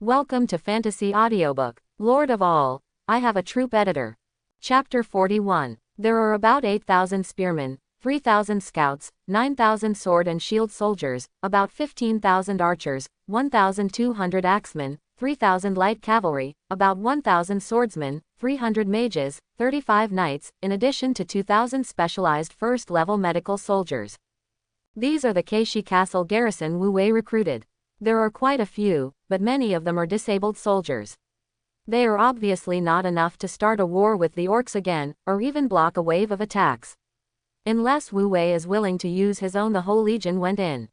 Welcome to Fantasy Audiobook, Lord of All. I have a troop editor. Chapter 41. There are about 8,000 spearmen, 3,000 scouts, 9,000 sword and shield soldiers, about 15,000 archers, 1,200 axemen, 3,000 light cavalry, about 1,000 swordsmen, 300 mages, 35 knights, in addition to 2,000 specialized first-level medical soldiers. These are the Keishi Castle garrison Wu Wei recruited. There are quite a few, but many of them are disabled soldiers. They are obviously not enough to start a war with the orcs again, or even block a wave of attacks. Unless Wu Wei is willing to use his own, the whole legion went in.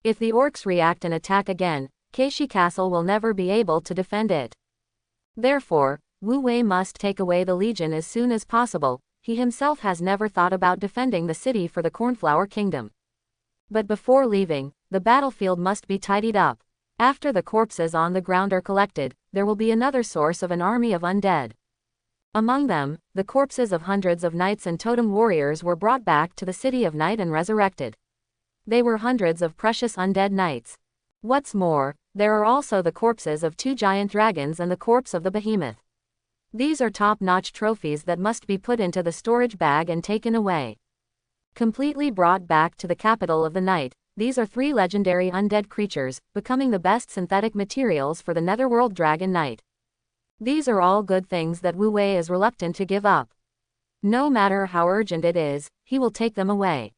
If the orcs react and attack again, Keishi Castle will never be able to defend it. Therefore, Wu Wei must take away the legion as soon as possible. He himself has never thought about defending the city for the Cornflower Kingdom. But before leaving, the battlefield must be tidied up. After the corpses on the ground are collected, there will be another source of an army of undead. Among them, the corpses of hundreds of knights and totem warriors were brought back to the city of Night and resurrected. They were hundreds of precious undead knights. What's more, there are also the corpses of 2 giant dragons and the corpse of the behemoth. These are top-notch trophies that must be put into the storage bag and taken away. Completely brought back to the capital of the night, these are 3 legendary undead creatures, becoming the best synthetic materials for the Netherworld Dragon Knight. These are all good things that Wu Wei is reluctant to give up. No matter how urgent it is, he will take them away.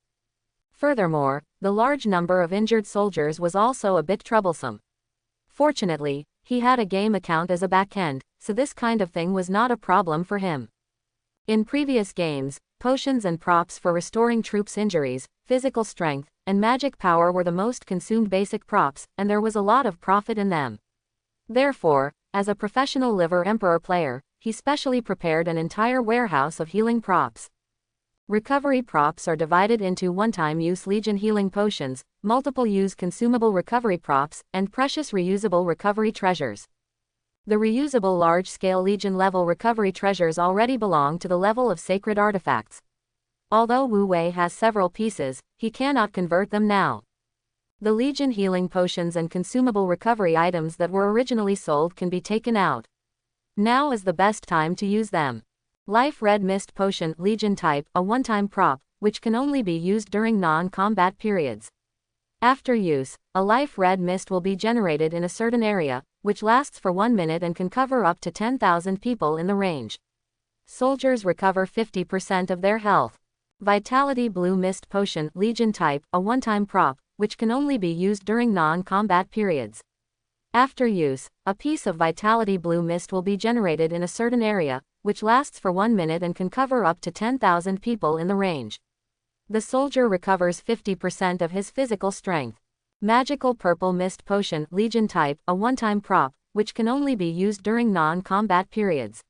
Furthermore, the large number of injured soldiers was also a bit troublesome. Fortunately, he had a game account as a backend, so this kind of thing was not a problem for him. In previous games, potions and props for restoring troops' injuries, physical strength, and magic power were the most consumed basic props, and there was a lot of profit in them. Therefore, as a professional Liver Emperor player, he specially prepared an entire warehouse of healing props. Recovery props are divided into one-time use Legion healing potions, multiple use consumable recovery props, and precious reusable recovery treasures. The reusable large-scale Legion level recovery treasures already belong to the level of sacred artifacts. Although Wu Wei has several pieces, he cannot convert them now. The Legion healing potions and consumable recovery items that were originally sold can be taken out. Now is the best time to use them. Life Red Mist Potion Legion type, a one-time prop, which can only be used during non-combat periods. After use, a Life Red Mist will be generated in a certain area, which lasts for 1 minute and can cover up to 10,000 people in the range. Soldiers recover 50% of their health. Vitality Blue Mist Potion Legion type, a one-time prop, which can only be used during non-combat periods. After use, a piece of Vitality Blue Mist will be generated in a certain area, which lasts for 1 minute and can cover up to 10,000 people in the range. The soldier recovers 50% of his physical strength. Magical Purple Mist Potion Legion type, a one-time prop, which can only be used during non-combat periods.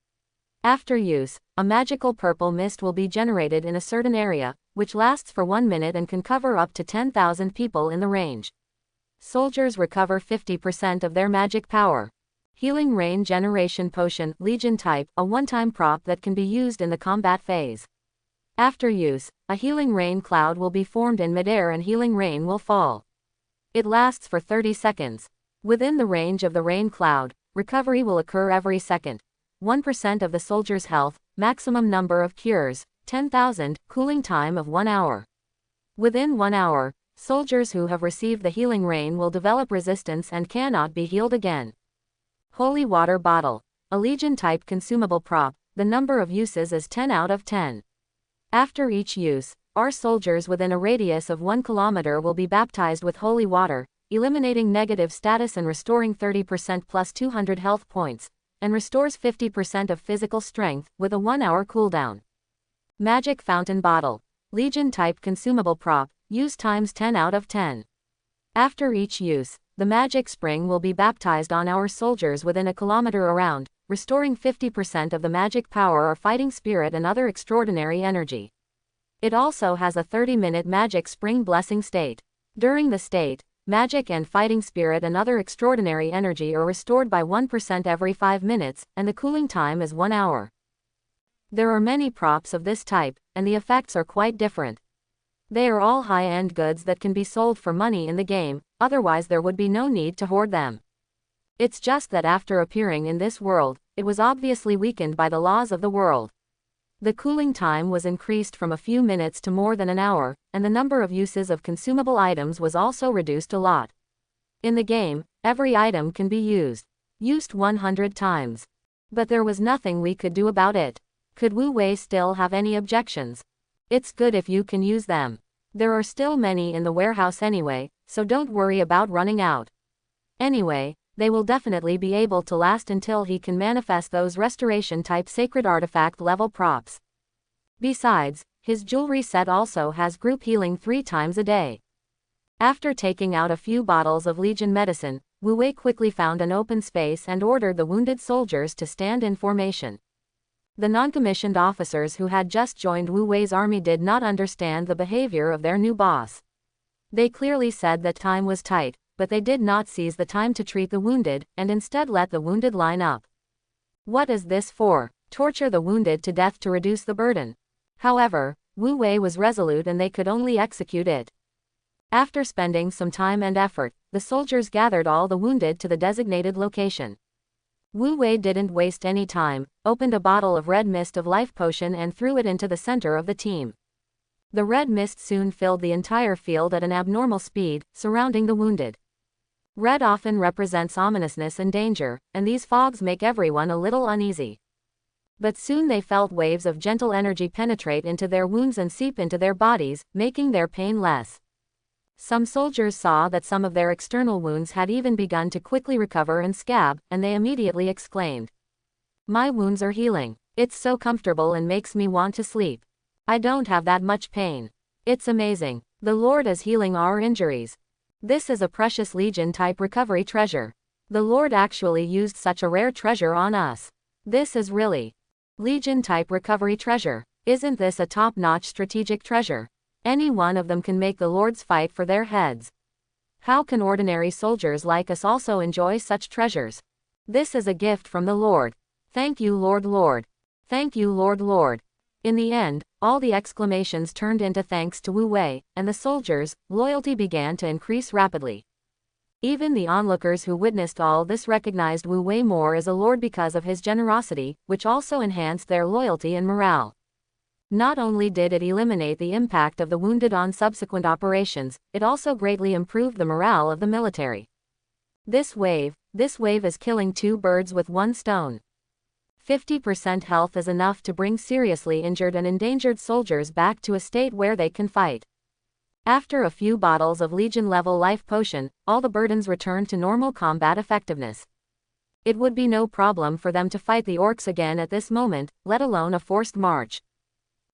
After use, a magical purple mist will be generated in a certain area, which lasts for 1 minute and can cover up to 10,000 people in the range. Soldiers recover 50% of their magic power. Healing Rain Generation Potion Legion type, a one-time prop that can be used in the combat phase. After use, a healing rain cloud will be formed in midair and healing rain will fall. It lasts for 30 seconds. Within the range of the rain cloud, recovery will occur every second. 1% of the soldier's health, maximum number of cures, 10,000, cooling time of 1 hour. Within 1 hour, soldiers who have received the healing rain will develop resistance and cannot be healed again. Holy Water Bottle, a Legion-type consumable prop, the number of uses is 10 out of 10. After each use, our soldiers within a radius of 1 kilometer will be baptized with holy water, eliminating negative status and restoring 30% plus 200 health points, and restores 50% of physical strength, with a 1-hour cooldown. Magic Fountain Bottle, Legion-type consumable prop, use times 10 out of 10. After each use, the magic spring will be baptized on our soldiers within a kilometer around, restoring 50% of the magic power or fighting spirit and other extraordinary energy. It also has a 30-minute magic spring blessing state. During the state, magic and fighting spirit and other extraordinary energy are restored by 1% every 5 minutes, and the cooling time is 1 hour. There are many props of this type, and the effects are quite different. They are all high-end goods that can be sold for money in the game, otherwise there would be no need to hoard them. It's just that after appearing in this world, it was obviously weakened by the laws of the world. The cooling time was increased from a few minutes to more than an hour, and the number of uses of consumable items was also reduced a lot. In the game, every item can be used 100 times. But there was nothing we could do about it. Could Wu Wei still have any objections? It's good if you can use them. There are still many in the warehouse anyway, so don't worry about running out. Anyway, they will definitely be able to last until he can manifest those restoration-type sacred artifact level props. Besides, his jewelry set also has group healing 3 times a day. After taking out a few bottles of Legion medicine, Wu Wei quickly found an open space and ordered the wounded soldiers to stand in formation. The non-commissioned officers who had just joined Wu Wei's army did not understand the behavior of their new boss. They clearly said that time was tight, but they did not seize the time to treat the wounded, and instead let the wounded line up. What is this for? Torture the wounded to death to reduce the burden. However, Wu Wei was resolute and they could only execute it. After spending some time and effort, the soldiers gathered all the wounded to the designated location. Wu Wei didn't waste any time, opened a bottle of red mist of life potion and threw it into the center of the team. The red mist soon filled the entire field at an abnormal speed, surrounding the wounded. Red often represents ominousness and danger, and these fogs make everyone a little uneasy. But soon they felt waves of gentle energy penetrate into their wounds and seep into their bodies, making their pain less. Some soldiers saw that some of their external wounds had even begun to quickly recover and scab, and they immediately exclaimed, "My wounds are healing. It's so comfortable and makes me want to sleep. I don't have that much pain. It's amazing. The Lord is healing our injuries. This is a precious Legion-type recovery treasure. The Lord actually used such a rare treasure on us. This is really Legion-type recovery treasure. Isn't this a top-notch strategic treasure? Any one of them can make the Lords fight for their heads. How can ordinary soldiers like us also enjoy such treasures? This is a gift from the Lord. Thank you, Lord, Lord. Thank you, Lord, Lord." In the end, all the exclamations turned into thanks to Wu Wei, and the soldiers' loyalty began to increase rapidly. Even the onlookers who witnessed all this recognized Wu Wei more as a lord because of his generosity, which also enhanced their loyalty and morale. Not only did it eliminate the impact of the wounded on subsequent operations, it also greatly improved the morale of the military. This wave is killing 2 birds with 1 stone. 50% health is enough to bring seriously injured and endangered soldiers back to a state where they can fight. After a few bottles of Legion-level life potion, all the burdens returned to normal combat effectiveness. It would be no problem for them to fight the orcs again at this moment, let alone a forced march.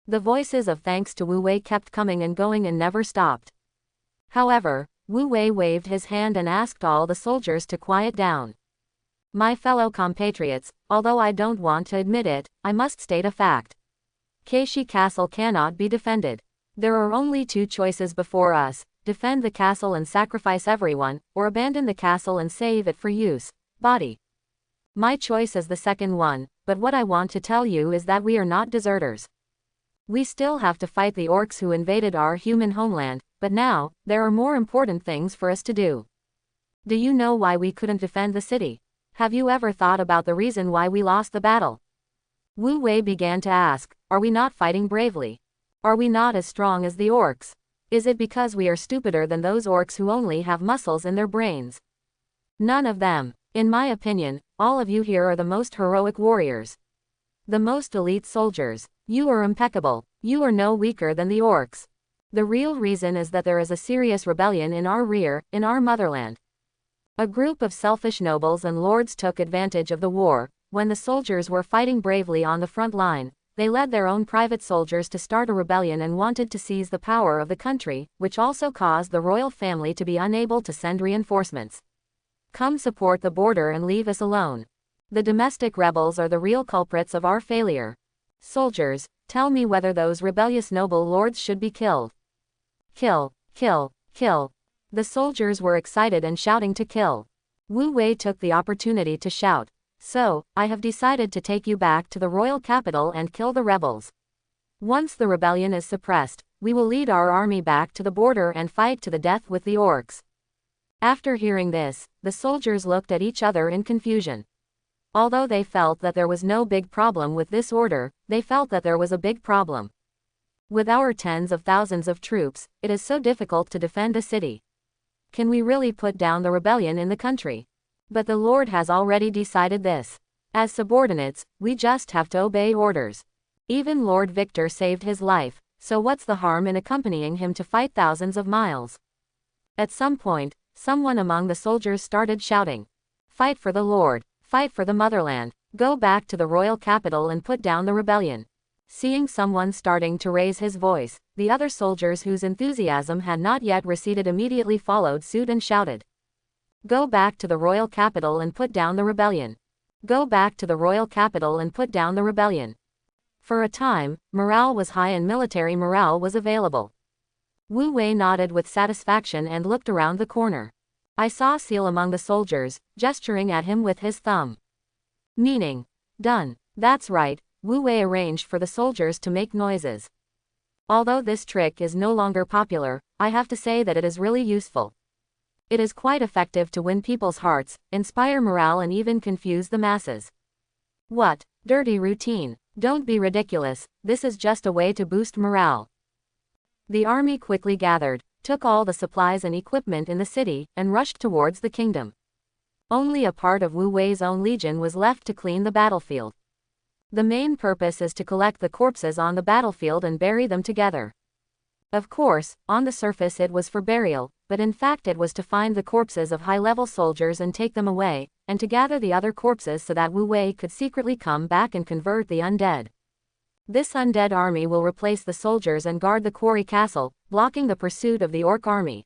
The voices of thanks to Wu Wei kept coming and going and never stopped. However, Wu Wei waved his hand and asked all the soldiers to quiet down. "My fellow compatriots, although I don't want to admit it, I must state a fact. Keishi Castle cannot be defended. There are only 2 choices before us: defend the castle and sacrifice everyone, or abandon the castle and save it for use, body. My choice is the second one, but what I want to tell you is that we are not deserters. We still have to fight the orcs who invaded our human homeland, but now, there are more important things for us to do. Do you know why we couldn't defend the city? Have you ever thought about the reason why we lost the battle?" Wu Wei began to ask, "Are we not fighting bravely? Are we not as strong as the orcs? Is it because we are stupider than those orcs who only have muscles in their brains? None of them. In my opinion, all of you here are the most heroic warriors. The most elite soldiers. You are impeccable. You are no weaker than the orcs. The real reason is that there is a serious rebellion in our rear, in our motherland. A group of selfish nobles and lords took advantage of the war. When the soldiers were fighting bravely on the front line, they led their own private soldiers to start a rebellion and wanted to seize the power of the country, which also caused the royal family to be unable to send reinforcements. Come support the border and leave us alone. The domestic rebels are the real culprits of our failure. Soldiers, tell me whether those rebellious noble lords should be killed. Kill, kill, kill." The soldiers were excited and shouting to kill. Wu Wei took the opportunity to shout, "So, I have decided to take you back to the royal capital and kill the rebels. Once the rebellion is suppressed, we will lead our army back to the border and fight to the death with the orcs. After hearing this, the soldiers looked at each other in confusion. Although they felt that there was no big problem with this order, they felt that there was a big problem. With our tens of thousands of troops, it is so difficult to defend a city. Can we really put down the rebellion in the country? But the Lord has already decided this. As subordinates, we just have to obey orders. Even Lord Victor saved his life, so what's the harm in accompanying him to fight thousands of miles? At some point, someone among the soldiers started shouting, "Fight for the Lord, fight for the motherland, go back to the royal capital and put down the rebellion." Seeing someone starting to raise his voice, the other soldiers whose enthusiasm had not yet receded immediately followed suit and shouted, "Go back to the royal capital and put down the rebellion. Go back to the royal capital and put down the rebellion." For a time, morale was high and military morale was available. Wu Wei nodded with satisfaction and looked around the corner. I saw Seal among the soldiers, gesturing at him with his thumb. Meaning, done. That's right, Wu Wei arranged for the soldiers to make noises. Although this trick is no longer popular, I have to say that it is really useful. It is quite effective to win people's hearts, inspire morale and even confuse the masses. What? Dirty routine. Don't be ridiculous, this is just a way to boost morale. The army quickly gathered, took all the supplies and equipment in the city, and rushed towards the kingdom. Only a part of Wu Wei's own legion was left to clean the battlefield. The main purpose is to collect the corpses on the battlefield and bury them together. Of course, on the surface it was for burial, but in fact it was to find the corpses of high-level soldiers and take them away, and to gather the other corpses so that Wu Wei could secretly come back and convert the undead. This undead army will replace the soldiers and guard the quarry castle, blocking the pursuit of the orc army.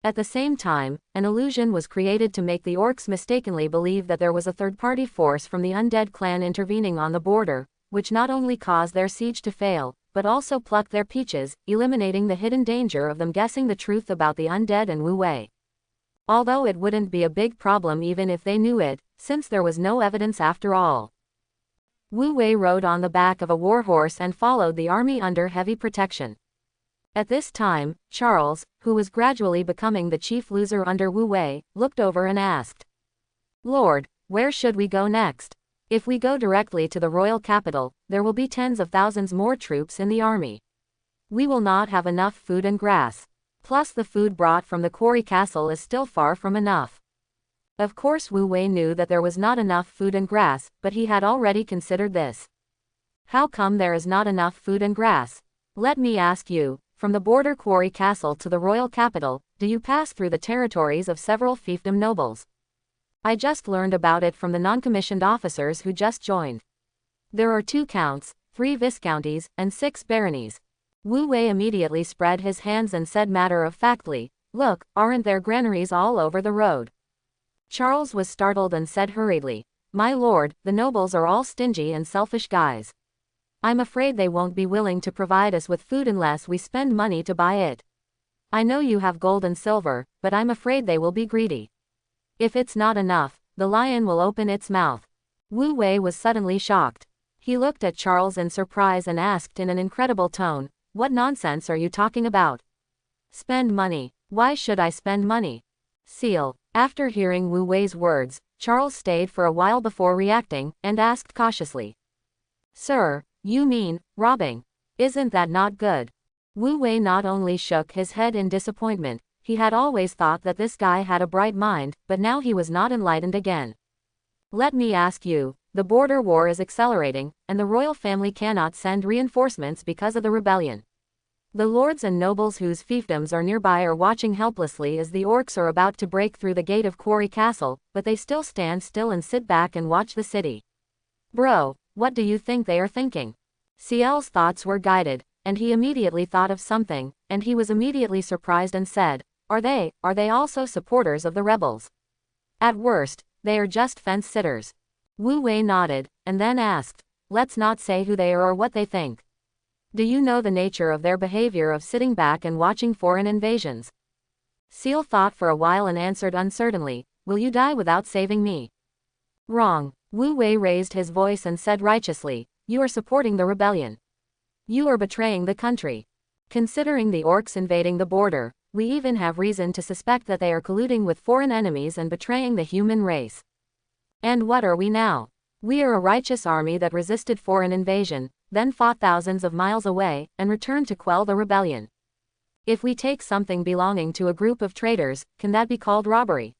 At the same time, an illusion was created to make the orcs mistakenly believe that there was a third-party force from the undead clan intervening on the border, which not only caused their siege to fail, but also plucked their peaches, eliminating the hidden danger of them guessing the truth about the undead and Wu Wei. Although it wouldn't be a big problem even if they knew it, since there was no evidence after all. Wu Wei rode on the back of a warhorse and followed the army under heavy protection. At this time, Charles, who was gradually becoming the chief loser under Wu Wei, looked over and asked, "Lord, where should we go next? If we go directly to the royal capital, there will be tens of thousands more troops in the army. We will not have enough food and grass. Plus the food brought from the quarry castle is still far from enough." Of course Wu Wei knew that there was not enough food and grass, but he had already considered this. How come there is not enough food and grass? Let me ask you, from the border quarry castle to the royal capital, do you pass through the territories of several fiefdom nobles? I just learned about it from the non-commissioned officers who just joined. There are 2 counts, 3 viscounties, and 6 baronies. Wu Wei immediately spread his hands and said matter-of-factly, "Look, aren't there granaries all over the road?" Charles was startled and said hurriedly, "My lord, the nobles are all stingy and selfish guys. I'm afraid they won't be willing to provide us with food unless we spend money to buy it. I know you have gold and silver, but I'm afraid they will be greedy. If it's not enough, the lion will open its mouth." Wu Wei was suddenly shocked. He looked at Charles in surprise and asked in an incredible tone, "What nonsense are you talking about? Spend money. Why should I spend money?" Seal. After hearing Wu Wei's words, Charles stayed for a while before reacting, and asked cautiously, "Sir, you mean, robbing? Isn't that not good?" Wu Wei not only shook his head in disappointment, he had always thought that this guy had a bright mind, but now he was not enlightened again. "Let me ask you, the border war is accelerating, and the royal family cannot send reinforcements because of the rebellion. The lords and nobles whose fiefdoms are nearby are watching helplessly as the orcs are about to break through the gate of Quarry Castle, but they still stand still and sit back and watch the city. Bro, what do you think they are thinking?" Ciel's thoughts were guided, and he immediately thought of something, and he was immediately surprised and said, Are they also supporters of the rebels? At worst, they are just fence-sitters." Wu Wei nodded, and then asked, "Let's not say who they are or what they think. Do you know the nature of their behavior of sitting back and watching foreign invasions?" Seal thought for a while and answered uncertainly, "Will you die without saving me?" "Wrong." Wu Wei raised his voice and said righteously, "You are supporting the rebellion. You are betraying the country. Considering the orcs invading the border, we even have reason to suspect that they are colluding with foreign enemies and betraying the human race. And what are we now? We are a righteous army that resisted foreign invasion, then fought thousands of miles away, and returned to quell the rebellion. If we take something belonging to a group of traitors, can that be called robbery?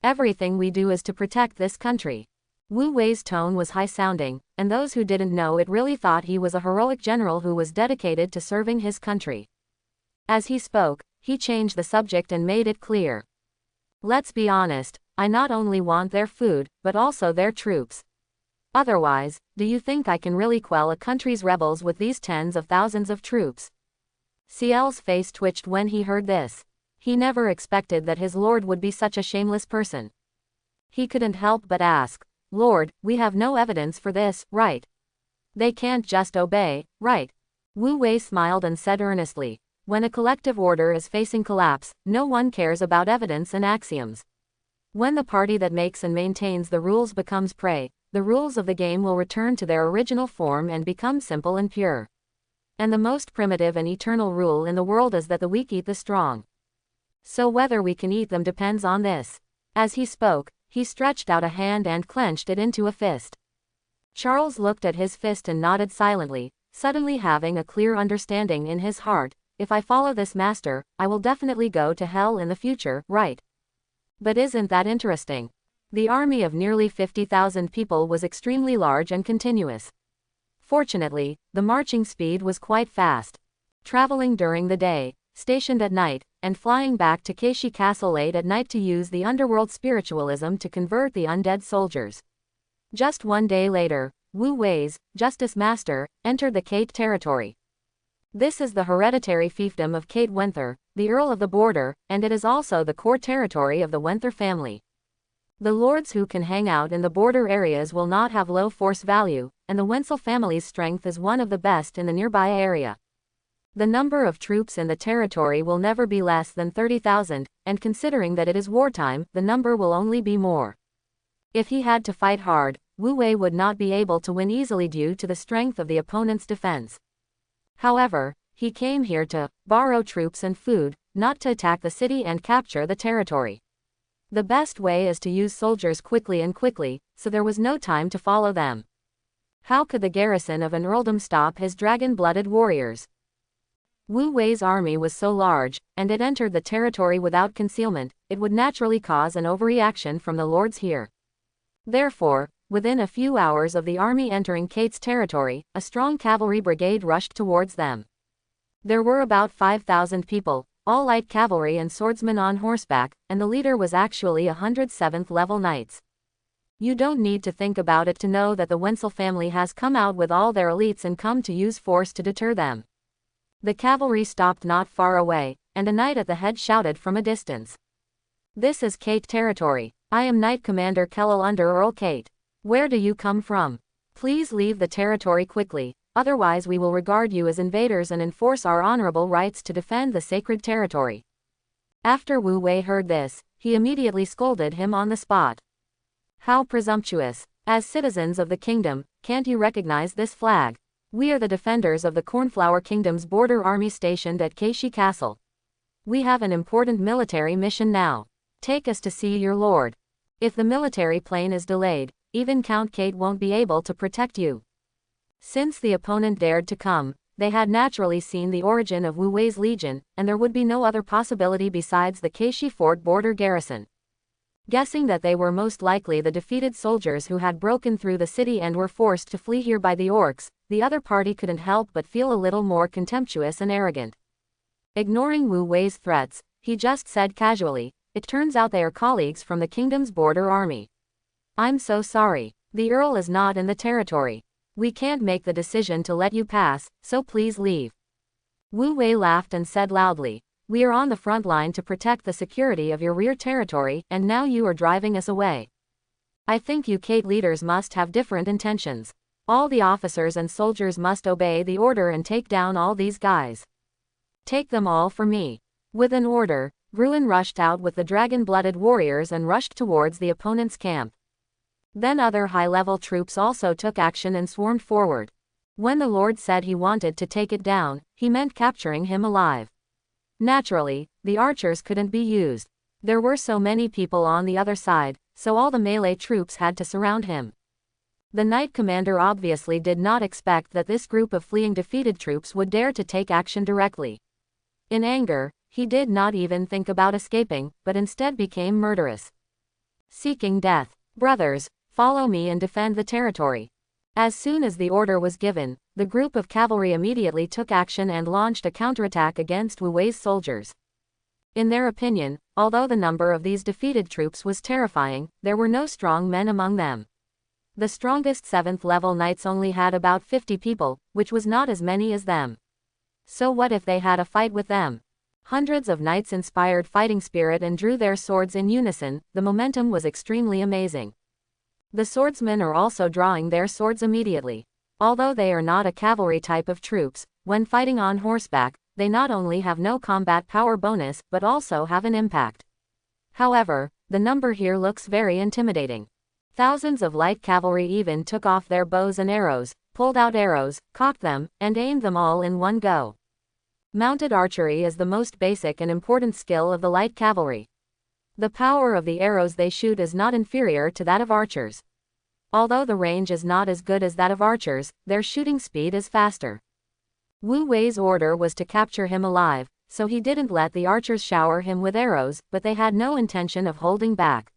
Everything we do is to protect this country. Wu Wei's tone was high-sounding, and those who didn't know it really thought he was a heroic general who was dedicated to serving his country. As he spoke, he changed the subject and made it clear. Let's be honest, I not only want their food, but also their troops. Otherwise, do you think I can really quell a country's rebels with these tens of thousands of troops? Ciel's face twitched when he heard this. He never expected that his lord would be such a shameless person. He couldn't help but ask, Lord, we have no evidence for this, right? They can't just obey, right? Wu Wei smiled and said earnestly, when a collective order is facing collapse, no one cares about evidence and axioms. When the party that makes and maintains the rules becomes prey, the rules of the game will return to their original form and become simple and pure. And the most primitive and eternal rule in the world is that the weak eat the strong. So whether we can eat them depends on this. As he spoke, he stretched out a hand and clenched it into a fist. Charles looked at his fist and nodded silently, suddenly having a clear understanding in his heart. If I follow this master, I will definitely go to hell in the future, right? But isn't that interesting? The army of nearly 50,000 people was extremely large and continuous. Fortunately, the marching speed was quite fast. Traveling during the day, stationed at night, and flying back to Keishi Castle late at night to use the underworld spiritualism to convert the undead soldiers. Just one day later, Wu Wei's Justice Master entered the Kate territory. This is the hereditary fiefdom of Kate Wenther, the Earl of the Border, and it is also the core territory of the Wenther family. The lords who can hang out in the border areas will not have low force value, and the Wenzel family's strength is one of the best in the nearby area. The number of troops in the territory will never be less than 30,000, and considering that it is wartime, the number will only be more. If he had to fight hard, Wu Wei would not be able to win easily due to the strength of the opponent's defense. However, he came here to borrow troops and food, not to attack the city and capture the territory. The best way is to use soldiers quickly, so there was no time to follow them. How could the garrison of an earldom stop his dragon-blooded warriors? Wu Wei's army was so large, and it entered the territory without concealment, it would naturally cause an overreaction from the lords here. Therefore, within a few hours of the army entering Kate's territory, a strong cavalry brigade rushed towards them. There were about 5,000 people, all light cavalry and swordsmen on horseback, and the leader was actually 107th level knights. You don't need to think about it to know that the Wenzel family has come out with all their elites and come to use force to deter them. The cavalry stopped not far away, and a knight at the head shouted from a distance. This is Kate territory. I am Knight Commander Kellel under Earl Kate. Where do you come from? Please leave the territory quickly, otherwise we will regard you as invaders and enforce our honorable rights to defend the sacred territory. After Wu Wei heard this, he immediately scolded him on the spot. How presumptuous! As citizens of the kingdom, can't you recognize this flag? We are the defenders of the Cornflower Kingdom's border army stationed at Keishi Castle. We have an important military mission now. Take us to see your lord. If the military plane is delayed, even Count Kate won't be able to protect you. Since the opponent dared to come, they had naturally seen the origin of Wu Wei's legion, and there would be no other possibility besides the Keishi Fort border garrison. Guessing that they were most likely the defeated soldiers who had broken through the city and were forced to flee here by the orcs, the other party couldn't help but feel a little more contemptuous and arrogant. Ignoring Wu Wei's threats, he just said casually, "It turns out they are colleagues from the kingdom's border army. I'm so sorry. The Earl is not in the territory. We can't make the decision to let you pass, so please leave." Wu Wei laughed and said loudly, "We are on the front line to protect the security of your rear territory, and now you are driving us away. I think you Kate leaders must have different intentions. All the officers and soldiers must obey the order and take down all these guys. Take them all for me." With an order, Gruen rushed out with the dragon-blooded warriors and rushed towards the opponent's camp. Then other high-level troops also took action and swarmed forward. When the Lord said he wanted to take it down, he meant capturing him alive. Naturally, the archers couldn't be used. There were so many people on the other side, so all the melee troops had to surround him. The knight commander obviously did not expect that this group of fleeing defeated troops would dare to take action directly. In anger, he did not even think about escaping, but instead became murderous. Seeking death. Brothers, follow me and defend the territory. As soon as the order was given, the group of cavalry immediately took action and launched a counterattack against Wu Wei's soldiers. In their opinion, although the number of these defeated troops was terrifying, there were no strong men among them. The strongest 7th level knights only had about 50 people, which was not as many as them. So what if they had a fight with them? Hundreds of knights inspired fighting spirit and drew their swords in unison. The momentum was extremely amazing. The swordsmen are also drawing their swords immediately. Although they are not a cavalry type of troops, when fighting on horseback, they not only have no combat power bonus but also have an impact. However, the number here looks very intimidating. Thousands of light cavalry even took off their bows and arrows, pulled out arrows, cocked them, and aimed them all in one go. Mounted archery is the most basic and important skill of the light cavalry. The power of the arrows they shoot is not inferior to that of archers. Although the range is not as good as that of archers, their shooting speed is faster. Wu Wei's order was to capture him alive, so he didn't let the archers shower him with arrows, but they had no intention of holding back.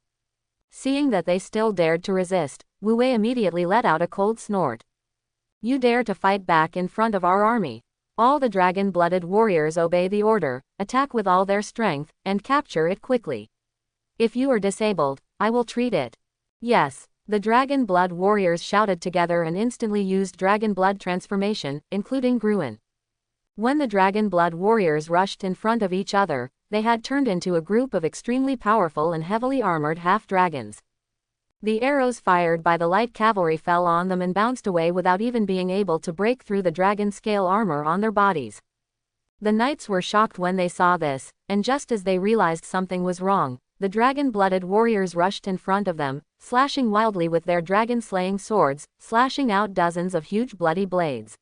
Seeing that they still dared to resist, Wu Wei immediately let out a cold snort. You dare to fight back in front of our army? All the dragon-blooded warriors obey the order, attack with all their strength, and capture it quickly. If you are disabled, I will treat it. Yes. The Dragon Blood warriors shouted together and instantly used Dragon Blood transformation, including Gruen. When the Dragon Blood warriors rushed in front of each other, they had turned into a group of extremely powerful and heavily armored half-dragons. The arrows fired by the light cavalry fell on them and bounced away without even being able to break through the dragon scale armor on their bodies. The knights were shocked when they saw this, and just as they realized something was wrong, the dragon-blooded warriors rushed in front of them, slashing wildly with their dragon-slaying swords, slashing out dozens of huge bloody blades.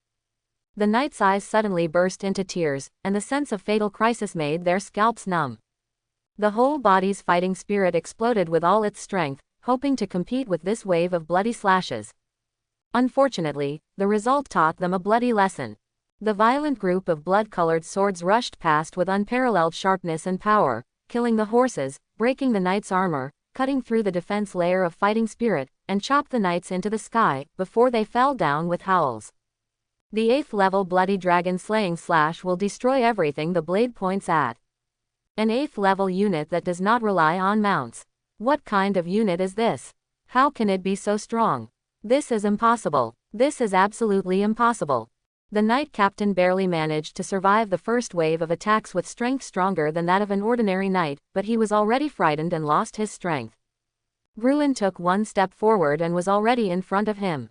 The knights' eyes suddenly burst into tears, and the sense of fatal crisis made their scalps numb. The whole body's fighting spirit exploded with all its strength, hoping to compete with this wave of bloody slashes. Unfortunately, the result taught them a bloody lesson. The violent group of blood-colored swords rushed past with unparalleled sharpness and power, killing the horses, breaking the knight's armor, cutting through the defense layer of fighting spirit, and chopped the knights into the sky, before they fell down with howls. The 8th level bloody dragon slaying slash will destroy everything the blade points at. An 8th level unit that does not rely on mounts. What kind of unit is this? How can it be so strong? This is impossible. This is absolutely impossible. The knight captain barely managed to survive the first wave of attacks with strength stronger than that of an ordinary knight, but he was already frightened and lost his strength. Gruen took one step forward and was already in front of him.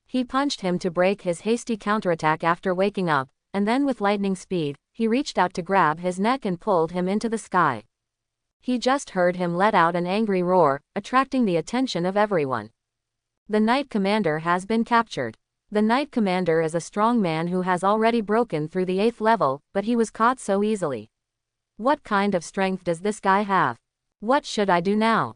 He punched him to break his hasty counterattack after waking up, and then with lightning speed, he reached out to grab his neck and pulled him into the sky. He just heard him let out an angry roar, attracting the attention of everyone. The knight commander has been captured. The knight commander is a strong man who has already broken through the 8th level, but he was caught so easily. What kind of strength does this guy have? What should I do now?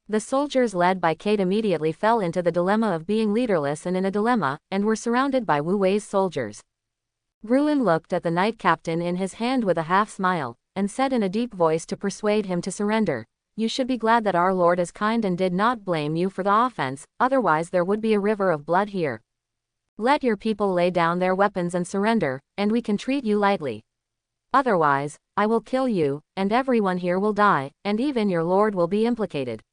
The soldiers led by Kate immediately fell into the dilemma of being leaderless and in a dilemma, and were surrounded by Wu Wei's soldiers. Gruen looked at the knight captain in his hand with a half-smile, and said in a deep voice to persuade him to surrender, "You should be glad that our Lord is kind and did not blame you for the offense, otherwise there would be a river of blood here. Let your people lay down their weapons and surrender, and we can treat you lightly. Otherwise, I will kill you, and everyone here will die, and even your lord will be implicated.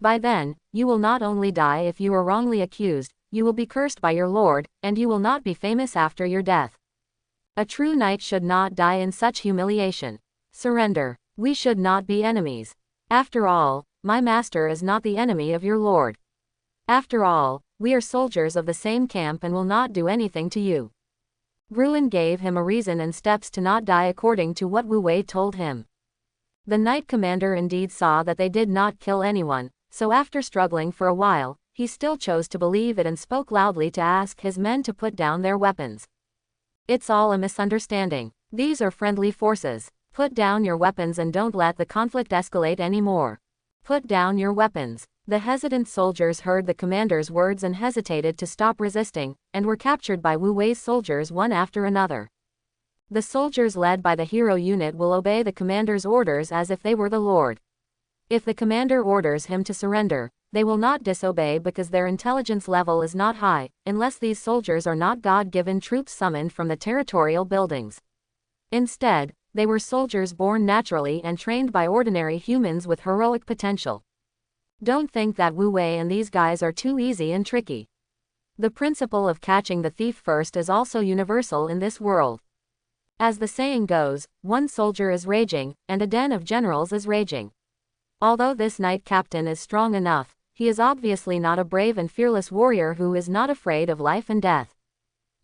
By then, you will not only die if you are wrongly accused, you will be cursed by your lord, and you will not be famous after your death. A true knight should not die in such humiliation. Surrender. We should not be enemies. After all, my master is not the enemy of your lord. After all, we are soldiers of the same camp and will not do anything to you." Gruen gave him a reason and steps to not die according to what Wu Wei told him. The knight commander indeed saw that they did not kill anyone, so after struggling for a while, he still chose to believe it and spoke loudly to ask his men to put down their weapons. "It's all a misunderstanding. These are friendly forces. Put down your weapons and don't let the conflict escalate anymore. Put down your weapons. The hesitant soldiers heard the commander's words and hesitated to stop resisting, and were captured by Wu Wei's soldiers one after another. The soldiers led by the hero unit will obey the commander's orders as if they were the Lord. If the commander orders him to surrender, they will not disobey because their intelligence level is not high, unless these soldiers are not God-given troops summoned from the territorial buildings. Instead, they were soldiers born naturally and trained by ordinary humans with heroic potential. Don't think that Wu Wei and these guys are too easy and tricky. The principle of catching the thief first is also universal in this world. As the saying goes, one soldier is raging, and a den of generals is raging. Although this knight captain is strong enough, he is obviously not a brave and fearless warrior who is not afraid of life and death.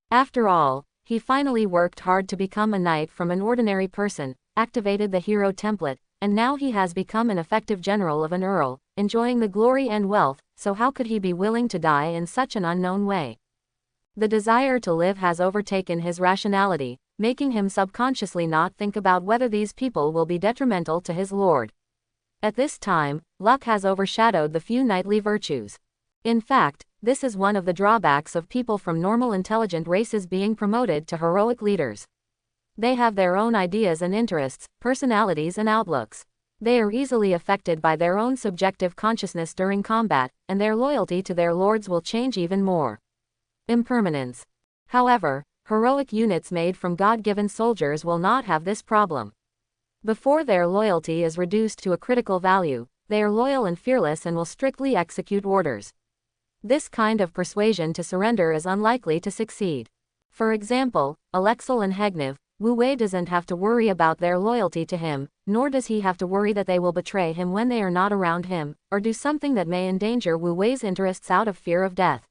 After all, he finally worked hard to become a knight from an ordinary person, activated the hero template, and now he has become an effective general of an earl, enjoying the glory and wealth, so how could he be willing to die in such an unknown way? The desire to live has overtaken his rationality, making him subconsciously not think about whether these people will be detrimental to his lord. At this time, luck has overshadowed the few knightly virtues. In fact, this is one of the drawbacks of people from normal intelligent races being promoted to heroic leaders. They have their own ideas and interests, personalities and outlooks. They are easily affected by their own subjective consciousness during combat, and their loyalty to their lords will change even more. Impermanence. However, heroic units made from God-given soldiers will not have this problem. Before their loyalty is reduced to a critical value, they are loyal and fearless and will strictly execute orders. This kind of persuasion to surrender is unlikely to succeed. For example, Alexel and Hegnev, Wu Wei doesn't have to worry about their loyalty to him, nor does he have to worry that they will betray him when they are not around him, or do something that may endanger Wu Wei's interests out of fear of death.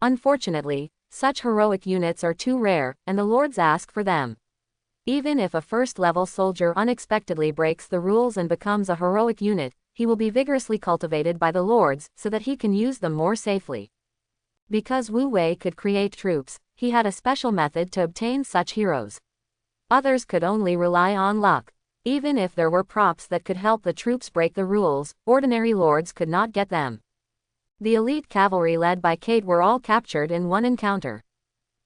Unfortunately, such heroic units are too rare, and the lords ask for them. Even if a first-level soldier unexpectedly breaks the rules and becomes a heroic unit, he will be vigorously cultivated by the lords so that he can use them more safely. Because Wu Wei could create troops, he had a special method to obtain such heroes. Others could only rely on luck. Even if there were props that could help the troops break the rules, ordinary lords could not get them. The elite cavalry led by Kate were all captured in one encounter.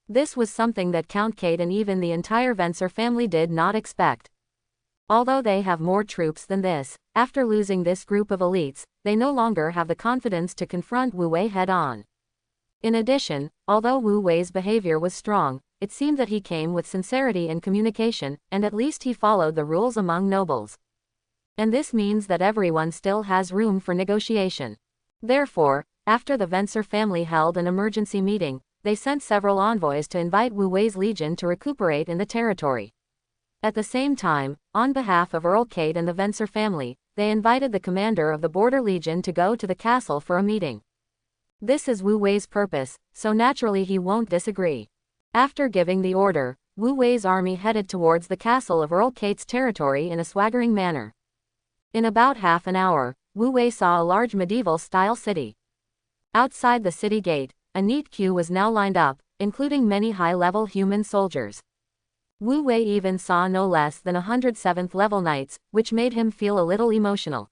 This was something that Count Kate and even the entire Venser family did not expect. Although they have more troops than this, after losing this group of elites, they no longer have the confidence to confront Wu Wei head-on. In addition, although Wu Wei's behavior was strong, it seemed that he came with sincerity and communication, and at least he followed the rules among nobles. And this means that everyone still has room for negotiation. Therefore, after the Venser family held an emergency meeting, they sent several envoys to invite Wu Wei's legion to recuperate in the territory. At the same time, on behalf of Earl Kate and the Venser family, they invited the commander of the Border Legion to go to the castle for a meeting. This is Wu Wei's purpose, so naturally he won't disagree. After giving the order, Wu Wei's army headed towards the castle of Earl Kate's territory in a swaggering manner. In about half an hour, Wu Wei saw a large medieval-style city. Outside the city gate, a neat queue was now lined up, including many high-level human soldiers. Wu Wei even saw no less than 107th-level knights, which made him feel a little emotional.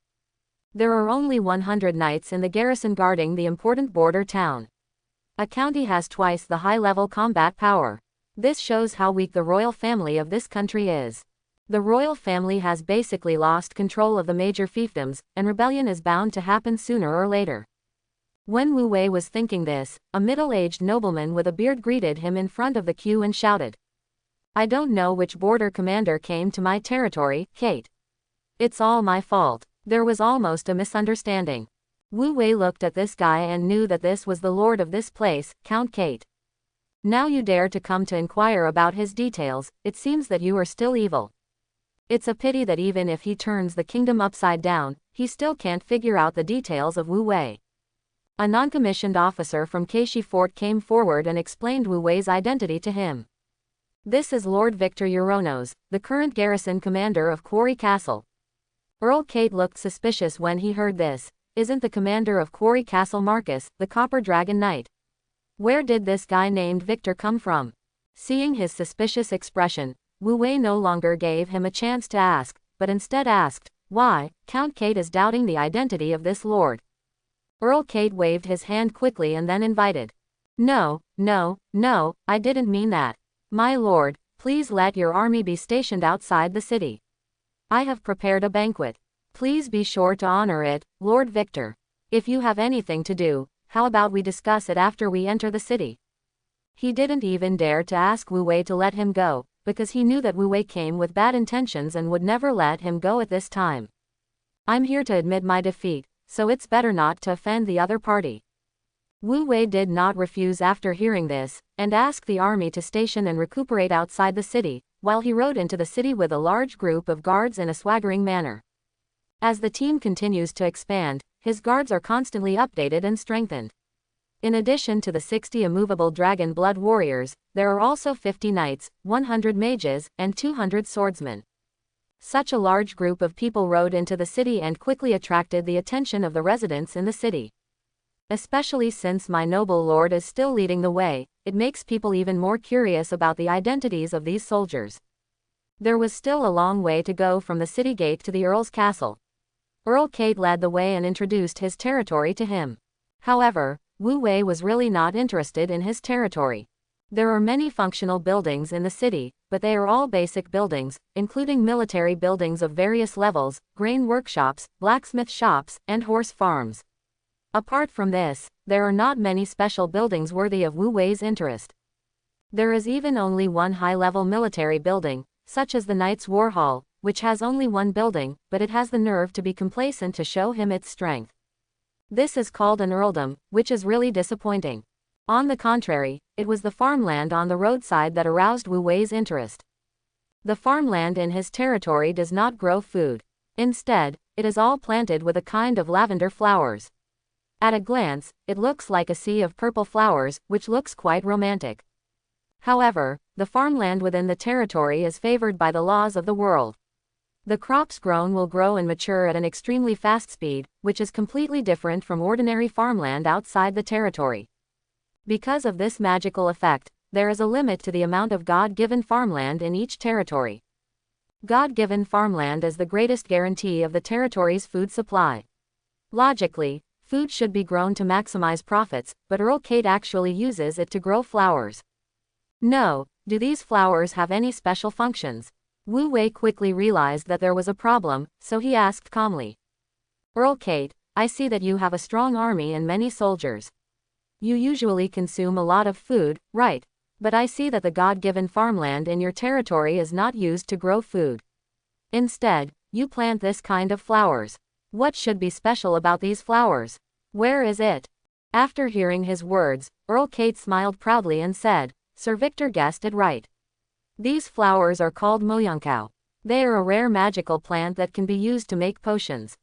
There are only 100 knights in the garrison guarding the important border town. A county has twice the high-level combat power. This shows how weak the royal family of this country is. The royal family has basically lost control of the major fiefdoms, and rebellion is bound to happen sooner or later. When Wu Wei was thinking this, a middle-aged nobleman with a beard greeted him in front of the queue and shouted, "I don't know which border commander came to my territory, Kate. It's all my fault." There was almost a misunderstanding. Wu Wei looked at this guy and knew that this was the lord of this place, Count Kate. Now you dare to come to inquire about his details, it seems that you are still evil. It's a pity that even if he turns the kingdom upside down, he still can't figure out the details of Wu Wei. A non-commissioned officer from Keishi Fort came forward and explained Wu Wei's identity to him. This is Lord Victor Euronos, the current garrison commander of Quarry Castle. Earl Kate looked suspicious when he heard this. Isn't the commander of Quarry Castle Marcus, the Copper Dragon Knight? Where did this guy named Victor come from? Seeing his suspicious expression, Wu Wei no longer gave him a chance to ask, but instead asked, "Why, Count Kate is doubting the identity of this lord." Earl Kate waved his hand quickly and then invited, "No, no, no, I didn't mean that. My lord, please let your army be stationed outside the city. I have prepared a banquet. Please be sure to honor it, Lord Victor. If you have anything to do, how about we discuss it after we enter the city?" He didn't even dare to ask Wu Wei to let him go, because he knew that Wu Wei came with bad intentions and would never let him go at this time. "I'm here to admit my defeat, so it's better not to offend the other party." Wu Wei did not refuse after hearing this, and asked the army to station and recuperate outside the city, while he rode into the city with a large group of guards in a swaggering manner. As the team continues to expand, his guards are constantly updated and strengthened. In addition to the 60 immovable dragon blood warriors, there are also 50 knights, 100 mages, and 200 swordsmen. Such a large group of people rode into the city and quickly attracted the attention of the residents in the city. Especially since my noble lord is still leading the way, it makes people even more curious about the identities of these soldiers. There was still a long way to go from the city gate to the Earl's castle. Earl Kate led the way and introduced his territory to him. However, Wu Wei was really not interested in his territory. There are many functional buildings in the city, but they are all basic buildings, including military buildings of various levels, grain workshops, blacksmith shops, and horse farms. Apart from this, there are not many special buildings worthy of Wu Wei's interest. There is even only one high-level military building, such as the Knight's War Hall, which has only one building, but it has the nerve to be complacent to show him its strength. This is called an earldom, which is really disappointing. On the contrary, it was the farmland on the roadside that aroused Wu Wei's interest. The farmland in his territory does not grow food. Instead, it is all planted with a kind of lavender flowers. At a glance, it looks like a sea of purple flowers, which looks quite romantic. However, the farmland within the territory is favored by the laws of the world. The crops grown will grow and mature at an extremely fast speed, which is completely different from ordinary farmland outside the territory. Because of this magical effect, there is a limit to the amount of God-given farmland in each territory. God-given farmland is the greatest guarantee of the territory's food supply. Logically, food should be grown to maximize profits, but Earl Kate actually uses it to grow flowers. No, do these flowers have any special functions? Wu Wei quickly realized that there was a problem, so he asked calmly. Earl Kate, I see that you have a strong army and many soldiers. You usually consume a lot of food, right? But I see that the God-given farmland in your territory is not used to grow food. Instead, you plant this kind of flowers. What should be special about these flowers? Where is it? After hearing his words, Earl Kate smiled proudly and said, Sir Victor guessed it right. These flowers are called moyonkao. They are a rare magical plant that can be used to make potions.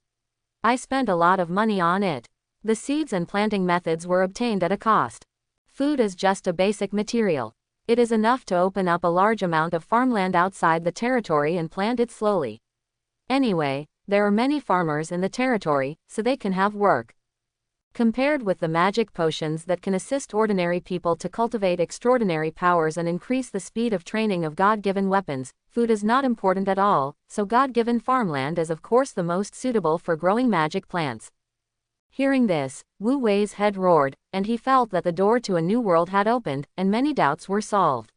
I spent a lot of money on it. The seeds and planting methods were obtained at a cost. Food is just a basic material. It is enough to open up a large amount of farmland outside the territory and plant it slowly. Anyway, there are many farmers in the territory, so they can have work. Compared with the magic potions that can assist ordinary people to cultivate extraordinary powers and increase the speed of training of God-given weapons, food is not important at all, so God-given farmland is of course the most suitable for growing magic plants. Hearing this, Wu Wei's head roared, and he felt that the door to a new world had opened, and many doubts were solved.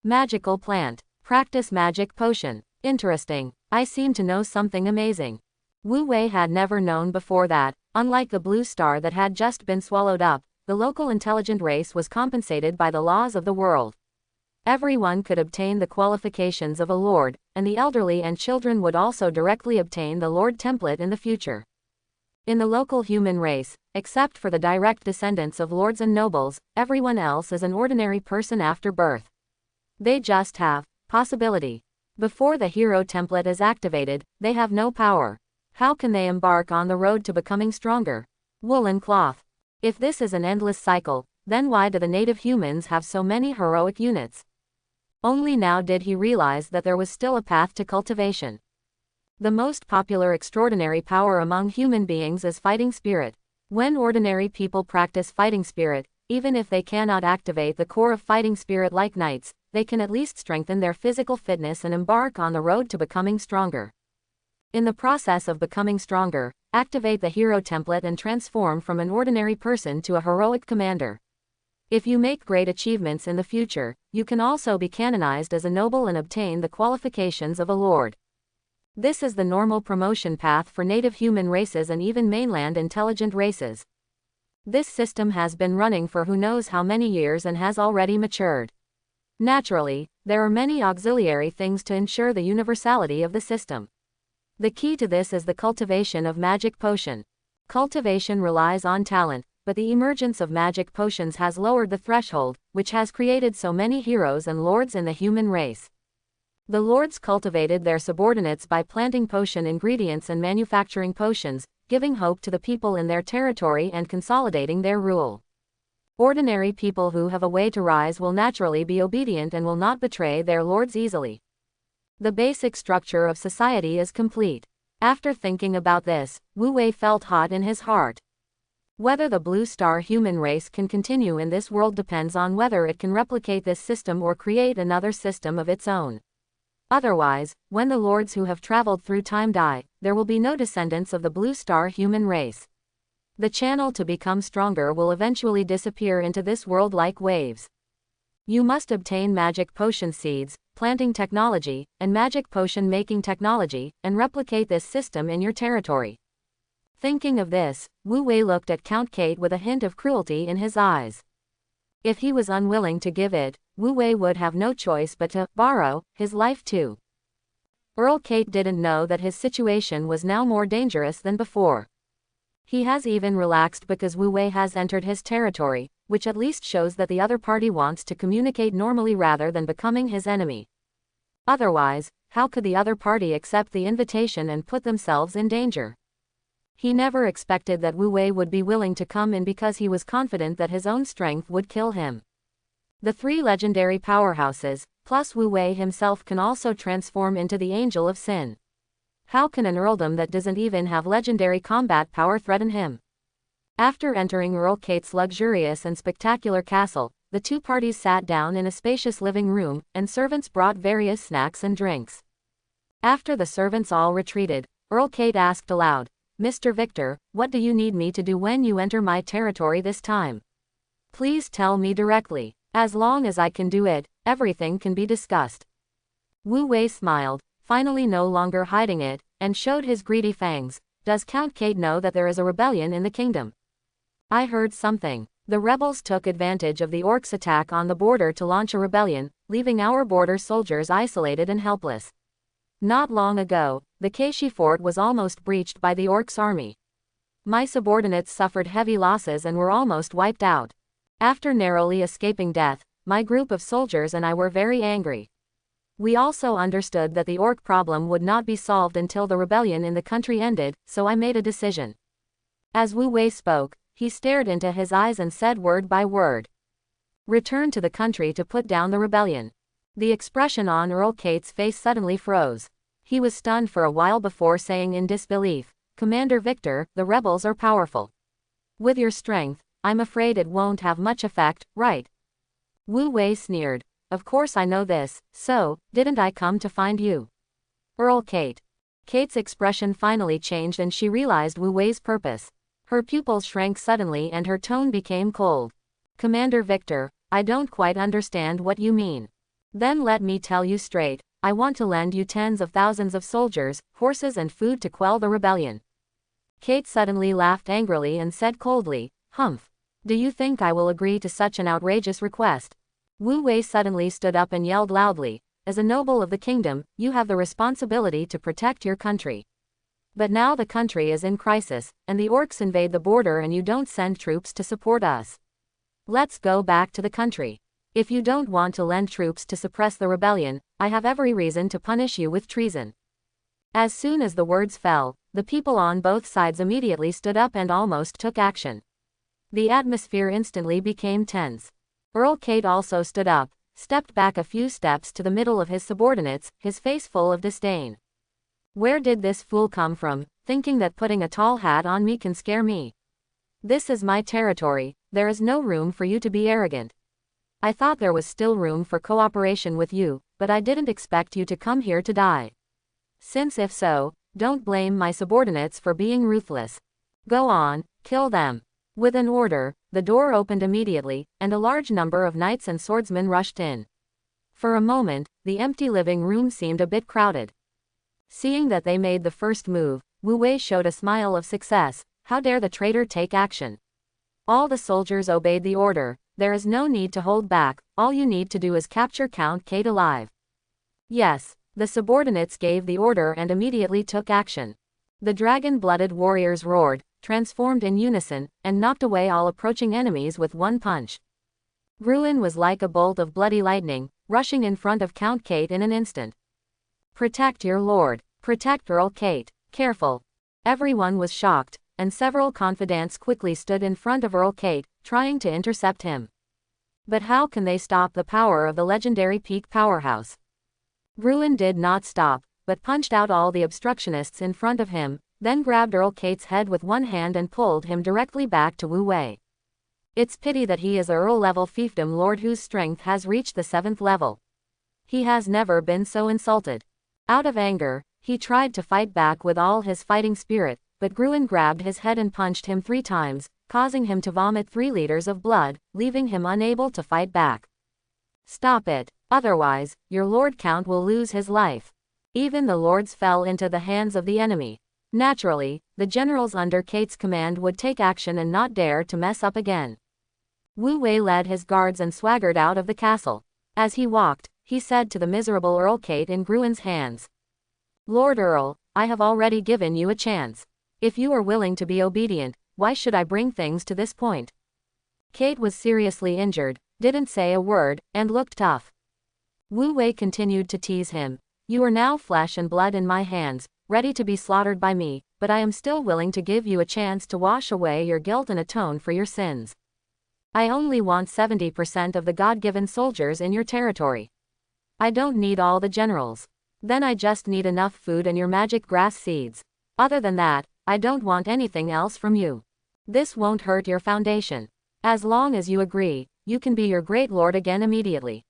Magical plant. Practice magic potion. Interesting. I seem to know something amazing. Wu Wei had never known before that, unlike the blue star that had just been swallowed up, the local intelligent race was compensated by the laws of the world. Everyone could obtain the qualifications of a lord, and the elderly and children would also directly obtain the lord template in the future. In the local human race, except for the direct descendants of lords and nobles, everyone else is an ordinary person after birth. They just have possibility. Before the hero template is activated, they have no power. How can they embark on the road to becoming stronger? Woolen cloth. If this is an endless cycle, then why do the native humans have so many heroic units? Only now did he realize that there was still a path to cultivation. The most popular extraordinary power among human beings is fighting spirit. When ordinary people practice fighting spirit, even if they cannot activate the core of fighting spirit like knights, they can at least strengthen their physical fitness and embark on the road to becoming stronger. In the process of becoming stronger, activate the hero template and transform from an ordinary person to a heroic commander. If you make great achievements in the future, you can also be canonized as a noble and obtain the qualifications of a lord. This is the normal promotion path for native human races and even mainland intelligent races. This system has been running for who knows how many years and has already matured. Naturally, there are many auxiliary things to ensure the universality of the system. The key to this is the cultivation of magic potion. Cultivation relies on talent, but the emergence of magic potions has lowered the threshold, which has created so many heroes and lords in the human race. The lords cultivated their subordinates by planting potion ingredients and manufacturing potions, giving hope to the people in their territory and consolidating their rule. Ordinary people who have a way to rise will naturally be obedient and will not betray their lords easily. The basic structure of society is complete. After thinking about this, Wu Wei felt hot in his heart. Whether the blue star human race can continue in this world depends on whether it can replicate this system or create another system of its own. Otherwise, when the lords who have traveled through time die, there will be no descendants of the blue star human race. The channel to become stronger will eventually disappear into this world like waves. You must obtain magic potion seeds, planting technology, and magic potion making technology, and replicate this system in your territory. Thinking of this, Wu Wei looked at Count Kate with a hint of cruelty in his eyes. If he was unwilling to give it, Wu Wei would have no choice but to borrow his life too. Earl Kate didn't know that his situation was now more dangerous than before. He has even relaxed because Wu Wei has entered his territory, which at least shows that the other party wants to communicate normally rather than becoming his enemy. Otherwise, how could the other party accept the invitation and put themselves in danger? He never expected that Wu Wei would be willing to come in because he was confident that his own strength would kill him. The three legendary powerhouses, plus Wu Wei himself, can also transform into the Angel of Sin. How can an earldom that doesn't even have legendary combat power threaten him? After entering Earl Kate's luxurious and spectacular castle, the two parties sat down in a spacious living room, and servants brought various snacks and drinks. After the servants all retreated, Earl Kate asked aloud, "Mr. Victor, what do you need me to do when you enter my territory this time? Please tell me directly. As long as I can do it, everything can be discussed." Wu Wei smiled, finally no longer hiding it, and showed his greedy fangs. "Does Count Kate know that there is a rebellion in the kingdom?" "I heard something. The rebels took advantage of the orcs' attack on the border to launch a rebellion, leaving our border soldiers isolated and helpless. Not long ago, the Keishi fort was almost breached by the orcs' army. My subordinates suffered heavy losses and were almost wiped out. After narrowly escaping death, my group of soldiers and I were very angry. We also understood that the orc problem would not be solved until the rebellion in the country ended, so I made a decision." As Wu Wei spoke, he stared into his eyes and said word by word, "Return to the country to put down the rebellion." The expression on Earl Kate's face suddenly froze. He was stunned for a while before saying in disbelief, "Commander Victor, the rebels are powerful. With your strength, I'm afraid it won't have much effect, right?" Wu Wei sneered. "Of course I know this, so, didn't I come to find you?" Earl Kate. Kate's expression finally changed and she realized Wu Wei's purpose. Her pupils shrank suddenly and her tone became cold. "Commander Victor, I don't quite understand what you mean." "Then let me tell you straight, I want to lend you tens of thousands of soldiers, horses and food to quell the rebellion." Kate suddenly laughed angrily and said coldly, "Humph. Do you think I will agree to such an outrageous request?" Wu Wei suddenly stood up and yelled loudly, "As a noble of the kingdom, you have the responsibility to protect your country. But now the country is in crisis, and the orcs invade the border and you don't send troops to support us. Let's go back to the country. If you don't want to lend troops to suppress the rebellion, I have every reason to punish you with treason." As soon as the words fell, the people on both sides immediately stood up and almost took action. The atmosphere instantly became tense. Earl Kate also stood up, stepped back a few steps to the middle of his subordinates, his face full of disdain. "Where did this fool come from, thinking that putting a tall hat on me can scare me? This is my territory, there is no room for you to be arrogant." I thought there was still room for cooperation with you, but I didn't expect you to come here to die. Since if so, don't blame my subordinates for being ruthless. Go on, kill them." With an order, the door opened immediately, and a large number of knights and swordsmen rushed in. For a moment, the empty living room seemed a bit crowded. Seeing that they made the first move, Wu Wei showed a smile of success. How dare the traitor take action? All the soldiers obeyed the order. There is no need to hold back, all you need to do is capture Count Kate alive. Yes, the subordinates gave the order and immediately took action. The dragon-blooded warriors roared, transformed in unison, and knocked away all approaching enemies with one punch. Ruin was like a bolt of bloody lightning, rushing in front of Count Kate in an instant. "Protect your lord. Protect Earl Kate. Careful." Everyone was shocked, and several confidants quickly stood in front of Earl Kate, trying to intercept him. But how can they stop the power of the legendary peak powerhouse? Ruin did not stop, but punched out all the obstructionists in front of him, then grabbed Earl Kate's head with one hand and pulled him directly back to Wu Wei. It's pity that he is a Earl-level fiefdom lord whose strength has reached the 7th level. He has never been so insulted. Out of anger, he tried to fight back with all his fighting spirit, but Gruen grabbed his head and punched him 3 times, causing him to vomit 3 liters of blood, leaving him unable to fight back. "Stop it, otherwise, your Lord Count will lose his life." Even the lords fell into the hands of the enemy. Naturally, the generals under Kate's command would take action and not dare to mess up again. Wu Wei led his guards and swaggered out of the castle. As he walked, he said to the miserable Earl Kate in Gruen's hands, "Lord Earl, I have already given you a chance. If you are willing to be obedient, why should I bring things to this point?" Kate was seriously injured, didn't say a word, and looked tough. Wu Wei continued to tease him. "You are now flesh and blood in my hands, ready to be slaughtered by me, but I am still willing to give you a chance to wash away your guilt and atone for your sins. I only want 70% of the God-given soldiers in your territory. I don't need all the generals. Then I just need enough food and your magic grass seeds. Other than that, I don't want anything else from you. This won't hurt your foundation. As long as you agree, you can be your great lord again immediately.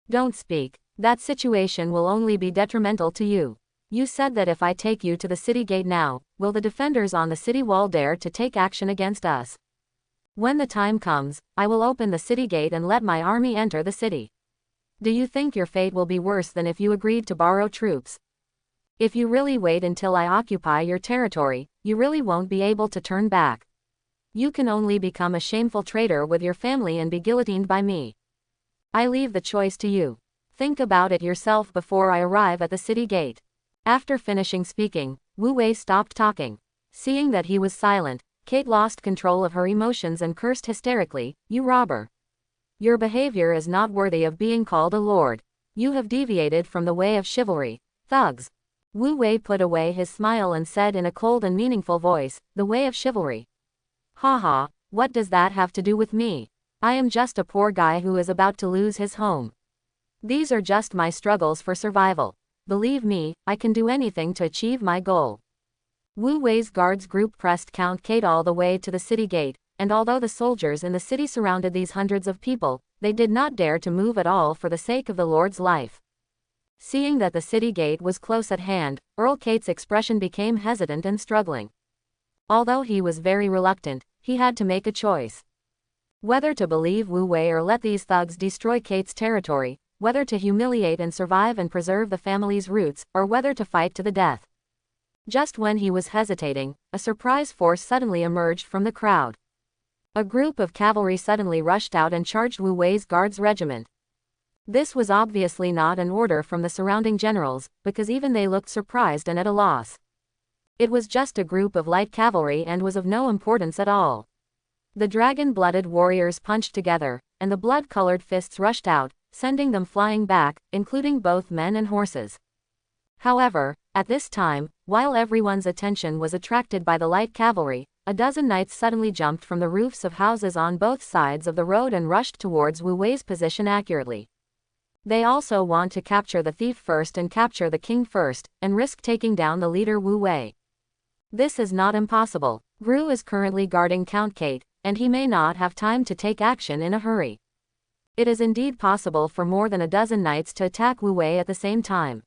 Don't speak. That situation will only be detrimental to you. You said that if I take you to the city gate now, will the defenders on the city wall dare to take action against us? When the time comes, I will open the city gate and let my army enter the city. Do you think your fate will be worse than if you agreed to borrow troops? If you really wait until I occupy your territory, you really won't be able to turn back. You can only become a shameful traitor with your family and be guillotined by me. I leave the choice to you. Think about it yourself before I arrive at the city gate." After finishing speaking, Wu Wei stopped talking. Seeing that he was silent, Kate lost control of her emotions and cursed hysterically, "You robber! Your behavior is not worthy of being called a lord. You have deviated from the way of chivalry. Thugs!" Wu Wei put away his smile and said in a cold and meaningful voice, "The way of chivalry? Ha, what does that have to do with me? I am just a poor guy who is about to lose his home. These are just my struggles for survival. Believe me, I can do anything to achieve my goal." Wu Wei's guards group pressed Count Kate all the way to the city gate, and although the soldiers in the city surrounded these hundreds of people, they did not dare to move at all for the sake of the Lord's life. Seeing that the city gate was close at hand, Earl Kate's expression became hesitant and struggling. Although he was very reluctant, he had to make a choice. Whether to believe Wu Wei or let these thugs destroy Kate's territory, whether to humiliate and survive and preserve the family's roots, or whether to fight to the death. Just when he was hesitating, a surprise force suddenly emerged from the crowd. A group of cavalry suddenly rushed out and charged Wu Wei's guards regiment. This was obviously not an order from the surrounding generals, because even they looked surprised and at a loss. It was just a group of light cavalry and was of no importance at all. The dragon-blooded warriors punched together, and the blood-colored fists rushed out, sending them flying back, including both men and horses. However, at this time, while everyone's attention was attracted by the light cavalry, a dozen knights suddenly jumped from the roofs of houses on both sides of the road and rushed towards Wu Wei's position accurately. They also want to capture the thief first and capture the king first, and risk taking down the leader Wu Wei. This is not impossible. Ru is currently guarding Count Kate, and he may not have time to take action in a hurry. It is indeed possible for more than a dozen knights to attack Wu Wei at the same time.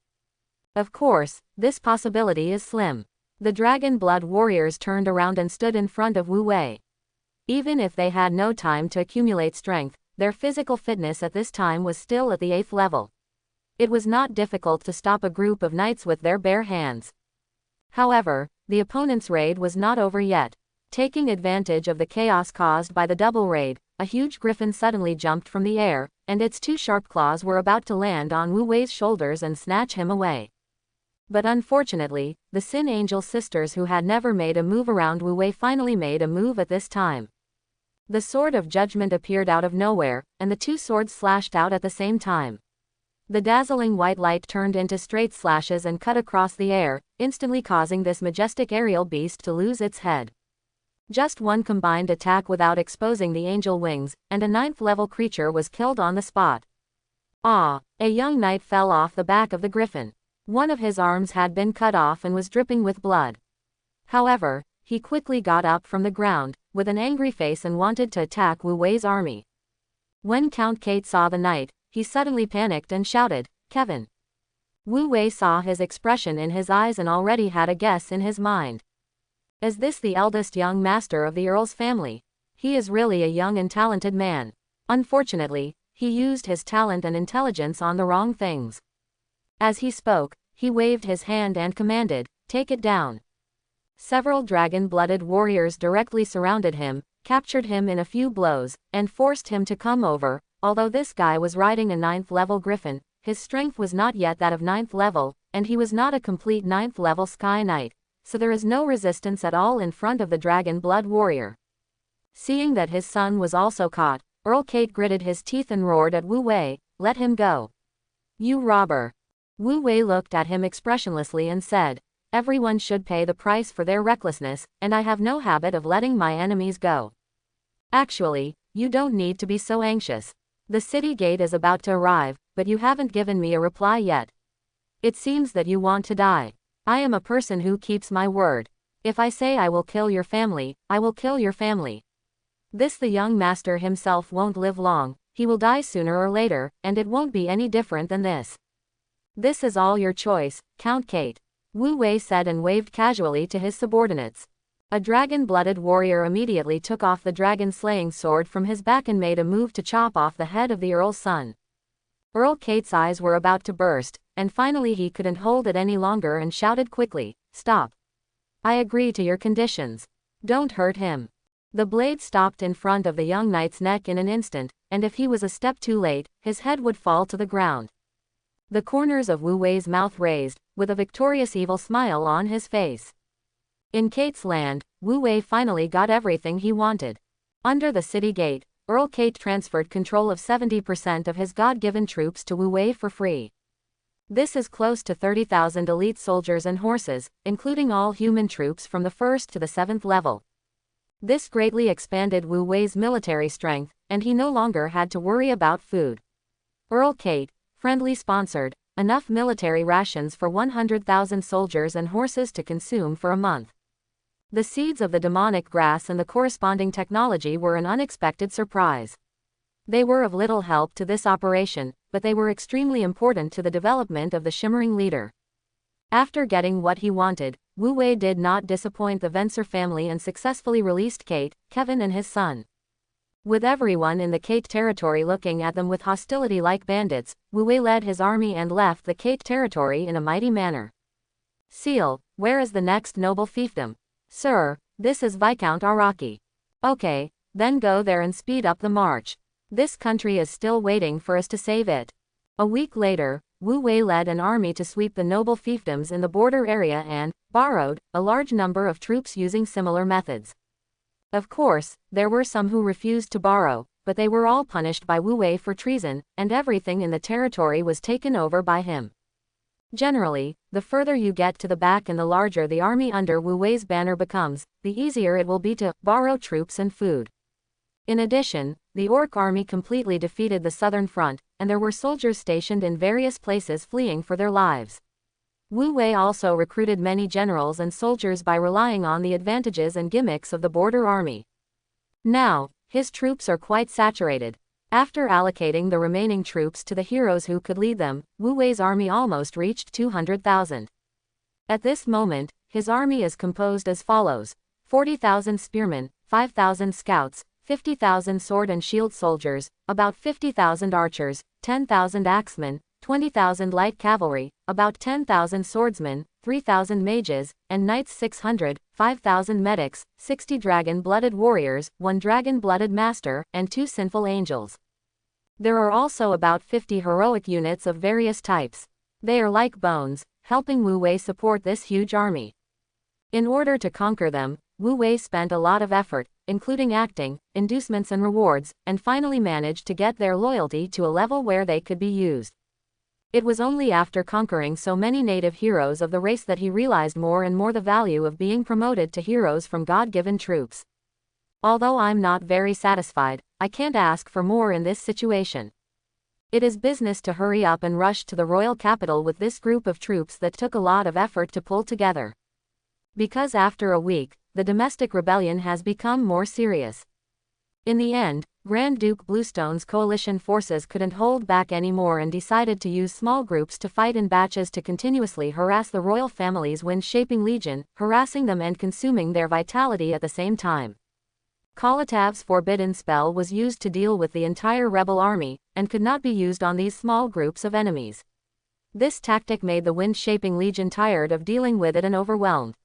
Of course, this possibility is slim. The dragon blood warriors turned around and stood in front of Wu Wei. Even if they had no time to accumulate strength, their physical fitness at this time was still at the 8th level. It was not difficult to stop a group of knights with their bare hands. However, the opponent's raid was not over yet. Taking advantage of the chaos caused by the double raid, a huge griffin suddenly jumped from the air, and its 2 sharp claws were about to land on Wu Wei's shoulders and snatch him away. But unfortunately, the Sin Angel sisters who had never made a move around Wu Wei finally made a move at this time. The Sword of Judgment appeared out of nowhere, and the 2 swords slashed out at the same time. The dazzling white light turned into straight slashes and cut across the air, instantly causing this majestic aerial beast to lose its head. Just one combined attack without exposing the angel wings, and a 9th level creature was killed on the spot. Ah! A young knight fell off the back of the griffin. One of his arms had been cut off and was dripping with blood. However, he quickly got up from the ground, with an angry face and wanted to attack Wu Wei's army. When Count Kate saw the knight, he suddenly panicked and shouted, "Kevin!" Wu Wei saw his expression in his eyes and already had a guess in his mind. Is this the eldest young master of the Earl's family? He is really a young and talented man. Unfortunately, he used his talent and intelligence on the wrong things. As he spoke, he waved his hand and commanded, "Take it down." Several dragon-blooded warriors directly surrounded him, captured him in a few blows, and forced him to come over. Although this guy was riding a 9th level griffin, his strength was not yet that of 9th level, and he was not a complete 9th level Sky Knight, so there is no resistance at all in front of the dragon blood warrior. Seeing that his son was also caught, Earl Kate gritted his teeth and roared at Wu Wei, "Let him go. You robber." Wu Wei looked at him expressionlessly and said, "Everyone should pay the price for their recklessness, and I have no habit of letting my enemies go. Actually, you don't need to be so anxious. The city gate is about to arrive, but you haven't given me a reply yet. It seems that you want to die. I am a person who keeps my word. If I say I will kill your family, I will kill your family. This the young master himself won't live long, he will die sooner or later, and it won't be any different than this. This is all your choice, Count Kate," Wu Wei said and waved casually to his subordinates. A dragon-blooded warrior immediately took off the dragon-slaying sword from his back and made a move to chop off the head of the Earl's son. Earl Kate's eyes were about to burst, and finally he couldn't hold it any longer and shouted quickly, "Stop. I agree to your conditions. Don't hurt him." The blade stopped in front of the young knight's neck in an instant, and if he was a step too late, his head would fall to the ground. The corners of Wu Wei's mouth raised, with a victorious evil smile on his face. In Kate's land, Wu Wei finally got everything he wanted. Under the city gate, Earl Kate transferred control of 70% of his God-given troops to Wu Wei for free. This is close to 30,000 elite soldiers and horses, including all human troops from the 1st to the 7th level. This greatly expanded Wu Wei's military strength, and he no longer had to worry about food. Earl Kate, friendly sponsored, enough military rations for 100,000 soldiers and horses to consume for a month. The seeds of the demonic grass and the corresponding technology were an unexpected surprise. They were of little help to this operation, but they were extremely important to the development of the Shimmering Leader. After getting what he wanted, Wu Wei did not disappoint the Venser family and successfully released Kate, Kevin and his son. With everyone in the Kate territory looking at them with hostility like bandits, Wu Wei led his army and left the Kate territory in a mighty manner. "Seal, where is the next noble fiefdom?" "Sir, this is Viscount Araki." "Okay, then go there and speed up the march. This country is still waiting for us to save it." A week later, Wu Wei led an army to sweep the noble fiefdoms in the border area and borrowed a large number of troops using similar methods. Of course, there were some who refused to borrow, but they were all punished by Wu Wei for treason, and everything in the territory was taken over by him. Generally, the further you get to the back and the larger the army under Wu Wei's banner becomes, the easier it will be to borrow troops and food. In addition, the Orc army completely defeated the southern front, and there were soldiers stationed in various places fleeing for their lives. Wu Wei also recruited many generals and soldiers by relying on the advantages and gimmicks of the border army. Now, his troops are quite saturated. After allocating the remaining troops to the heroes who could lead them, Wu Wei's army almost reached 200,000. At this moment, his army is composed as follows: 40,000 spearmen, 5,000 scouts, 50,000 sword and shield soldiers, about 50,000 archers, 10,000 axemen, 20,000 light cavalry, about 10,000 swordsmen, 3,000 mages, and knights 600, 5,000 medics, 60 dragon-blooded warriors, 1 dragon-blooded master, and 2 sinful angels. There are also about 50 heroic units of various types. They are like bones, helping Wu Wei support this huge army. In order to conquer them, Wu Wei spent a lot of effort, including acting, inducements and rewards, and finally managed to get their loyalty to a level where they could be used. It was only after conquering so many native heroes of the race that he realized more and more the value of being promoted to heroes from God-given troops. Although I'm not very satisfied, I can't ask for more in this situation. It is business to hurry up and rush to the royal capital with this group of troops that took a lot of effort to pull together. Because after a week, the domestic rebellion has become more serious. In the end, Grand Duke Bluestone's coalition forces couldn't hold back anymore and decided to use small groups to fight in batches to continuously harass the royal family's wind-shaping legion, harassing them and consuming their vitality at the same time. Kolatav's forbidden spell was used to deal with the entire rebel army, and could not be used on these small groups of enemies. This tactic made the wind-shaping legion tired of dealing with it and overwhelmed.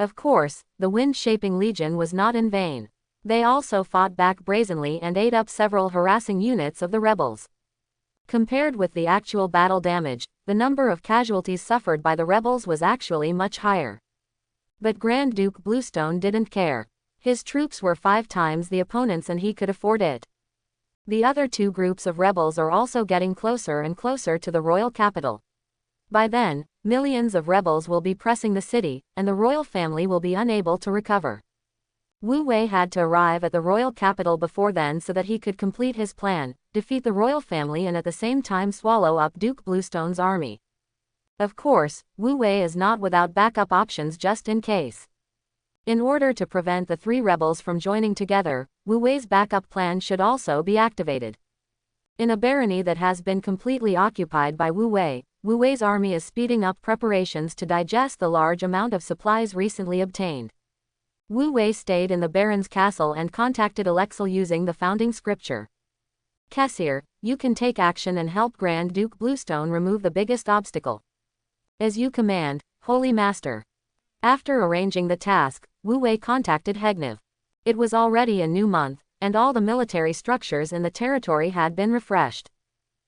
Of course, the wind-shaping legion was not in vain. They also fought back brazenly and ate up several harassing units of the rebels. Compared with the actual battle damage, the number of casualties suffered by the rebels was actually much higher. But Grand Duke Bluestone didn't care. His troops were 5 times the opponents and he could afford it. The other 2 groups of rebels are also getting closer and closer to the royal capital. By then, millions of rebels will be pressing the city, and the royal family will be unable to recover. Wu Wei had to arrive at the royal capital before then so that he could complete his plan, defeat the royal family and at the same time swallow up Duke Bluestone's army. Of course, Wu Wei is not without backup options just in case. In order to prevent the 3 rebels from joining together, Wu Wei's backup plan should also be activated. In a barony that has been completely occupied by Wu Wei's army is speeding up preparations to digest the large amount of supplies recently obtained. Wu Wei stayed in the Baron's castle and contacted Alexel using the founding scripture. Kessir, you can take action and help Grand Duke Bluestone remove the biggest obstacle. As you command, Holy Master. After arranging the task, Wu Wei contacted Hegnev. It was already a new month, and all the military structures in the territory had been refreshed.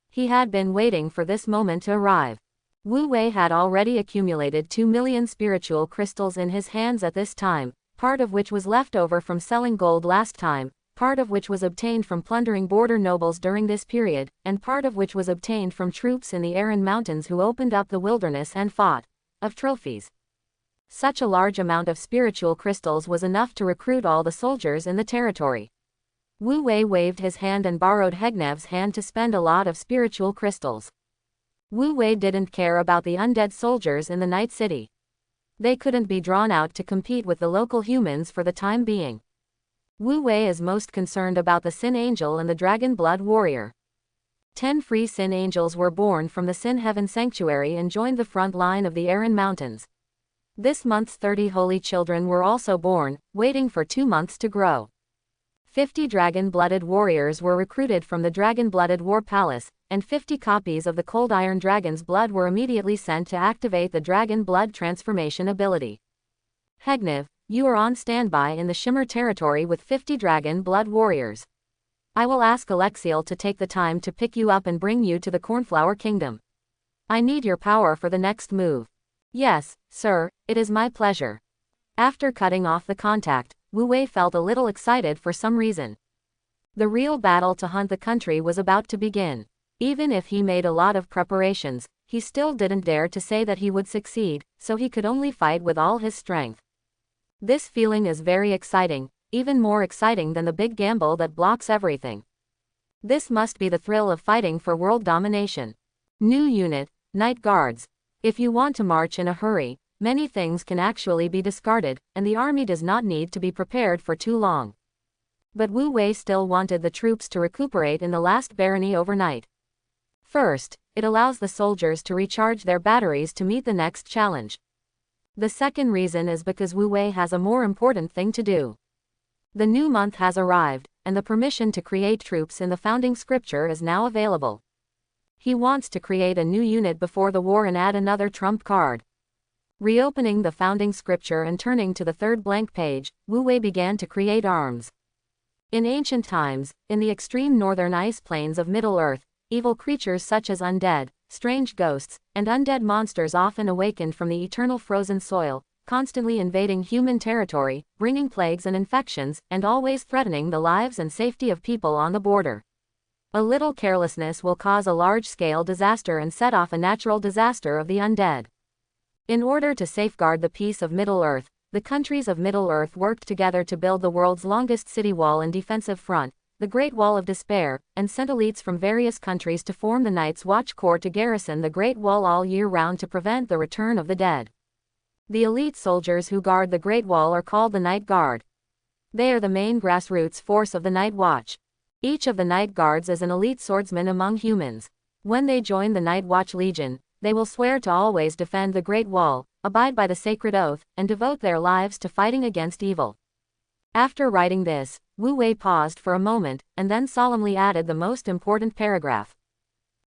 He had been waiting for this moment to arrive. Wu Wei had already accumulated 2 million spiritual crystals in his hands at this time, part of which was left over from selling gold last time, part of which was obtained from plundering border nobles during this period, and part of which was obtained from troops in the Aran Mountains who opened up the wilderness and fought. Of trophies. Such a large amount of spiritual crystals was enough to recruit all the soldiers in the territory. Wu Wei waved his hand and borrowed Hegnev's hand to spend a lot of spiritual crystals. Wu Wei didn't care about the undead soldiers in the Night City. They couldn't be drawn out to compete with the local humans for the time being. Wu Wei is most concerned about the Sin Angel and the Dragon Blood Warrior. 10 free Sin Angels were born from the Sin Heaven Sanctuary and joined the front line of the Aran Mountains. This month's 30 holy children were also born, waiting for 2 months to grow. 50 dragon-blooded warriors were recruited from the dragon-blooded war palace, and 50 copies of the Cold Iron Dragon's blood were immediately sent to activate the dragon blood transformation ability. Hegnev, you are on standby in the Shimmer territory with 50 dragon blood warriors. I will ask Alexiel to take the time to pick you up and bring you to the Cornflower Kingdom. I need your power for the next move. Yes, sir, it is my pleasure. After cutting off the contact, Wu Wei felt a little excited for some reason. The real battle to hunt the country was about to begin. Even if he made a lot of preparations, he still didn't dare to say that he would succeed, so he could only fight with all his strength. This feeling is very exciting, even more exciting than the big gamble that blocks everything. This must be the thrill of fighting for world domination. New unit, Night Guards. If you want to march in a hurry, many things can actually be discarded, and the army does not need to be prepared for too long. But Wu Wei still wanted the troops to recuperate in the last barony overnight. First, it allows the soldiers to recharge their batteries to meet the next challenge. The second reason is because Wu Wei has a more important thing to do. The new month has arrived, and the permission to create troops in the founding scripture is now available. He wants to create a new unit before the war and add another trump card. Reopening the founding scripture and turning to the third blank page, Wu Wei began to create arms. In ancient times, in the extreme northern ice plains of Middle-earth, evil creatures such as undead, strange ghosts, and undead monsters often awakened from the eternal frozen soil, constantly invading human territory, bringing plagues and infections, and always threatening the lives and safety of people on the border. A little carelessness will cause a large-scale disaster and set off a natural disaster of the undead. In order to safeguard the peace of Middle-earth, the countries of Middle-earth worked together to build the world's longest city wall and defensive front, the Great Wall of Despair, and sent elites from various countries to form the Night's Watch Corps to garrison the Great Wall all year round to prevent the return of the dead. The elite soldiers who guard the Great Wall are called the Night Guard. They are the main grassroots force of the Night Watch. Each of the Night Guards is an elite swordsman among humans. When they join the Night Watch Legion, they will swear to always defend the Great Wall, abide by the sacred oath, and devote their lives to fighting against evil. After writing this, Wu Wei paused for a moment, and then solemnly added the most important paragraph.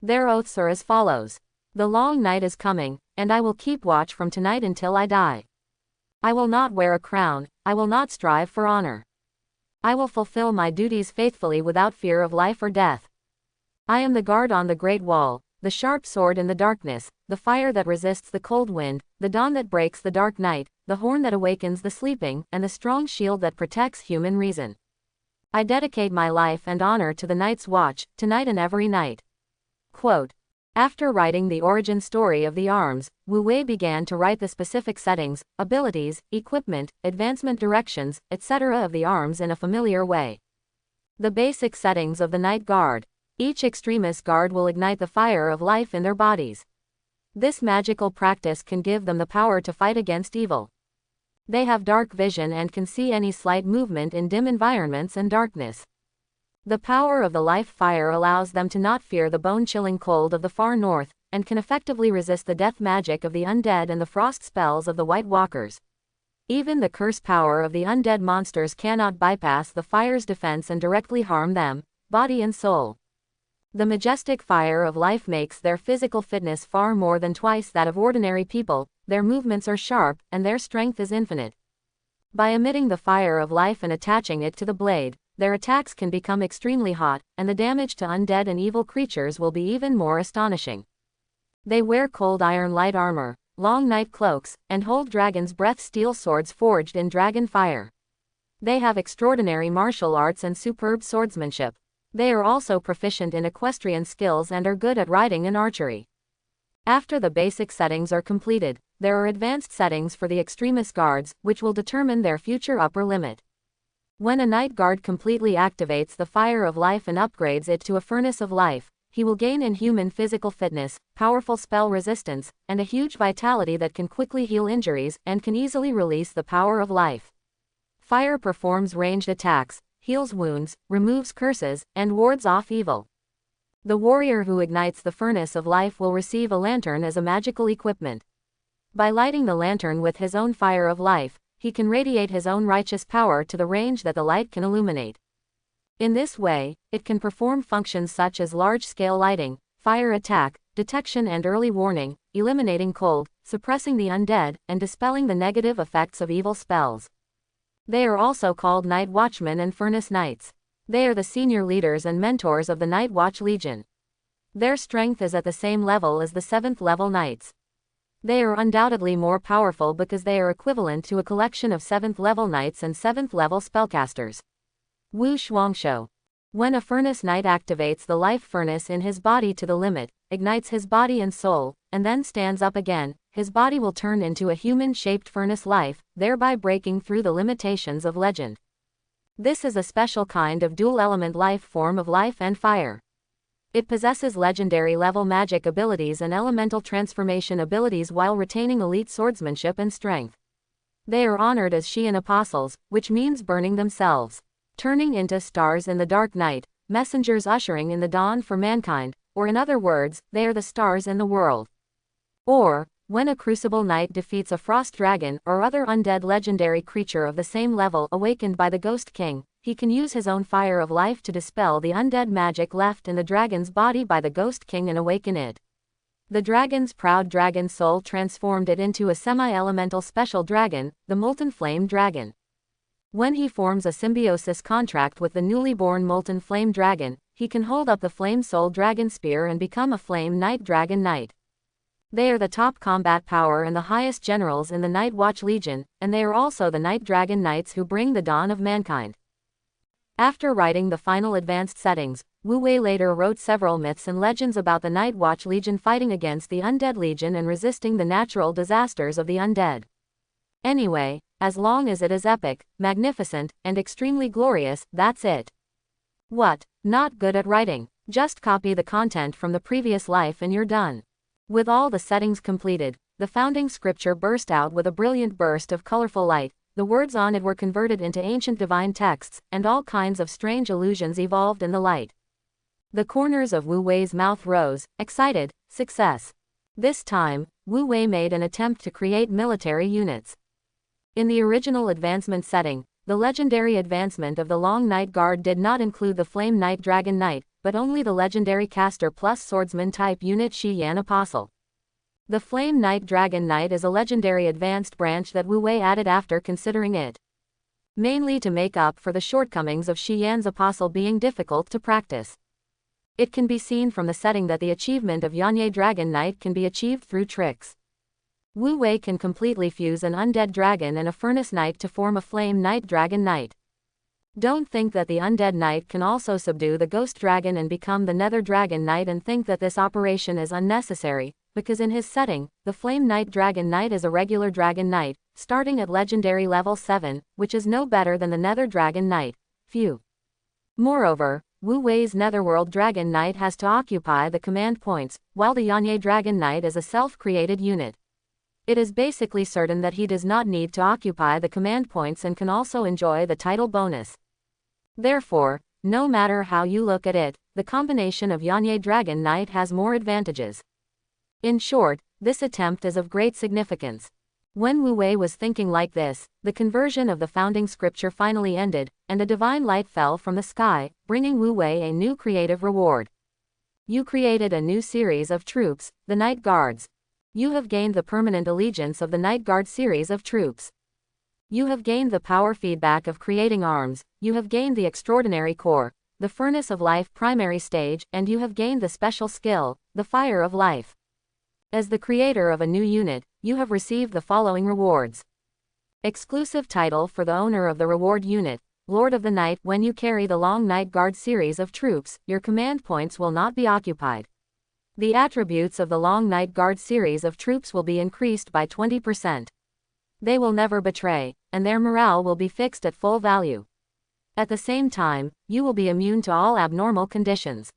Their oaths are as follows. The long night is coming, and I will keep watch from tonight until I die. I will not wear a crown, I will not strive for honor. I will fulfill my duties faithfully without fear of life or death. I am the guard on the Great Wall, the sharp sword in the darkness, the fire that resists the cold wind, the dawn that breaks the dark night, the horn that awakens the sleeping, and the strong shield that protects human reason. I dedicate my life and honor to the Night's Watch, tonight and every night. Quote. After writing the origin story of the arms, Wu Wei began to write the specific settings, abilities, equipment, advancement directions, etc. of the arms in a familiar way. The basic settings of the Night Guard. Each extremist guard will ignite the fire of life in their bodies. This magical practice can give them the power to fight against evil. They have dark vision and can see any slight movement in dim environments and darkness. The power of the life fire allows them to not fear the bone-chilling cold of the far north, and can effectively resist the death magic of the undead and the frost spells of the White Walkers. Even the curse power of the undead monsters cannot bypass the fire's defense and directly harm them, body and soul. The majestic fire of life makes their physical fitness far more than twice that of ordinary people, their movements are sharp, and their strength is infinite. By emitting the fire of life and attaching it to the blade, their attacks can become extremely hot, and the damage to undead and evil creatures will be even more astonishing. They wear cold iron light armor, long night cloaks, and hold dragon's breath steel swords forged in dragon fire. They have extraordinary martial arts and superb swordsmanship. They are also proficient in equestrian skills and are good at riding and archery. After the basic settings are completed, there are advanced settings for the extremist guards, which will determine their future upper limit. When a Night Guard completely activates the fire of life and upgrades it to a furnace of life, he will gain inhuman physical fitness, powerful spell resistance, and a huge vitality that can quickly heal injuries and can easily release the power of life. Fire performs ranged attacks, heals wounds, removes curses, and wards off evil. The warrior who ignites the furnace of life will receive a lantern as a magical equipment. By lighting the lantern with his own fire of life, he can radiate his own righteous power to the range that the light can illuminate. In this way, it can perform functions such as large-scale lighting, fire attack, detection and early warning, eliminating cold, suppressing the undead, and dispelling the negative effects of evil spells. They are also called Night Watchmen and Furnace Knights. They are the senior leaders and mentors of the Night Watch Legion. Their strength is at the same level as the 7th level Knights. They are undoubtedly more powerful because they are equivalent to a collection of 7th level Knights and 7th level spellcasters. Wu Shuangshou. When a Furnace Knight activates the life furnace in his body to the limit, ignites his body and soul, and then stands up again, his body will turn into a human-shaped furnace life, thereby breaking through the limitations of legend. This is a special kind of dual-element life form of life and fire. It possesses legendary level magic abilities and elemental transformation abilities while retaining elite swordsmanship and strength. They are honored as Xian apostles, which means burning themselves. turning into stars in the dark night, messengers ushering in the dawn for mankind, or in other words, they are the stars in the world. Or, when a crucible knight defeats a frost dragon or other undead legendary creature of the same level awakened by the Ghost King, he can use his own fire of life to dispel the undead magic left in the dragon's body by the Ghost King and awaken it. The dragon's proud dragon soul transformed it into a semi-elemental special dragon, the Molten Flame Dragon. When he forms a symbiosis contract with the newly born Molten Flame Dragon, he can hold up the Flame Soul Dragon Spear and become a Flame Knight Dragon Knight. They are the top combat power and the highest generals in the Night Watch Legion, and they are also the Night Dragon Knights who bring the dawn of mankind. After writing the final advanced settings, Wu Wei later wrote several myths and legends about the Night Watch Legion fighting against the Undead Legion and resisting the natural disasters of the undead. Anyway, as long as it is epic, magnificent, and extremely glorious, that's it. What? Not good at writing? Just copy the content from the previous life and you're done. With all the settings completed, the founding scripture burst out with a brilliant burst of colorful light. The words on it were converted into ancient divine texts, and all kinds of strange illusions evolved in the light. The corners of Wu Wei's mouth rose, excited, success. This time, Wu Wei made an attempt to create military units. In the original advancement setting, the legendary advancement of the Long Night Guard did not include the Flame Knight Dragon Knight, but only the legendary caster plus swordsman type unit Shi Yan Apostle. The Flame Knight Dragon Knight is a legendary advanced branch that Wu Wei added after considering it. Mainly to make up for the shortcomings of Shi Yan's Apostle being difficult to practice. It can be seen from the setting that the achievement of Yanye Dragon Knight can be achieved through tricks. Wu Wei can completely fuse an undead dragon and a furnace knight to form a Flame Knight Dragon Knight. Don't think that the undead knight can also subdue the ghost dragon and become the Nether Dragon Knight and think that this operation is unnecessary, because in his setting, the Flame Knight Dragon Knight is a regular Dragon Knight, starting at legendary level 7, which is no better than the Nether Dragon Knight. Phew. Moreover, Wu Wei's Netherworld Dragon Knight has to occupy the command points, while the Yanye Dragon Knight is a self-created unit. It is basically certain that he does not need to occupy the command points and can also enjoy the title bonus. Therefore, no matter how you look at it, the combination of Yanye Dragon Knight has more advantages. In short, this attempt is of great significance. When Wu Wei was thinking like this, the conversion of the founding scripture finally ended, and a divine light fell from the sky, bringing Wu Wei a new creative reward. You created a new series of troops, the Night Guards. You have gained the permanent allegiance of the Night Guard series of troops. You have gained the power feedback of creating arms, you have gained the extraordinary core, the furnace of life primary stage, and you have gained the special skill, the fire of life. As the creator of a new unit, you have received the following rewards. Exclusive title for the owner of the reward unit, Lord of the Night. When you carry the Long Night Guard series of troops, your command points will not be occupied. The attributes of the Long Night Guard series of troops will be increased by 20%. They will never betray, and their morale will be fixed at full value. At the same time, you will be immune to all abnormal conditions.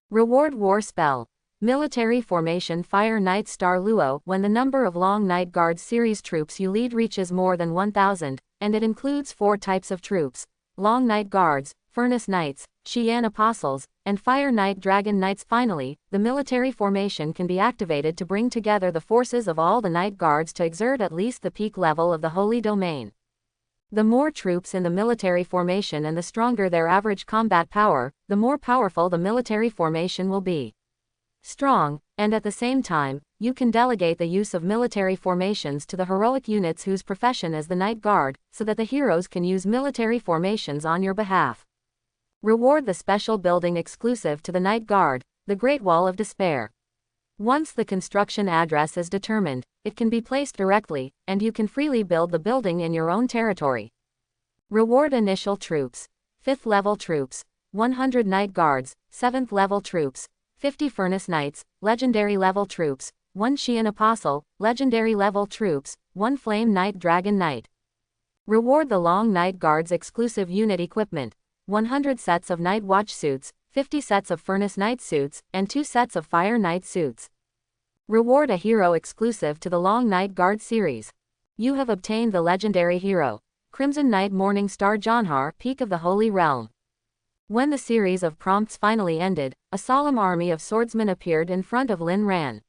Reward War Spell. Military Formation Fire Night Star Luo. When the number of Long Night Guard series troops you lead reaches more than 1,000, and it includes 4 types of troops, Long Night Guards, Furnace Knights, Qian Apostles, and Fire Knight Dragon Knights. Finally, the military formation can be activated to bring together the forces of all the Night Guards to exert at least the peak level of the Holy Domain. The more troops in the military formation and the stronger their average combat power, the more powerful the military formation will be. Strong, and at the same time, you can delegate the use of military formations to the heroic units whose profession is the Night Guard, so that the heroes can use military formations on your behalf. Reward the special building exclusive to the Night Guard, the Great Wall of Despair. Once the construction address is determined, it can be placed directly, and you can freely build the building in your own territory. Reward initial troops, 5th level troops, 100 Night Guards, 7th level troops, 50 Furnace Knights, legendary level troops, 1 Qian Apostle, legendary level troops, 1 Flame Knight Dragon Knight. Reward the Long Night Guards exclusive unit equipment, 100 sets of Night Watch suits, 50 sets of Furnace Knight suits, and 2 sets of Fire Knight suits. Reward a hero exclusive to the Long Night Guard series. You have obtained the legendary hero, Crimson Knight Morning Star Jonhar Peak of the Holy Realm. When the series of prompts finally ended, a solemn army of swordsmen appeared in front of Lin Ran.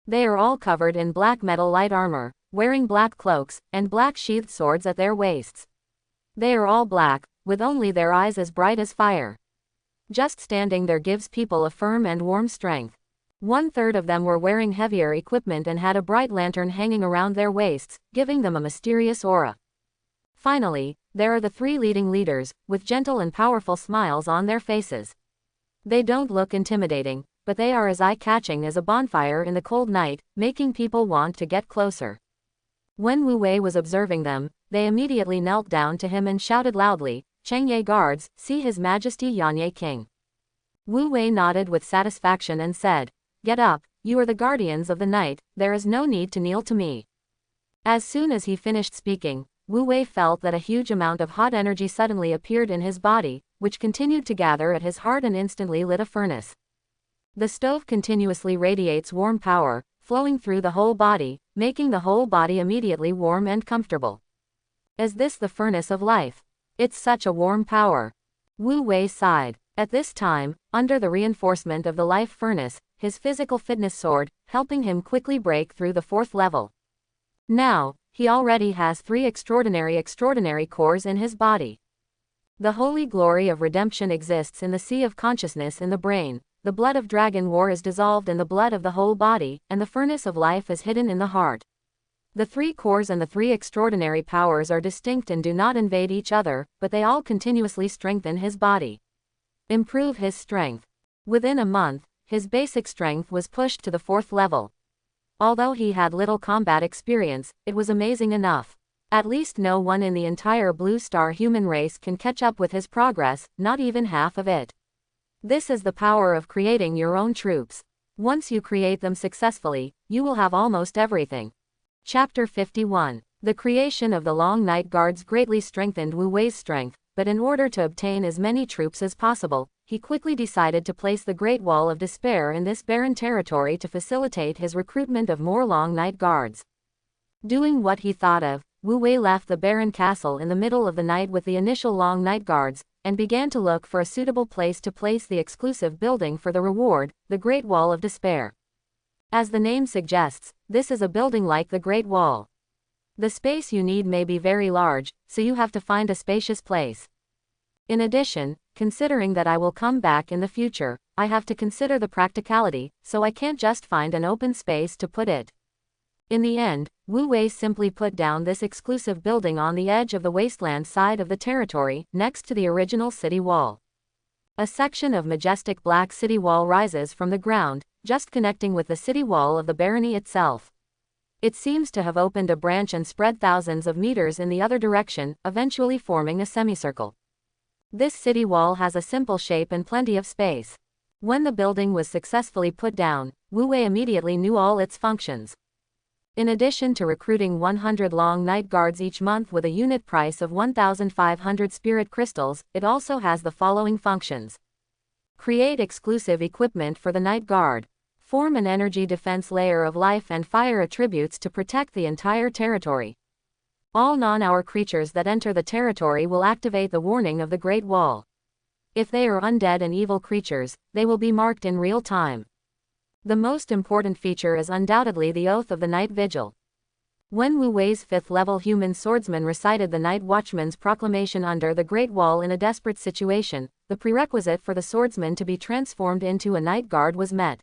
They are all covered in black metal light armor, wearing black cloaks, and black sheathed swords at their waists. They are all black, with only their eyes as bright as fire. Just standing there gives people a firm and warm strength. 1/3 of them were wearing heavier equipment and had a bright lantern hanging around their waists, giving them a mysterious aura. Finally, there are the 3 leading leaders, with gentle and powerful smiles on their faces. They don't look intimidating, but they are as eye-catching as a bonfire in the cold night, making people want to get closer. When Wu Wei was observing them, they immediately knelt down to him and shouted loudly, "Changye guards, see His Majesty Yanye King." Wu Wei nodded with satisfaction and said, "Get up, you are the guardians of the night, there is no need to kneel to me." As soon as he finished speaking, Wu Wei felt that a huge amount of hot energy suddenly appeared in his body, which continued to gather at his heart and instantly lit a furnace. The stove continuously radiates warm power, flowing through the whole body, making the whole body immediately warm and comfortable. Is this the furnace of life? It's such a warm power. Wu Wei sighed. At this time, under the reinforcement of the life furnace, his physical fitness soared, helping him quickly break through the 4th level. Now, he already has 3 extraordinary cores in his body. The holy glory of redemption exists in the sea of consciousness in the brain. The blood of dragon war is dissolved in the blood of the whole body, and the furnace of life is hidden in the heart. The 3 cores and the 3 extraordinary powers are distinct and do not invade each other, but they all continuously strengthen his body. Improve his strength. Within a month, his basic strength was pushed to the 4th level. Although he had little combat experience, it was amazing enough. At least no one in the entire Blue Star human race can catch up with his progress, not even half of it. This is the power of creating your own troops. Once you create them successfully, you will have almost everything. Chapter 51. The creation of the Long Night Guards greatly strengthened Wu Wei's strength, but in order to obtain as many troops as possible, he quickly decided to place the Great Wall of Despair in this barren territory to facilitate his recruitment of more Long Night Guards. Doing what he thought of, Wu Wei left the barren castle in the middle of the night with the initial Long Night Guards, and began to look for a suitable place to place the exclusive building for the reward, the Great Wall of Despair. As the name suggests, this is a building like the Great Wall. The space you need may be very large, so you have to find a spacious place. In addition, considering that I will come back in the future, I have to consider the practicality, so I can't just find an open space to put it. In the end, Wu Wei simply put down this exclusive building on the edge of the wasteland side of the territory, next to the original city wall. A section of majestic black city wall rises from the ground, just connecting with the city wall of the barony itself. It seems to have opened a branch and spread thousands of meters in the other direction, eventually forming a semicircle. This city wall has a simple shape and plenty of space. When the building was successfully put down, Wu Wei immediately knew all its functions. In addition to recruiting 100 Long Night Guards each month with a unit price of 1,500 spirit crystals, it also has the following functions. Create exclusive equipment for the Night Guard. Form an energy defense layer of life and fire attributes to protect the entire territory. All non-hour creatures that enter the territory will activate the warning of the Great Wall. If they are undead and evil creatures, they will be marked in real time. The most important feature is undoubtedly the Oath of the Night Vigil. When Wu Wei's 5th-level human swordsman recited the Night Watchman's proclamation under the Great Wall in a desperate situation, the prerequisite for the swordsman to be transformed into a Night Guard was met.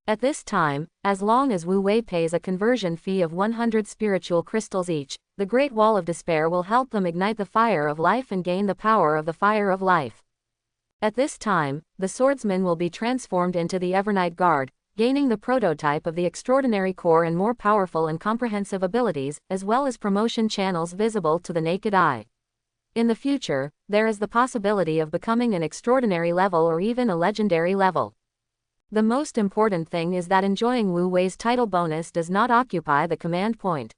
At this time, as long as Wu Wei pays a conversion fee of 100 spiritual crystals each, the Great Wall of Despair will help them ignite the fire of life and gain the power of the fire of life. At this time, the swordsman will be transformed into the Evernight Guard, gaining the prototype of the extraordinary core and more powerful and comprehensive abilities, as well as promotion channels visible to the naked eye. In the future, there is the possibility of becoming an extraordinary level or even a legendary level. The most important thing is that enjoying Wu Wei's title bonus does not occupy the command point.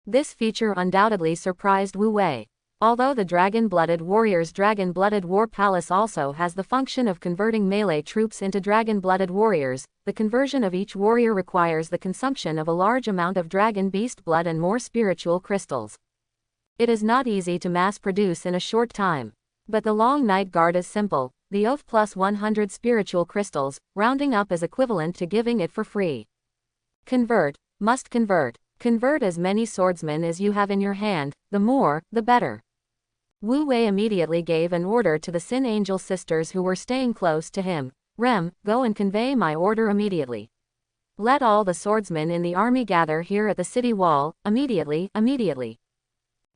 This feature undoubtedly surprised Wu Wei. Although the Dragon-Blooded Warriors' Dragon-Blooded War Palace also has the function of converting melee troops into Dragon-Blooded Warriors, the conversion of each warrior requires the consumption of a large amount of dragon beast blood and more spiritual crystals. It is not easy to mass-produce in a short time. But the Long Night Guard is simple, the oath plus 100 spiritual crystals, rounding up is equivalent to giving it for free. Convert, must convert. Convert as many swordsmen as you have in your hand, the more, the better. Wu Wei immediately gave an order to the Sin Angel sisters who were staying close to him. Rem, go and convey my order immediately. Let all the swordsmen in the army gather here at the city wall, immediately, immediately.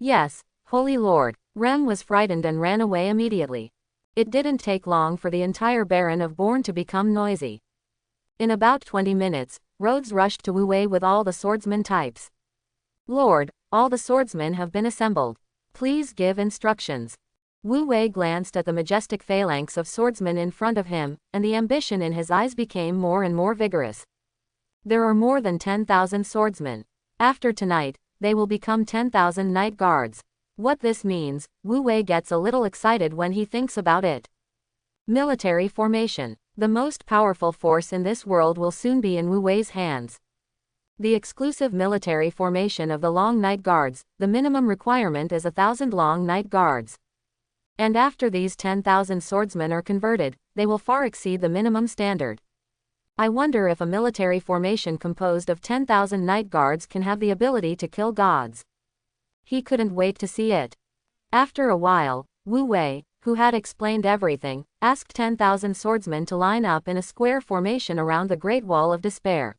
Yes, Holy Lord. Rem was frightened and ran away immediately. It didn't take long for the entire Baron of Bourne to become noisy. In about 20 minutes, Rhodes rushed to Wu Wei with all the swordsman types. Lord, all the swordsmen have been assembled. Please give instructions. Wu Wei glanced at the majestic phalanx of swordsmen in front of him, and the ambition in his eyes became more and more vigorous. There are more than 10,000 swordsmen. After tonight, they will become 10,000 night guards. What this means, Wu Wei gets a little excited when he thinks about it. Military formation. The most powerful force in this world will soon be in Wu Wei's hands. The exclusive military formation of the Long Night Guards, the minimum requirement is 1,000 Long Night Guards. And after these 10,000 swordsmen are converted, they will far exceed the minimum standard. I wonder if a military formation composed of 10,000 night guards can have the ability to kill gods. He couldn't wait to see it. After a while, Wu Wei, who had explained everything, asked 10,000 swordsmen to line up in a square formation around the Great Wall of Despair.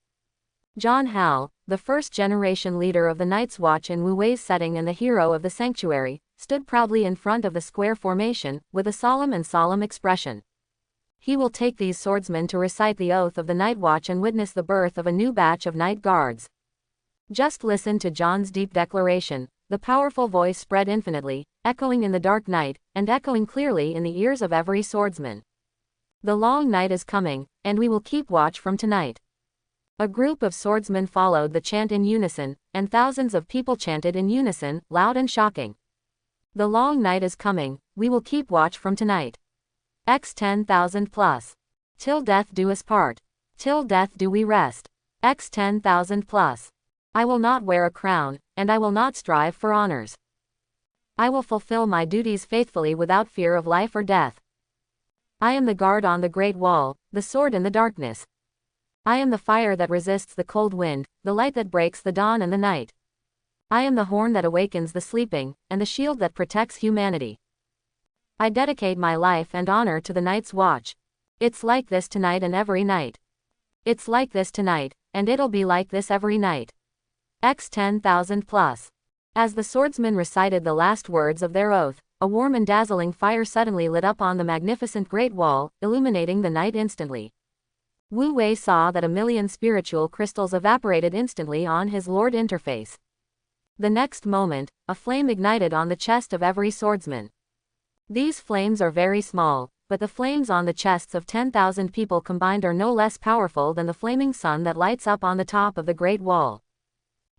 John Hal, the first-generation leader of the Night's Watch in Wu Wei's setting and the hero of the sanctuary, stood proudly in front of the square formation, with a solemn expression. He will take these swordsmen to recite the oath of the Night Watch and witness the birth of a new batch of night guards. Just listen to John's deep declaration. The powerful voice spread infinitely, echoing in the dark night, and echoing clearly in the ears of every swordsman. The long night is coming, and we will keep watch from tonight. A group of swordsmen followed the chant in unison, and thousands of people chanted in unison, loud and shocking. The long night is coming, we will keep watch from tonight. X 10,000 plus. Till death do us part. Till death do we rest. X 10,000 plus. I will not wear a crown, and I will not strive for honors. I will fulfill my duties faithfully without fear of life or death. I am the guard on the Great Wall, the sword in the darkness. I am the fire that resists the cold wind, the light that breaks the dawn and the night. I am the horn that awakens the sleeping, and the shield that protects humanity. I dedicate my life and honor to the Night's Watch. It's like this tonight and every night. It's like this tonight, and it'll be like this every night. X 10,000 plus. As the swordsmen recited the last words of their oath, a warm and dazzling fire suddenly lit up on the magnificent Great Wall, illuminating the night instantly. Wu Wei saw that 1,000,000 spiritual crystals evaporated instantly on his Lord interface. The next moment, a flame ignited on the chest of every swordsman. These flames are very small, but the flames on the chests of 10,000 people combined are no less powerful than the flaming sun that lights up on the top of the Great Wall.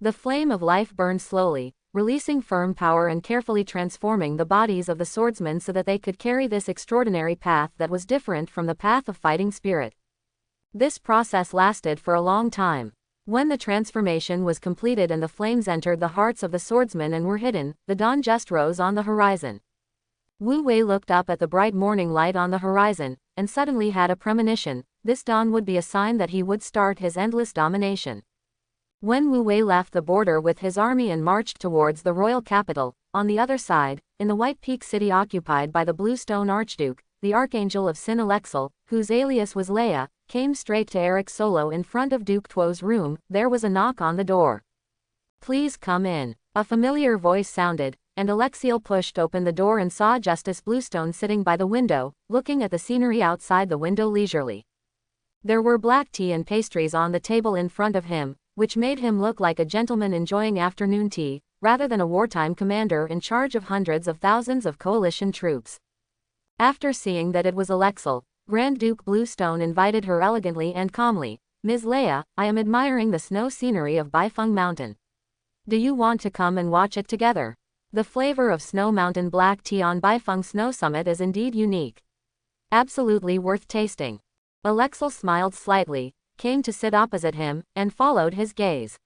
The flame of life burned slowly, releasing firm power and carefully transforming the bodies of the swordsmen so that they could carry this extraordinary path that was different from the path of fighting spirit. This process lasted for a long time. When the transformation was completed and the flames entered the hearts of the swordsmen and were hidden, the dawn just rose on the horizon. Wu Wei looked up at the bright morning light on the horizon, and suddenly had a premonition. This dawn would be a sign that he would start his endless domination. When Wu Wei left the border with his army and marched towards the royal capital, on the other side, in the White Peak city occupied by the Bluestone Archduke, the Archangel of Sin Alexel, whose alias was Leia, came straight to Eric Solo in front of Duke Tuo's room. There was a knock on the door. Please come in. A familiar voice sounded, and Alexiel pushed open the door and saw Justice Bluestone sitting by the window, looking at the scenery outside the window leisurely. There were black tea and pastries on the table in front of him, which made him look like a gentleman enjoying afternoon tea, rather than a wartime commander in charge of hundreds of thousands of coalition troops. After seeing that it was Alexel, Grand Duke Bluestone invited her elegantly and calmly. Ms. Leia, I am admiring the snow scenery of Baifeng Mountain. Do you want to come and watch it together? The flavor of Snow Mountain black tea on Baifeng Snow Summit is indeed unique. Absolutely worth tasting. Alexel smiled slightly, came to sit opposite him, and followed his gaze.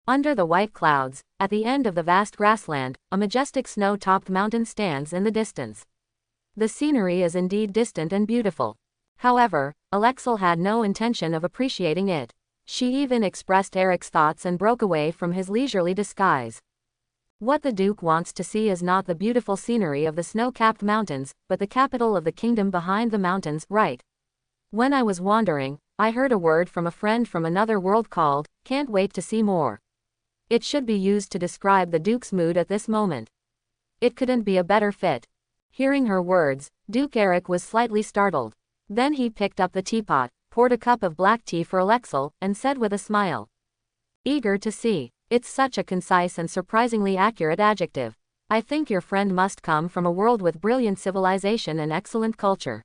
Under the white clouds, at the end of the vast grassland, a majestic snow-topped mountain stands in the distance. The scenery is indeed distant and beautiful. However, Alexel had no intention of appreciating it. She even expressed Eric's thoughts and broke away from his leisurely disguise. What the Duke wants to see is not the beautiful scenery of the snow-capped mountains, but the capital of the kingdom behind the mountains, right? When I was wandering, I heard a word from a friend from another world called, "Can't wait to see more." It should be used to describe the Duke's mood at this moment. It couldn't be a better fit. Hearing her words, Duke Eric was slightly startled. Then he picked up the teapot, poured a cup of black tea for Alexel, and said with a smile. "Eager to see. It's such a concise and surprisingly accurate adjective. I think your friend must come from a world with brilliant civilization and excellent culture."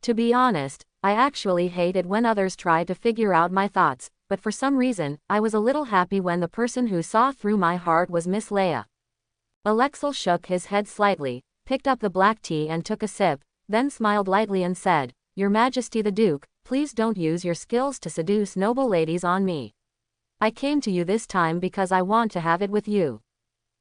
To be honest, I actually hate it when others try to figure out my thoughts, but for some reason, I was a little happy when the person who saw through my heart was Miss Leia. Alexel shook his head slightly, picked up the black tea and took a sip, then smiled lightly and said, "Your Majesty the Duke, please don't use your skills to seduce noble ladies on me. I came to you this time because I want to have it with you.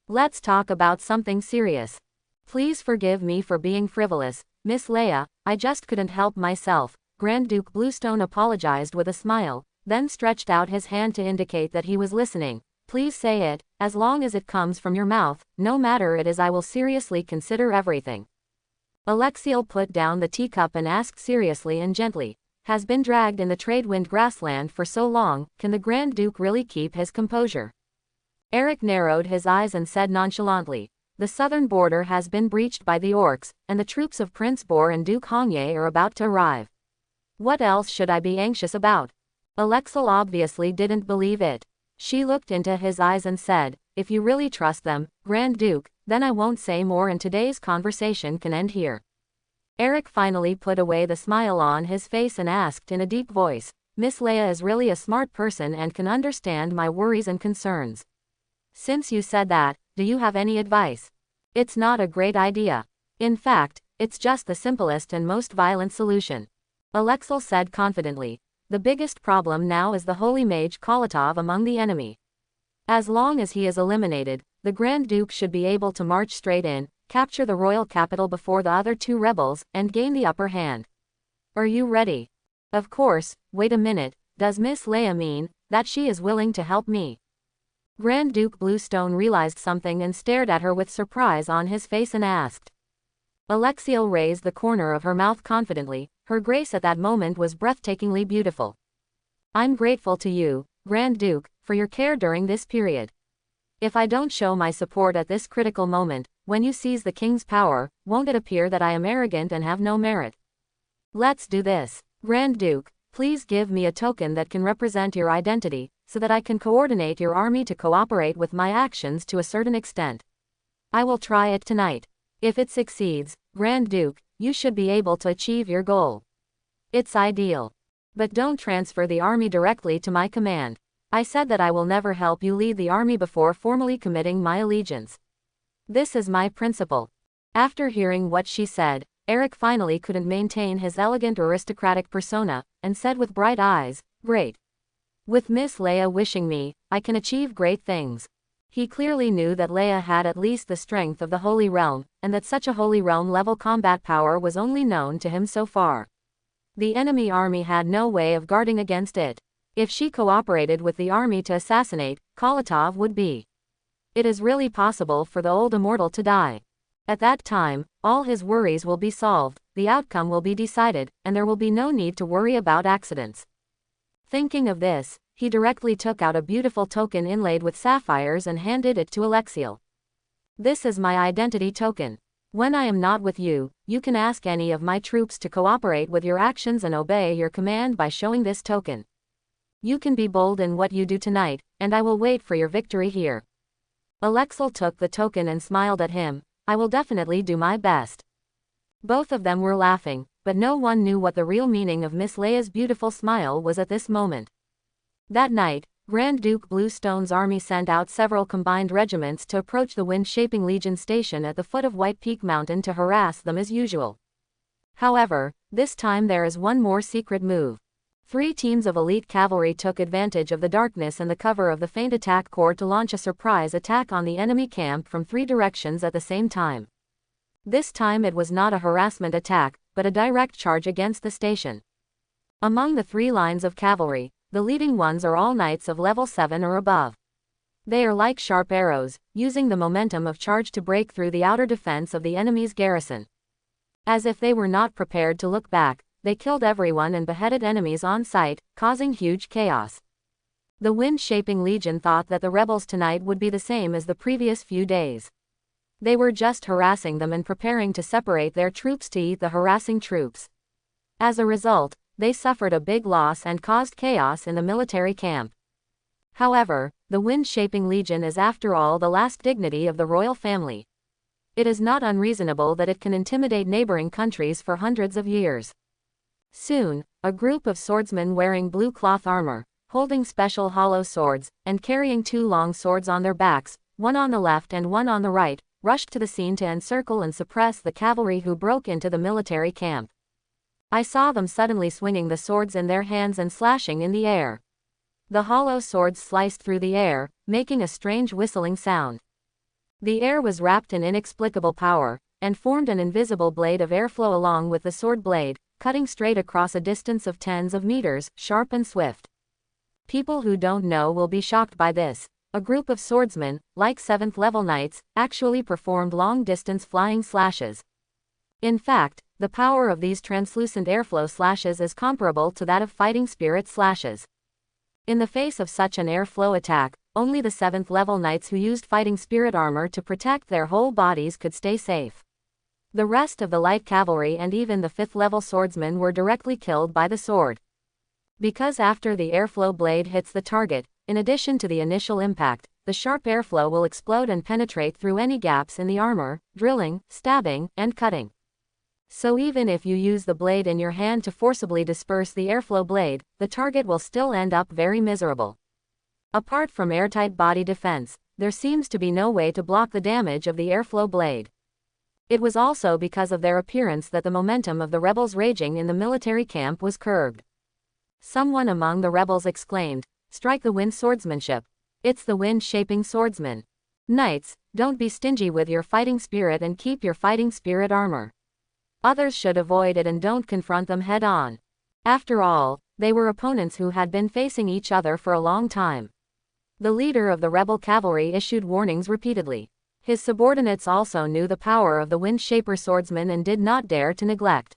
Let's talk about something serious. Please forgive me for being frivolous, Miss Leia, I just couldn't help myself." Grand Duke Bluestone apologized with a smile, then stretched out his hand to indicate that he was listening. "Please say it, as long as it comes from your mouth, no matter it is, I will seriously consider everything." Alexiel put down the teacup and asked seriously and gently, "Has been dragged in the trade-wind grassland for so long, can the Grand Duke really keep his composure?" Eric narrowed his eyes and said nonchalantly, "The southern border has been breached by the orcs, and the troops of Prince Bor and Duke Hongye are about to arrive. What else should I be anxious about?" Alexel obviously didn't believe it. She looked into his eyes and said, "If you really trust them, Grand Duke, then I won't say more and today's conversation can end here." Eric finally put away the smile on his face and asked in a deep voice, "Miss Leia is really a smart person and can understand my worries and concerns. Since you said that, do you have any advice?" "It's not a great idea. In fact, it's just the simplest and most violent solution," Alexel said confidently. "The biggest problem now is the holy mage Kolatov among the enemy. As long as he is eliminated, the Grand Duke should be able to march straight in, capture the royal capital before the other two rebels, and gain the upper hand. Are you ready?" "Of course. Wait a minute, does Miss Leia mean that she is willing to help me?" Grand Duke Bluestone realized something and stared at her with surprise on his face and asked. Alexiel raised the corner of her mouth confidently. Her grace at that moment was breathtakingly beautiful. "I'm grateful to you, Grand Duke, for your care during this period. If I don't show my support at this critical moment, when you seize the king's power, won't it appear that I am arrogant and have no merit? Let's do this. Grand Duke, please give me a token that can represent your identity, so that I can coordinate your army to cooperate with my actions to a certain extent. I will try it tonight. If it succeeds, Grand Duke, you should be able to achieve your goal. It's ideal. But don't transfer the army directly to my command. I said that I will never help you lead the army before formally committing my allegiance. This is my principle." After hearing what she said, Eric finally couldn't maintain his elegant aristocratic persona, and said with bright eyes, "Great. With Miss Leia wishing me, I can achieve great things." He clearly knew that Leia had at least the strength of the Holy Realm, and that such a Holy Realm-level combat power was only known to him so far. The enemy army had no way of guarding against it. If she cooperated with the army to assassinate, Kolatov would be. It is really possible for the old immortal to die. At that time, all his worries will be solved, the outcome will be decided, and there will be no need to worry about accidents. Thinking of this, he directly took out a beautiful token inlaid with sapphires and handed it to Alexiel. "This is my identity token. When I am not with you, you can ask any of my troops to cooperate with your actions and obey your command by showing this token. You can be bold in what you do tonight, and I will wait for your victory here." Alexel took the token and smiled at him. "I will definitely do my best." Both of them were laughing, but no one knew what the real meaning of Miss Leia's beautiful smile was at this moment. That night, Grand Duke Bluestone's army sent out several combined regiments to approach the wind-shaping Legion station at the foot of White Peak Mountain to harass them as usual. However, this time there is one more secret move. 3 teams of elite cavalry took advantage of the darkness and the cover of the feint attack corps to launch a surprise attack on the enemy camp from 3 directions at the same time. This time it was not a harassment attack, but a direct charge against the station. Among the 3 lines of cavalry, the leading ones are all knights of level 7 or above. They are like sharp arrows, using the momentum of charge to break through the outer defense of the enemy's garrison. As if they were not prepared to look back, they killed everyone and beheaded enemies on sight, causing huge chaos. The wind-shaping legion thought that the rebels tonight would be the same as the previous few days. They were just harassing them and preparing to separate their troops to eat the harassing troops. As a result, they suffered a big loss and caused chaos in the military camp. However, the wind-shaping legion is after all the last dignity of the royal family. It is not unreasonable that it can intimidate neighboring countries for hundreds of years. Soon, a group of swordsmen wearing blue cloth armor, holding special hollow swords, and carrying 2 long swords on their backs, one on the left and one on the right, rushed to the scene to encircle and suppress the cavalry who broke into the military camp. I saw them suddenly swinging the swords in their hands and slashing in the air. The hollow swords sliced through the air, making a strange whistling sound. The air was wrapped in inexplicable power, and formed an invisible blade of airflow along with the sword blade, cutting straight across a distance of tens of meters, sharp and swift. People who don't know will be shocked by this. A group of swordsmen, like 7th level knights, actually performed long-distance flying slashes. In fact, the power of these translucent airflow slashes is comparable to that of fighting spirit slashes. In the face of such an airflow attack, only the 7th level knights who used fighting spirit armor to protect their whole bodies could stay safe. The rest of the light cavalry and even the 5th level swordsmen were directly killed by the sword. Because after the airflow blade hits the target, in addition to the initial impact, the sharp airflow will explode and penetrate through any gaps in the armor, drilling, stabbing, and cutting. So even if you use the blade in your hand to forcibly disperse the airflow blade, the target will still end up very miserable. Apart from airtight body defense, there seems to be no way to block the damage of the airflow blade. It was also because of their appearance that the momentum of the rebels raging in the military camp was curbed. Someone among the rebels exclaimed, "Strike the wind swordsmanship. It's the wind-shaping swordsman. Knights, don't be stingy with your fighting spirit and keep your fighting spirit armor." Others should avoid it and don't confront them head-on. After all, they were opponents who had been facing each other for a long time. The leader of the rebel cavalry issued warnings repeatedly. His subordinates also knew the power of the wind-shaper swordsman and did not dare to neglect.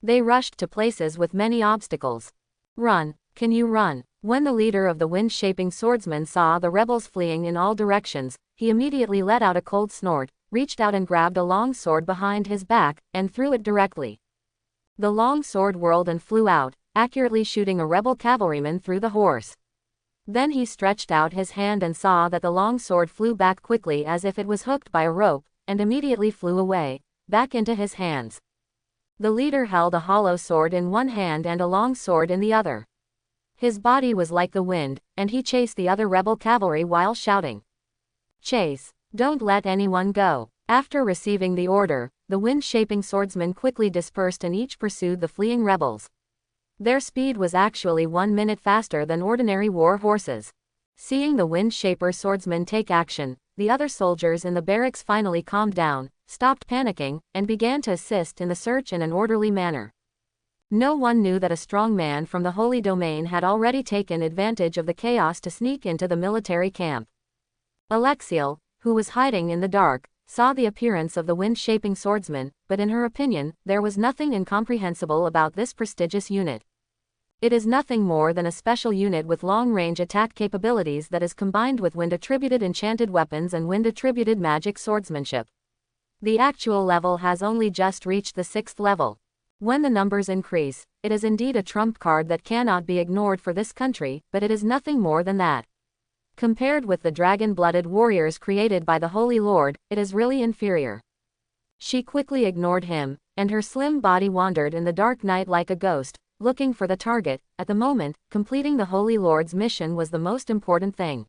They rushed to places with many obstacles. "Run, can you run?" When the leader of the wind-shaping swordsman saw the rebels fleeing in all directions, he immediately let out a cold snort, reached out and grabbed a long sword behind his back, and threw it directly. The long sword whirled and flew out, accurately shooting a rebel cavalryman through the horse. Then he stretched out his hand and saw that the long sword flew back quickly as if it was hooked by a rope, and immediately flew away, back into his hands. The leader held a hollow sword in one hand and a long sword in the other. His body was like the wind, and he chased the other rebel cavalry while shouting, "Chase! Don't let anyone go!" After receiving the order, the wind-shaping swordsmen quickly dispersed and each pursued the fleeing rebels. Their speed was actually 1 minute faster than ordinary war horses. Seeing the wind-shaper swordsmen take action, the other soldiers in the barracks finally calmed down, stopped panicking, and began to assist in the search in an orderly manner. No one knew that a strong man from the Holy Domain had already taken advantage of the chaos to sneak into the military camp. Alexiel, who was hiding in the dark, saw the appearance of the wind-shaping swordsman, but in her opinion, there was nothing incomprehensible about this prestigious unit. It is nothing more than a special unit with long-range attack capabilities that is combined with wind-attributed enchanted weapons and wind-attributed magic swordsmanship. The actual level has only just reached the 6th level. When the numbers increase, it is indeed a trump card that cannot be ignored for this country, but it is nothing more than that. Compared with the dragon-blooded warriors created by the Holy Lord, it is really inferior. She quickly ignored him, and her slim body wandered in the dark night like a ghost, looking for the target. At the moment, completing the Holy Lord's mission was the most important thing.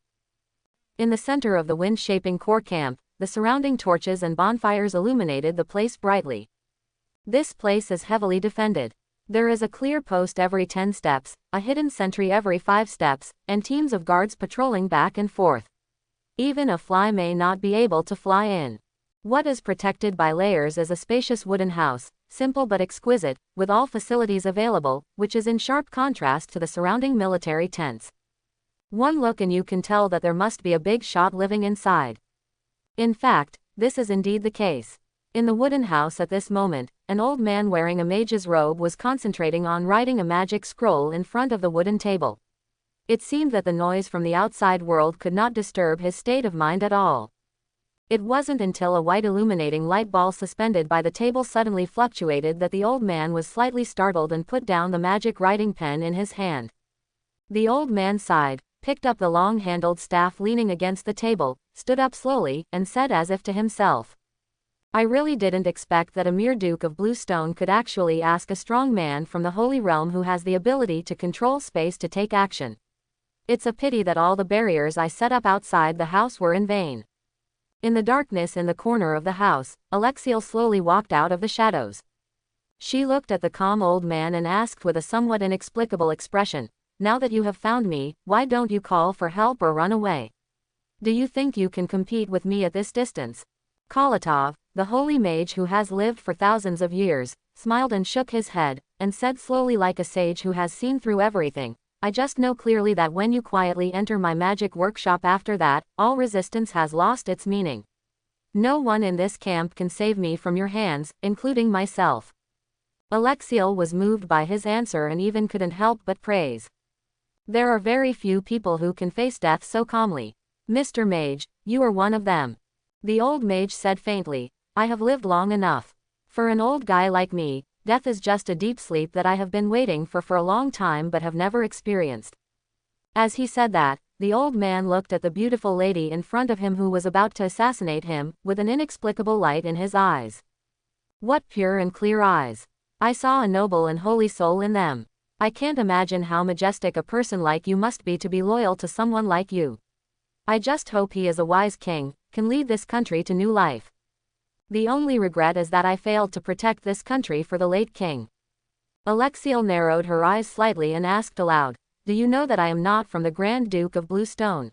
In the center of the wind-shaping core camp, the surrounding torches and bonfires illuminated the place brightly. This place is heavily defended. There is a clear post every 10 steps, a hidden sentry every 5 steps, and teams of guards patrolling back and forth. Even a fly may not be able to fly in. What is protected by layers is a spacious wooden house, simple but exquisite, with all facilities available, which is in sharp contrast to the surrounding military tents. One look and you can tell that there must be a big shot living inside. In fact, this is indeed the case. In the wooden house at this moment, an old man wearing a mage's robe was concentrating on writing a magic scroll in front of the wooden table. It seemed that the noise from the outside world could not disturb his state of mind at all. It wasn't until a white illuminating light ball suspended by the table suddenly fluctuated that the old man was slightly startled and put down the magic writing pen in his hand. The old man sighed, picked up the long-handled staff leaning against the table, stood up slowly, and said as if to himself, "I really didn't expect that a mere Duke of Bluestone could actually ask a strong man from the Holy Realm who has the ability to control space to take action. It's a pity that all the barriers I set up outside the house were in vain." In the darkness in the corner of the house, Alexiel slowly walked out of the shadows. She looked at the calm old man and asked with a somewhat inexplicable expression, "Now that you have found me, why don't you call for help or run away? Do you think you can compete with me at this distance?" Kolatov, the holy mage who has lived for thousands of years, smiled and shook his head, and said slowly like a sage who has seen through everything, "I just know clearly that when you quietly enter my magic workshop after that, all resistance has lost its meaning. No one in this camp can save me from your hands, including myself." Alexiel was moved by his answer and even couldn't help but praise. There are very few people who can face death so calmly. "Mr. Mage, you are one of them." The old mage said faintly, "I have lived long enough. For an old guy like me, death is just a deep sleep that I have been waiting for a long time but have never experienced." As he said that, the old man looked at the beautiful lady in front of him who was about to assassinate him, with an inexplicable light in his eyes. What pure and clear eyes! I saw a noble and holy soul in them. I can't imagine how majestic a person like you must be to be loyal to someone like you. I just hope he is a wise king, can lead this country to new life. The only regret is that I failed to protect this country for the late king." Alexiel narrowed her eyes slightly and asked aloud, "Do you know that I am not from the Grand Duke of Bluestone?"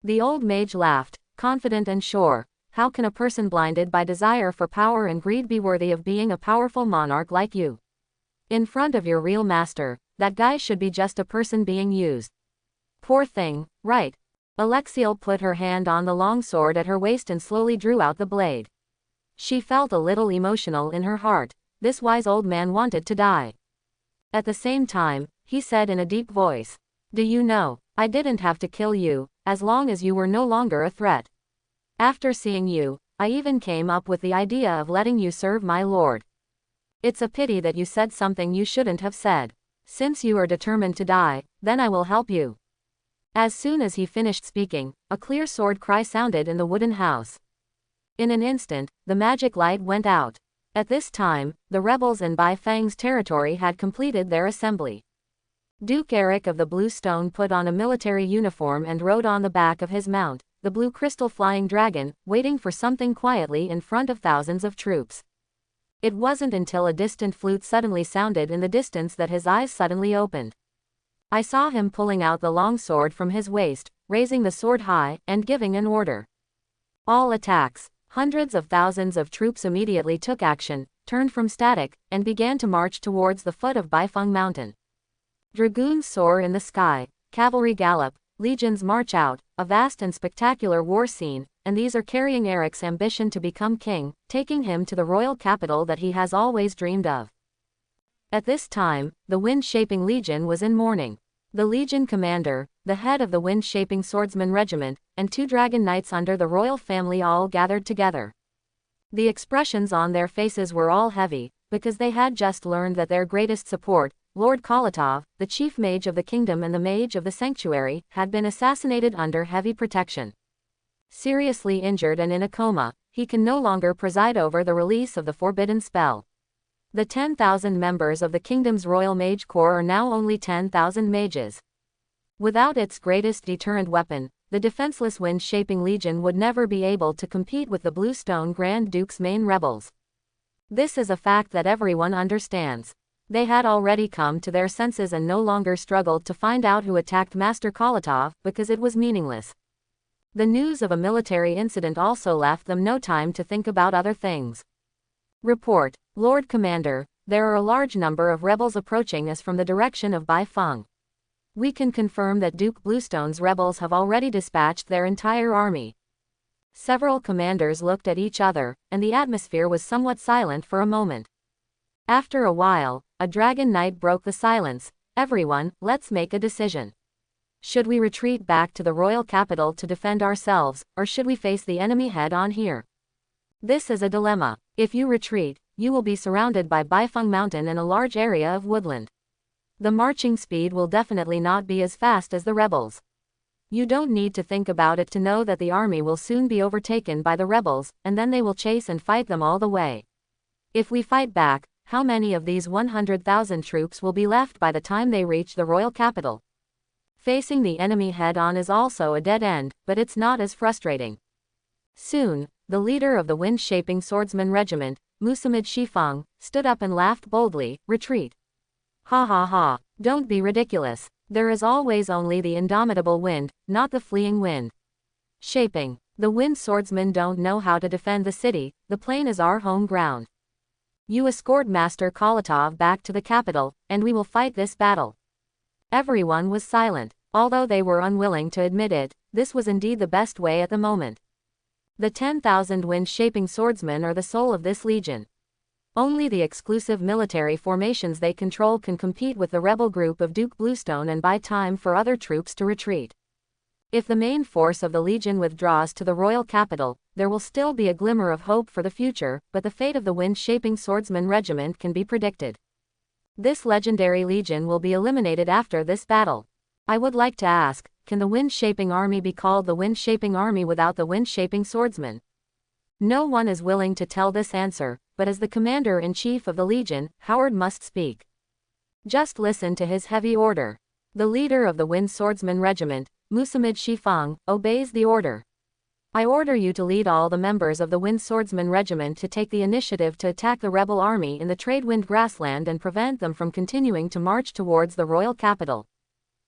The old mage laughed, confident and sure. "How can a person blinded by desire for power and greed be worthy of being a powerful monarch like you? In front of your real master, that guy should be just a person being used." "Poor thing, right." Alexiel put her hand on the long sword at her waist and slowly drew out the blade. She felt a little emotional in her heart. This wise old man wanted to die. At the same time, he said in a deep voice, "Do you know, I didn't have to kill you, as long as you were no longer a threat. After seeing you, I even came up with the idea of letting you serve my lord. It's a pity that you said something you shouldn't have said. Since you are determined to die, then I will help you." As soon as he finished speaking, a clear sword cry sounded in the wooden house. In an instant, the magic light went out. At this time, the rebels in Bai Fang's territory had completed their assembly. Duke Eric of the Bluestone put on a military uniform and rode on the back of his mount, the blue crystal flying dragon, waiting for something quietly in front of thousands of troops. It wasn't until a distant flute suddenly sounded in the distance that his eyes suddenly opened. I saw him pulling out the long sword from his waist, raising the sword high, and giving an order. "All attacks." Hundreds of thousands of troops immediately took action, turned from static, and began to march towards the foot of Baifeng Mountain. Dragoons soar in the sky, cavalry gallop, legions march out, a vast and spectacular war scene, and these are carrying Eric's ambition to become king, taking him to the royal capital that he has always dreamed of. At this time, the Wind-Shaping Legion was in mourning. The Legion commander, the head of the Wind-Shaping Swordsman Regiment, and 2 dragon knights under the royal family all gathered together. The expressions on their faces were all heavy, because they had just learned that their greatest support, Lord Kolatov, the chief mage of the kingdom and the mage of the sanctuary, had been assassinated under heavy protection. Seriously injured and in a coma, he can no longer preside over the release of the forbidden spell. The 10,000 members of the kingdom's royal mage corps are now only 10,000 mages. Without its greatest deterrent weapon, the defenseless Wind-Shaping Legion would never be able to compete with the Bluestone Grand Duke's main rebels. This is a fact that everyone understands. They had already come to their senses and no longer struggled to find out who attacked Master Kolotov, because it was meaningless. The news of a military incident also left them no time to think about other things. Report, Lord Commander, there are a large number of rebels approaching us from the direction of Baifeng. We can confirm that Duke Bluestone's rebels have already dispatched their entire army. Several commanders looked at each other, and the atmosphere was somewhat silent for a moment. After a while, a dragon knight broke the silence. Everyone, let's make a decision. Should we retreat back to the royal capital to defend ourselves, or should we face the enemy head-on here? This is a dilemma. If you retreat, you will be surrounded by Baifeng Mountain and a large area of woodland. The marching speed will definitely not be as fast as the rebels. You don't need to think about it to know that the army will soon be overtaken by the rebels, and then they will chase and fight them all the way. If we fight back, how many of these 100,000 troops will be left by the time they reach the royal capital? Facing the enemy head-on is also a dead end, but it's not as frustrating. Soon, the leader of the wind-shaping swordsman regiment, Musamid Shifang, stood up and laughed boldly. Retreat. Ha ha ha, don't be ridiculous. There is always only the indomitable wind, not the fleeing wind. Shaping. The wind swordsmen don't know how to defend the city, the plain is our home ground. You escort Master Kolotov back to the capital, and we will fight this battle. Everyone was silent. Although they were unwilling to admit it, this was indeed the best way at the moment. The 10,000 wind-shaping swordsmen are the soul of this legion. Only the exclusive military formations they control can compete with the rebel group of Duke Bluestone and buy time for other troops to retreat. If the main force of the legion withdraws to the royal capital, there will still be a glimmer of hope for the future, but the fate of the wind-shaping swordsman regiment can be predicted. This legendary legion will be eliminated after this battle. I would like to ask, can the wind-shaping army be called the wind-shaping army without the wind-shaping swordsman? No one is willing to tell this answer, but as the commander-in-chief of the legion, Howard must speak. Just listen to his heavy order. The leader of the wind swordsman regiment, Musamid Shifang, obeys the order. I order you to lead all the members of the wind swordsman regiment to take the initiative to attack the rebel army in the Tradewind grassland and prevent them from continuing to march towards the royal capital.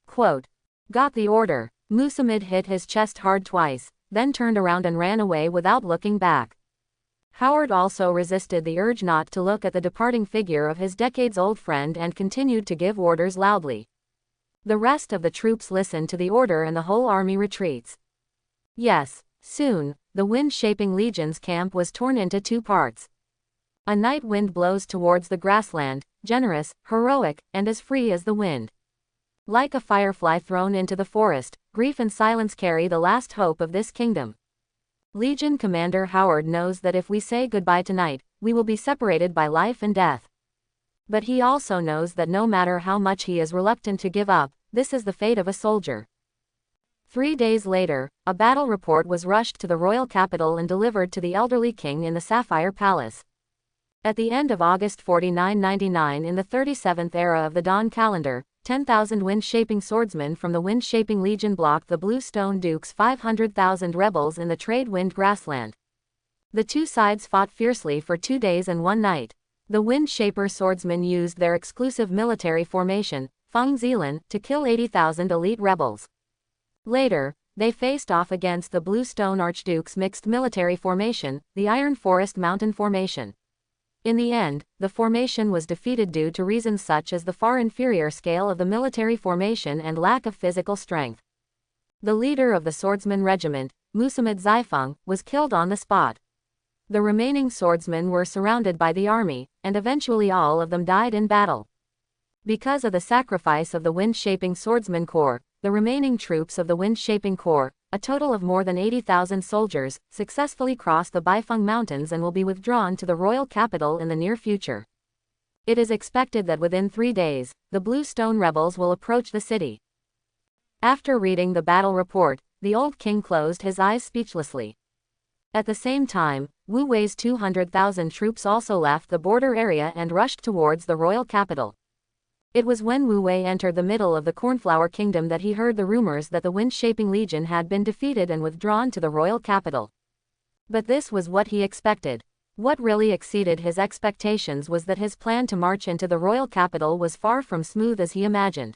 Quote. Got the order. Musamid hit his chest hard twice, then turned around and ran away without looking back. Howard also resisted the urge not to look at the departing figure of his decades-old friend and continued to give orders loudly. The rest of the troops listen to the order and the whole army retreats. Yes. Soon, the wind-shaping legion's camp was torn into two parts. A night wind blows towards the grassland, generous, heroic, and as free as the wind. Like a firefly thrown into the forest, grief and silence carry the last hope of this kingdom. Legion Commander Howard knows that if we say goodbye tonight, we will be separated by life and death. But he also knows that no matter how much he is reluctant to give up, this is the fate of a soldier. 3 days later, a battle report was rushed to the royal capital and delivered to the elderly king in the Sapphire Palace. At the end of August 4999 in the 37th era of the Dawn calendar, 10,000 wind-shaping swordsmen from the wind-shaping legion blocked the Bluestone Duke's 500,000 rebels in the Tradewind grassland. The two sides fought fiercely for 2 days and 1 night. The wind-shaper swordsmen used their exclusive military formation, Feng Zilan, to kill 80,000 elite rebels. Later, they faced off against the Bluestone Archduke's mixed military formation, the Iron Forest Mountain Formation. In the end, the formation was defeated due to reasons such as the far inferior scale of the military formation and lack of physical strength. The leader of the swordsman regiment, Musamid Zaifeng, was killed on the spot. The remaining swordsmen were surrounded by the army, and eventually all of them died in battle. Because of the sacrifice of the wind-shaping swordsman corps, the remaining troops of the wind-shaping corps, a total of more than 80,000 soldiers, successfully crossed the Baifeng Mountains and will be withdrawn to the royal capital in the near future. It is expected that within 3 days, the Bluestone rebels will approach the city. After reading the battle report, the old king closed his eyes speechlessly. At the same time, Wu Wei's 200,000 troops also left the border area and rushed towards the royal capital. It was when Wu Wei entered the middle of the Cornflower Kingdom that he heard the rumors that the wind-shaping legion had been defeated and withdrawn to the royal capital. But this was what he expected. What really exceeded his expectations was that his plan to march into the royal capital was far from smooth as he imagined.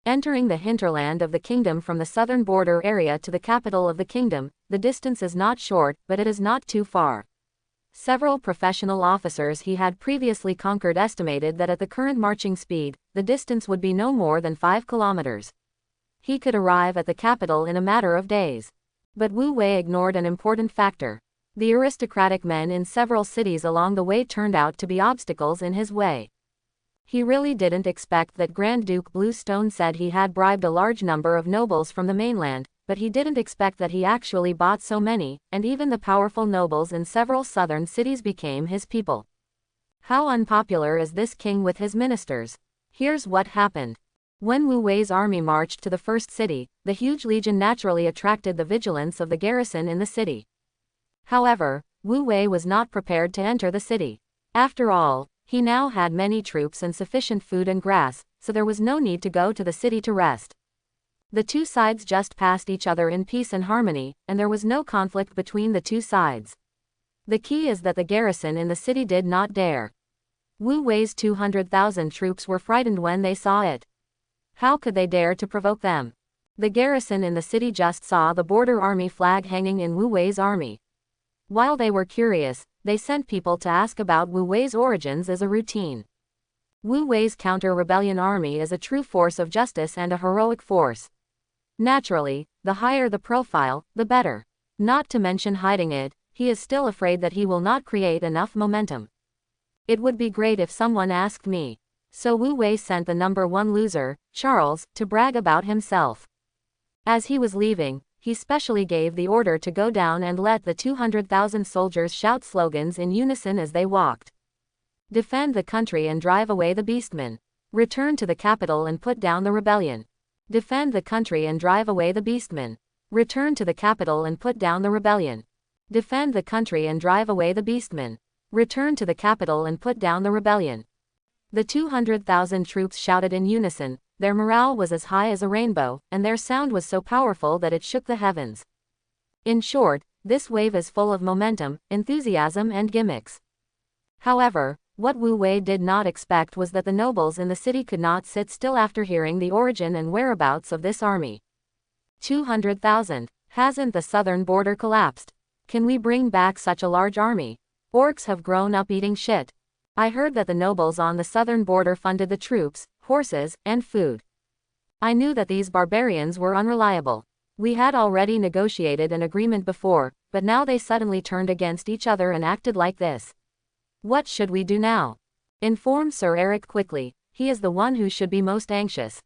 Entering the hinterland of the kingdom from the southern border area to the capital of the kingdom, the distance is not short, but it is not too far. Several professional officers he had previously conquered estimated that at the current marching speed, the distance would be no more than 5 kilometers. He could arrive at the capital in a matter of days. But Wu Wei ignored an important factor. The aristocratic men in several cities along the way turned out to be obstacles in his way. He really didn't expect that Grand Duke Bluestone said he had bribed a large number of nobles from the mainland, but he didn't expect that he actually bought so many, and even the powerful nobles in several southern cities became his people. How unpopular is this king with his ministers? Here's what happened. When Wu Wei's army marched to the first city, the huge legion naturally attracted the vigilance of the garrison in the city. However, Wu Wei was not prepared to enter the city. After all, he now had many troops and sufficient food and grass, so there was no need to go to the city to rest. The two sides just passed each other in peace and harmony, and there was no conflict between the two sides. The key is that the garrison in the city did not dare. Wu Wei's 200,000 troops were frightened when they saw it. How could they dare to provoke them? The garrison in the city just saw the border army flag hanging in Wu Wei's army. While they were curious, they sent people to ask about Wu Wei's origins as a routine. Wu Wei's counter-rebellion army is a true force of justice and a heroic force. Naturally, the higher the profile, the better. Not to mention hiding it, he is still afraid that he will not create enough momentum. It would be great if someone asked me. So Wu Wei sent the number one loser, Charles, to brag about himself. As he was leaving, he specially gave the order to go down and let the 200,000 soldiers shout slogans in unison as they walked. Defend the country and drive away the beastmen. Return to the capital and put down the rebellion. Defend the country and drive away the beastmen. Return to the capital and put down the rebellion. Defend the country and drive away the beastmen. Return to the capital and put down the rebellion. The 200,000 troops shouted in unison. Their morale was as high as a rainbow, and their sound was so powerful that it shook the heavens. In short, this wave is full of momentum, enthusiasm and gimmicks. However, what Wu Wei did not expect was that the nobles in the city could not sit still after hearing the origin and whereabouts of this army. 200,000. Hasn't the southern border collapsed? Can we bring back such a large army? Orcs have grown up eating shit. I heard that the nobles on the southern border funded the troops, horses, and food. I knew that these barbarians were unreliable. We had already negotiated an agreement before, but now they suddenly turned against each other and acted like this. What should we do now? Inform Sir Eric quickly, he is the one who should be most anxious.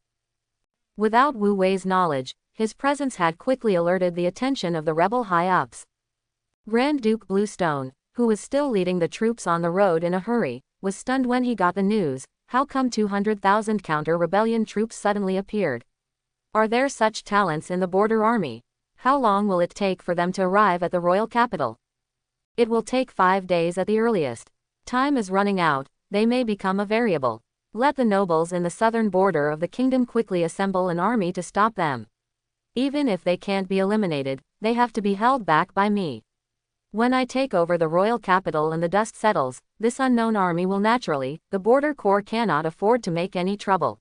Without Wu Wei's knowledge, his presence had quickly alerted the attention of the rebel high-ups. Grand Duke Bluestone, who was still leading the troops on the road in a hurry, was stunned when he got the news. How come 200,000 counter-rebellion troops suddenly appeared? Are there such talents in the border army? How long will it take for them to arrive at the royal capital? It will take 5 days at the earliest. Time is running out, they may become a variable. Let the nobles in the southern border of the kingdom quickly assemble an army to stop them. Even if they can't be eliminated, they have to be held back by me. When I take over the royal capital and the dust settles, this unknown army will naturally, the border corps cannot afford to make any trouble.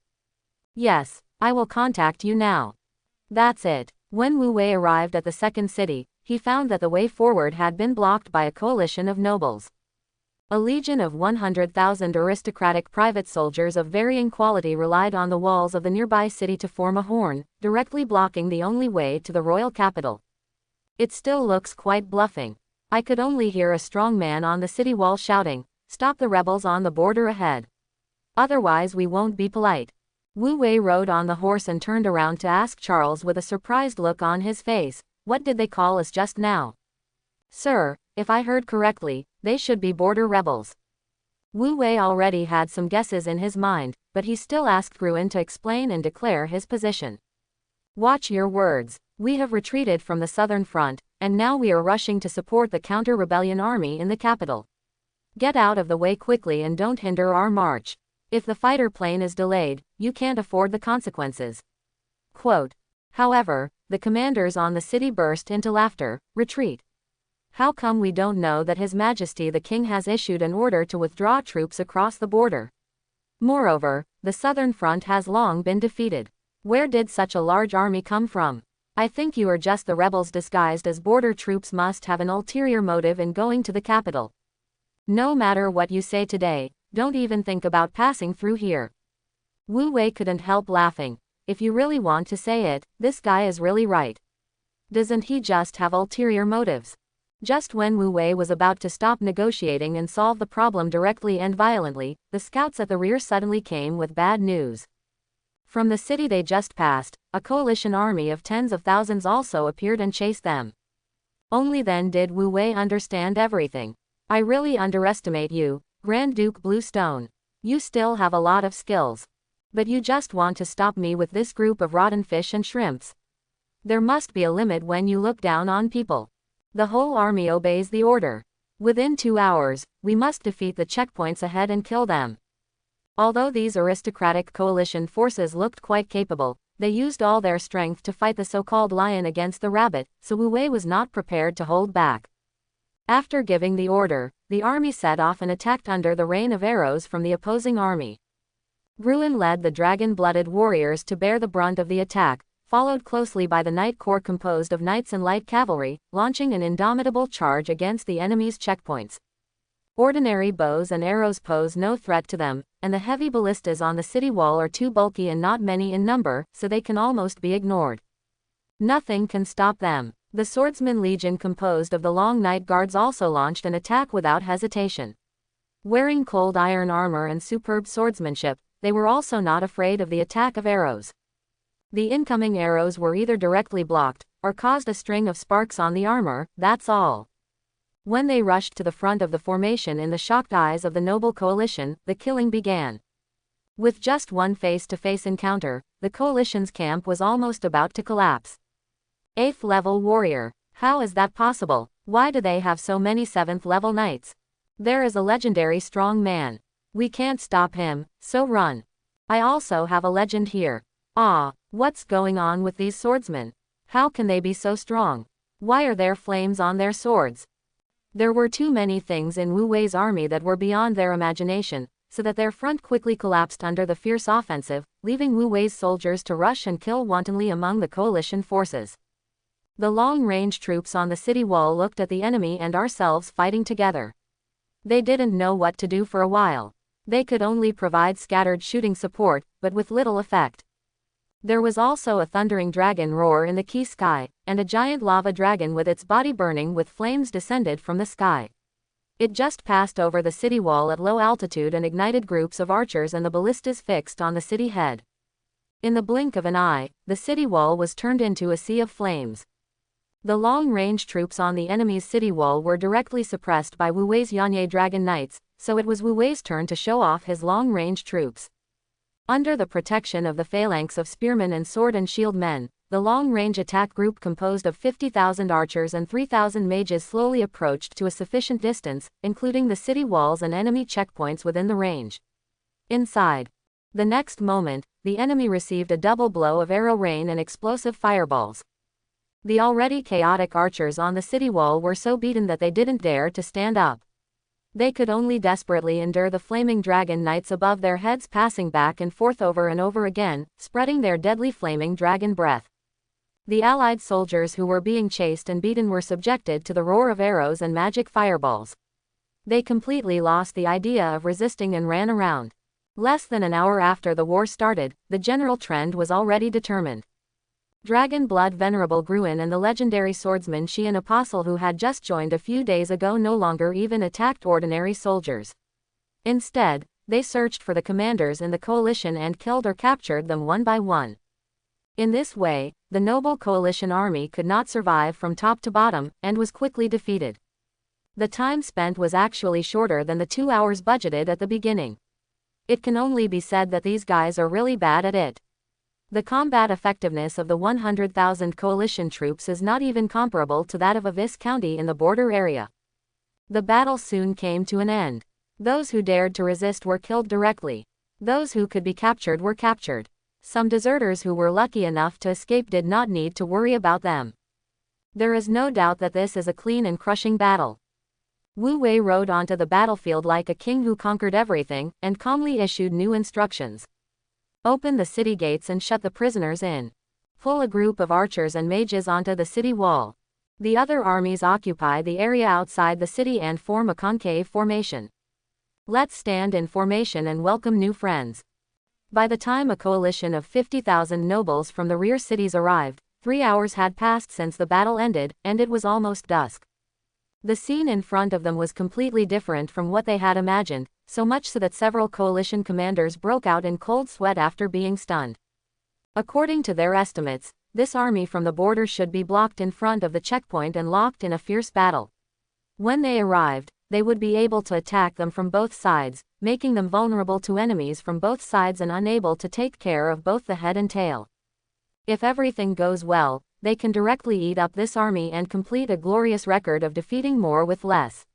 Yes, I will contact you now. That's it. When Wu Wei arrived at the second city, he found that the way forward had been blocked by a coalition of nobles. A legion of 100,000 aristocratic private soldiers of varying quality relied on the walls of the nearby city to form a horn, directly blocking the only way to the royal capital. It still looks quite bluffing. I could only hear a strong man on the city wall shouting, "Stop the rebels on the border ahead. Otherwise we won't be polite." Wu Wei rode on the horse and turned around to ask Charles with a surprised look on his face, "What did they call us just now?" "Sir, if I heard correctly, they should be border rebels." Wu Wei already had some guesses in his mind, but he still asked Gruen to explain and declare his position. "Watch your words. We have retreated from the southern front, and now we are rushing to support the counter-rebellion army in the capital. Get out of the way quickly and don't hinder our march. If the fighter plane is delayed, you can't afford the consequences." Quote. However, the commanders on the city burst into laughter. "Retreat. How come we don't know that His Majesty the King has issued an order to withdraw troops across the border? Moreover, the southern front has long been defeated. Where did such a large army come from? I think you are just the rebels disguised as border troops must have an ulterior motive in going to the capital. No matter what you say today, don't even think about passing through here. Wu Wei couldn't help laughing. If you really want to say it, this guy is really right. Doesn't he just have ulterior motives? Just when Wu Wei was about to stop negotiating and solve the problem directly and violently, the scouts at the rear suddenly came with bad news. From the city they just passed, a coalition army of tens of thousands also appeared and chased them. Only then did Wu Wei understand everything. I really underestimate you, Grand Duke Bluestone. You still have a lot of skills. But you just want to stop me with this group of rotten fish and shrimps. There must be a limit when you look down on people. The whole army obeys the order. Within 2 hours, we must defeat the checkpoints ahead and kill them. Although these aristocratic coalition forces looked quite capable, they used all their strength to fight the so-called lion against the rabbit, so Wu Wei was not prepared to hold back. After giving the order, the army set off and attacked under the rain of arrows from the opposing army. Ruin led the dragon-blooded warriors to bear the brunt of the attack, followed closely by the Knight Corps composed of knights and light cavalry, launching an indomitable charge against the enemy's checkpoints. Ordinary bows and arrows pose no threat to them, and the heavy ballistas on the city wall are too bulky and not many in number, so they can almost be ignored. Nothing can stop them. The Swordsman Legion composed of the Long Night Guards also launched an attack without hesitation. Wearing cold iron armor and superb swordsmanship, they were also not afraid of the attack of arrows. The incoming arrows were either directly blocked, or caused a string of sparks on the armor, that's all. When they rushed to the front of the formation in the shocked eyes of the noble coalition, the killing began. With just one face-to-face encounter, the coalition's camp was almost about to collapse. 8th level warrior. How is that possible? Why do they have so many 7th level knights? There is a legendary strong man. We can't stop him, so run. I also have a legend here. What's going on with these swordsmen? How can they be so strong? Why are there flames on their swords? There were too many things in Wu Wei's army that were beyond their imagination, so that their front quickly collapsed under the fierce offensive, leaving Wu Wei's soldiers to rush and kill wantonly among the coalition forces. The long-range troops on the city wall looked at the enemy and ourselves fighting together. They didn't know what to do for a while. They could only provide scattered shooting support, but with little effect. There was also a thundering dragon roar in the key sky, and a giant lava dragon with its body burning with flames descended from the sky. It just passed over the city wall at low altitude and ignited groups of archers and the ballistas fixed on the city head. In the blink of an eye, the city wall was turned into a sea of flames. The long-range troops on the enemy's city wall were directly suppressed by Wu Wei's Yanye Dragon Knights, so it was Wu Wei's turn to show off his long-range troops. Under the protection of the phalanx of spearmen and sword and shield men, the long-range attack group composed of 50,000 archers and 3,000 mages slowly approached to a sufficient distance, including the city walls and enemy checkpoints within the range. Inside. The next moment, the enemy received a double blow of arrow rain and explosive fireballs. The already chaotic archers on the city wall were so beaten that they didn't dare to stand up. They could only desperately endure the flaming dragon knights above their heads passing back and forth over and over again, spreading their deadly flaming dragon breath. The allied soldiers who were being chased and beaten were subjected to the roar of arrows and magic fireballs. They completely lost the idea of resisting and ran around. Less than an hour after the war started, the general trend was already determined. Dragon Blood Venerable Gruen and the legendary swordsman Xian Apostle who had just joined a few days ago no longer even attacked ordinary soldiers. Instead, they searched for the commanders in the coalition and killed or captured them one by one. In this way, the noble coalition army could not survive from top to bottom, and was quickly defeated. The time spent was actually shorter than the 2 hours budgeted at the beginning. It can only be said that these guys are really bad at it. The combat effectiveness of the 100,000 coalition troops is not even comparable to that of Avis County in the border area. The battle soon came to an end. Those who dared to resist were killed directly. Those who could be captured were captured. Some deserters who were lucky enough to escape did not need to worry about them. There is no doubt that this is a clean and crushing battle. Wu Wei rode onto the battlefield like a king who conquered everything, and calmly issued new instructions. Open the city gates and shut the prisoners in. Pull a group of archers and mages onto the city wall. The other armies occupy the area outside the city and form a concave formation. Let's stand in formation and welcome new friends. By the time a coalition of 50,000 nobles from the rear cities arrived, 3 hours had passed since the battle ended, and it was almost dusk. The scene in front of them was completely different from what they had imagined, so much so that several coalition commanders broke out in cold sweat after being stunned. According to their estimates, this army from the border should be blocked in front of the checkpoint and locked in a fierce battle. When they arrived, they would be able to attack them from both sides, making them vulnerable to enemies from both sides and unable to take care of both the head and tail. If everything goes well, they can directly eat up this army and complete a glorious record of defeating more with less.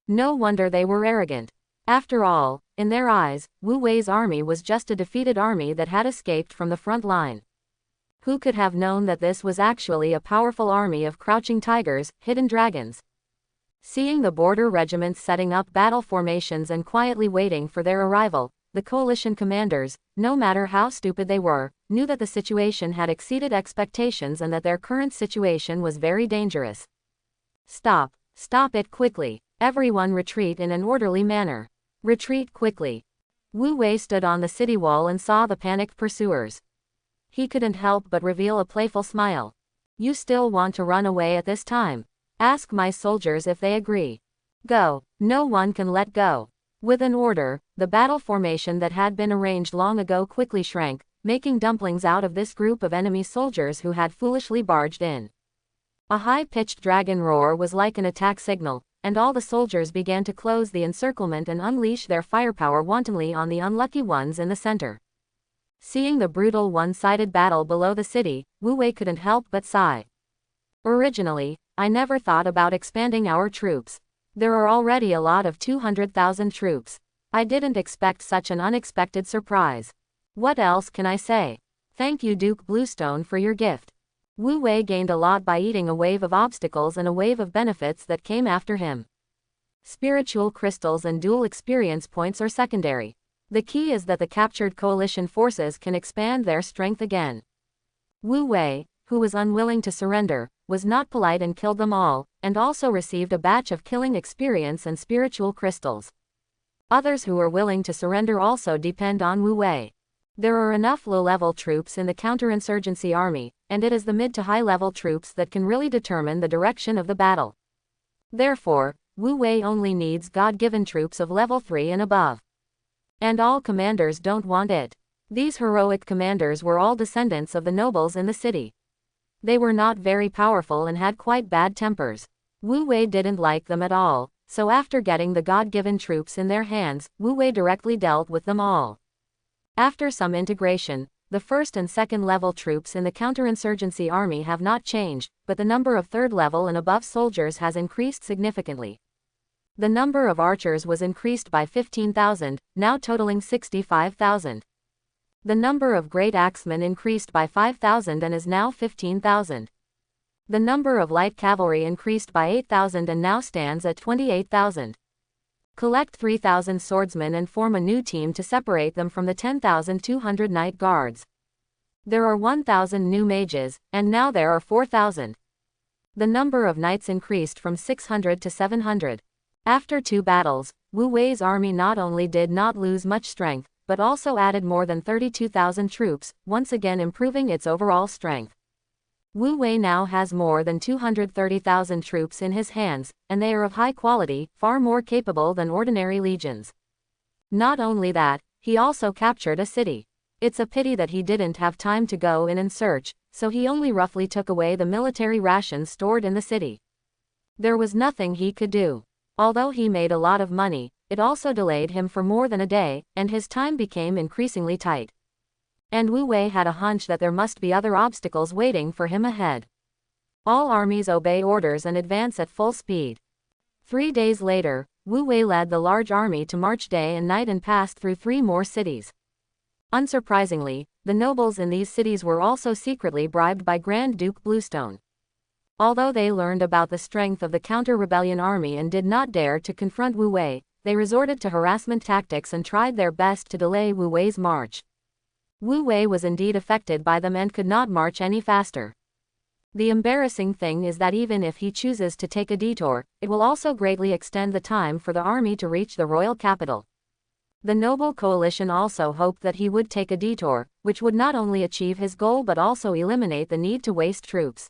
No wonder they were arrogant. After all, in their eyes, Wu Wei's army was just a defeated army that had escaped from the front line. Who could have known that this was actually a powerful army of crouching tigers, hidden dragons? Seeing the border regiments setting up battle formations and quietly waiting for their arrival, the coalition commanders, no matter how stupid they were, knew that the situation had exceeded expectations and that their current situation was very dangerous. Stop. Stop it quickly. Everyone retreat in an orderly manner. Retreat quickly. Wu Wei stood on the city wall and saw the panicked pursuers. He couldn't help but reveal a playful smile. You still want to run away at this time? Ask my soldiers if they agree. Go. No one can let go. With an order, the battle formation that had been arranged long ago quickly shrank, making dumplings out of this group of enemy soldiers who had foolishly barged in. A high-pitched dragon roar was like an attack signal, and all the soldiers began to close the encirclement and unleash their firepower wantonly on the unlucky ones in the center. Seeing the brutal one-sided battle below the city, Wu Wei couldn't help but sigh. Originally, I never thought about expanding our troops. There are already a lot of 200,000 troops. I didn't expect such an unexpected surprise. What else can I say? Thank you Duke Bluestone for your gift. Wu Wei gained a lot by eating a wave of obstacles and a wave of benefits that came after him. Spiritual crystals and dual experience points are secondary. The key is that the captured coalition forces can expand their strength again. Wu Wei, who was unwilling to surrender, was not polite and killed them all, and also received a batch of killing experience and spiritual crystals. Others who are willing to surrender also depend on Wu Wei. There are enough low-level troops in the counterinsurgency army, and it is the mid to high-level troops that can really determine the direction of the battle. Therefore, Wu Wei only needs God-given troops of level 3 and above. And all commanders don't want it. These heroic commanders were all descendants of the nobles in the city. They were not very powerful and had quite bad tempers. Wu Wei didn't like them at all, so after getting the God-given troops in their hands, Wu Wei directly dealt with them all. After some integration, the first and second level troops in the counterinsurgency army have not changed, but the number of third level and above soldiers has increased significantly. The number of archers was increased by 15,000, now totaling 65,000. The number of great axemen increased by 5,000 and is now 15,000. The number of light cavalry increased by 8,000 and now stands at 28,000. Collect 3,000 swordsmen and form a new team to separate them from the 10,200 knight guards. There are 1,000 new mages, and now there are 4,000. The number of knights increased from 600 to 700. After 2 battles, Wu Wei's army not only did not lose much strength, but also added more than 32,000 troops, once again improving its overall strength. Wu Wei now has more than 230,000 troops in his hands, and they are of high quality, far more capable than ordinary legions. Not only that, he also captured a city. It's a pity that he didn't have time to go in and search, so he only roughly took away the military rations stored in the city. There was nothing he could do. Although he made a lot of money, it also delayed him for more than a day, and his time became increasingly tight. And Wu Wei had a hunch that there must be other obstacles waiting for him ahead. All armies obey orders and advance at full speed. 3 days later, Wu Wei led the large army to march day and night and passed through 3 more cities. Unsurprisingly, the nobles in these cities were also secretly bribed by Grand Duke Bluestone. Although they learned about the strength of the counter-rebellion army and did not dare to confront Wu Wei, they resorted to harassment tactics and tried their best to delay Wu Wei's march. Wu Wei was indeed affected by them and could not march any faster. The embarrassing thing is that even if he chooses to take a detour, it will also greatly extend the time for the army to reach the royal capital. The noble coalition also hoped that he would take a detour, which would not only achieve his goal but also eliminate the need to waste troops.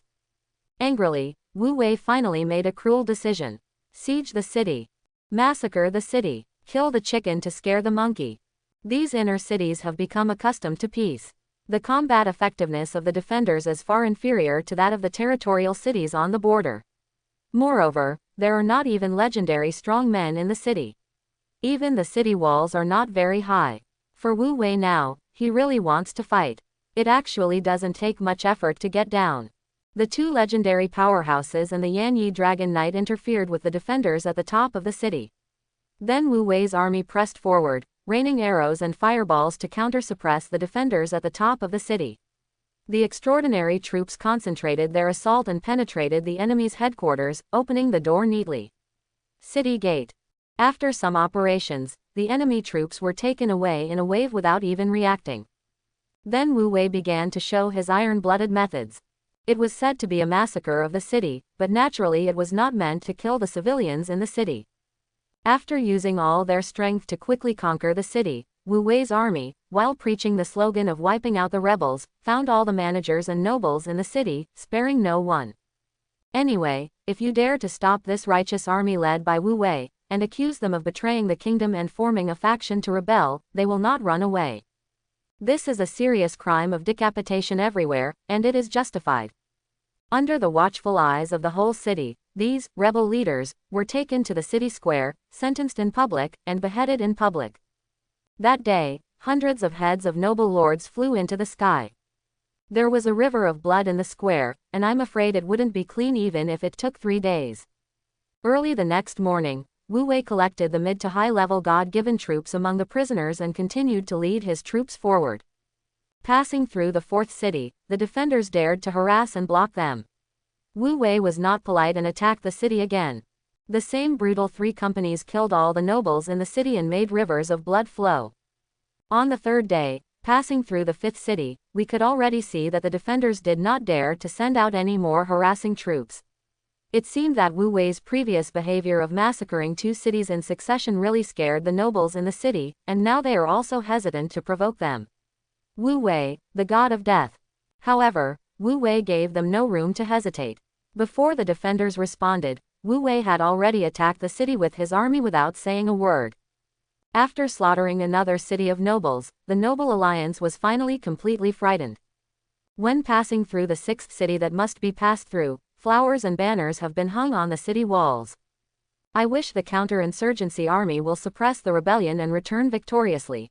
Angrily, Wu Wei finally made a cruel decision. Siege the city. Massacre the city. Kill the chicken to scare the monkey. These inner cities have become accustomed to peace. The combat effectiveness of the defenders is far inferior to that of the territorial cities on the border. Moreover, there are not even legendary strong men in the city. Even the city walls are not very high. For Wu Wei now, he really wants to fight. It actually doesn't take much effort to get down. The two legendary powerhouses and the Yanyi Dragon Knight interfered with the defenders at the top of the city. Then Wu Wei's army pressed forward, raining arrows and fireballs to counter-suppress the defenders at the top of the city. The extraordinary troops concentrated their assault and penetrated the enemy's headquarters, opening the door neatly. City Gate. After some operations, the enemy troops were taken away in a wave without even reacting. Then Wu Wei began to show his iron-blooded methods. It was said to be a massacre of the city, but naturally it was not meant to kill the civilians in the city. After using all their strength to quickly conquer the city, Wu Wei's army, while preaching the slogan of wiping out the rebels, found all the managers and nobles in the city, sparing no one. Anyway, if you dare to stop this righteous army led by Wu Wei, and accuse them of betraying the kingdom and forming a faction to rebel, they will not run away. This is a serious crime of decapitation everywhere, and it is justified. Under the watchful eyes of the whole city, these rebel leaders were taken to the city square, sentenced in public, and beheaded in public. That day, hundreds of heads of noble lords flew into the sky. There was a river of blood in the square, and I'm afraid it wouldn't be clean even if it took 3 days. Early the next morning, Wu Wei collected the mid to high-level God-given troops among the prisoners and continued to lead his troops forward. Passing through the fourth city, the defenders dared to harass and block them. Wu Wei was not polite and attacked the city again. The same brutal 3 companies killed all the nobles in the city and made rivers of blood flow. On the third day, passing through the fifth city, we could already see that the defenders did not dare to send out any more harassing troops. It seemed that Wu Wei's previous behavior of massacring 2 cities in succession really scared the nobles in the city, and now they are also hesitant to provoke them. Wu Wei, the god of death. However, Wu Wei gave them no room to hesitate. Before the defenders responded, Wu Wei had already attacked the city with his army without saying a word. After slaughtering another city of nobles, the noble alliance was finally completely frightened. When passing through the 6th city that must be passed through, flowers and banners have been hung on the city walls. I wish the counter-insurgency army will suppress the rebellion and return victoriously.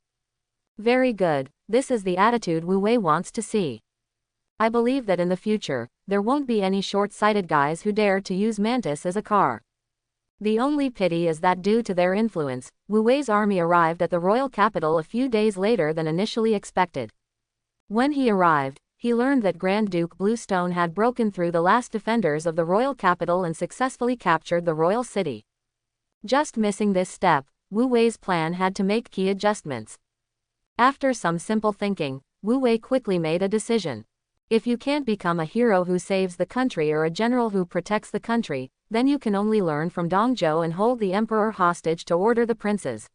Very good, this is the attitude Wu Wei wants to see. I believe that in the future, there won't be any short-sighted guys who dare to use Mantis as a car. The only pity is that due to their influence, Wu Wei's army arrived at the royal capital a few days later than initially expected. When he arrived, he learned that Grand Duke Bluestone had broken through the last defenders of the royal capital and successfully captured the royal city. Just missing this step, Wu Wei's plan had to make key adjustments. After some simple thinking, Wu Wei quickly made a decision. If you can't become a hero who saves the country or a general who protects the country, then you can only learn from Dongzhou and hold the emperor hostage to order the princes.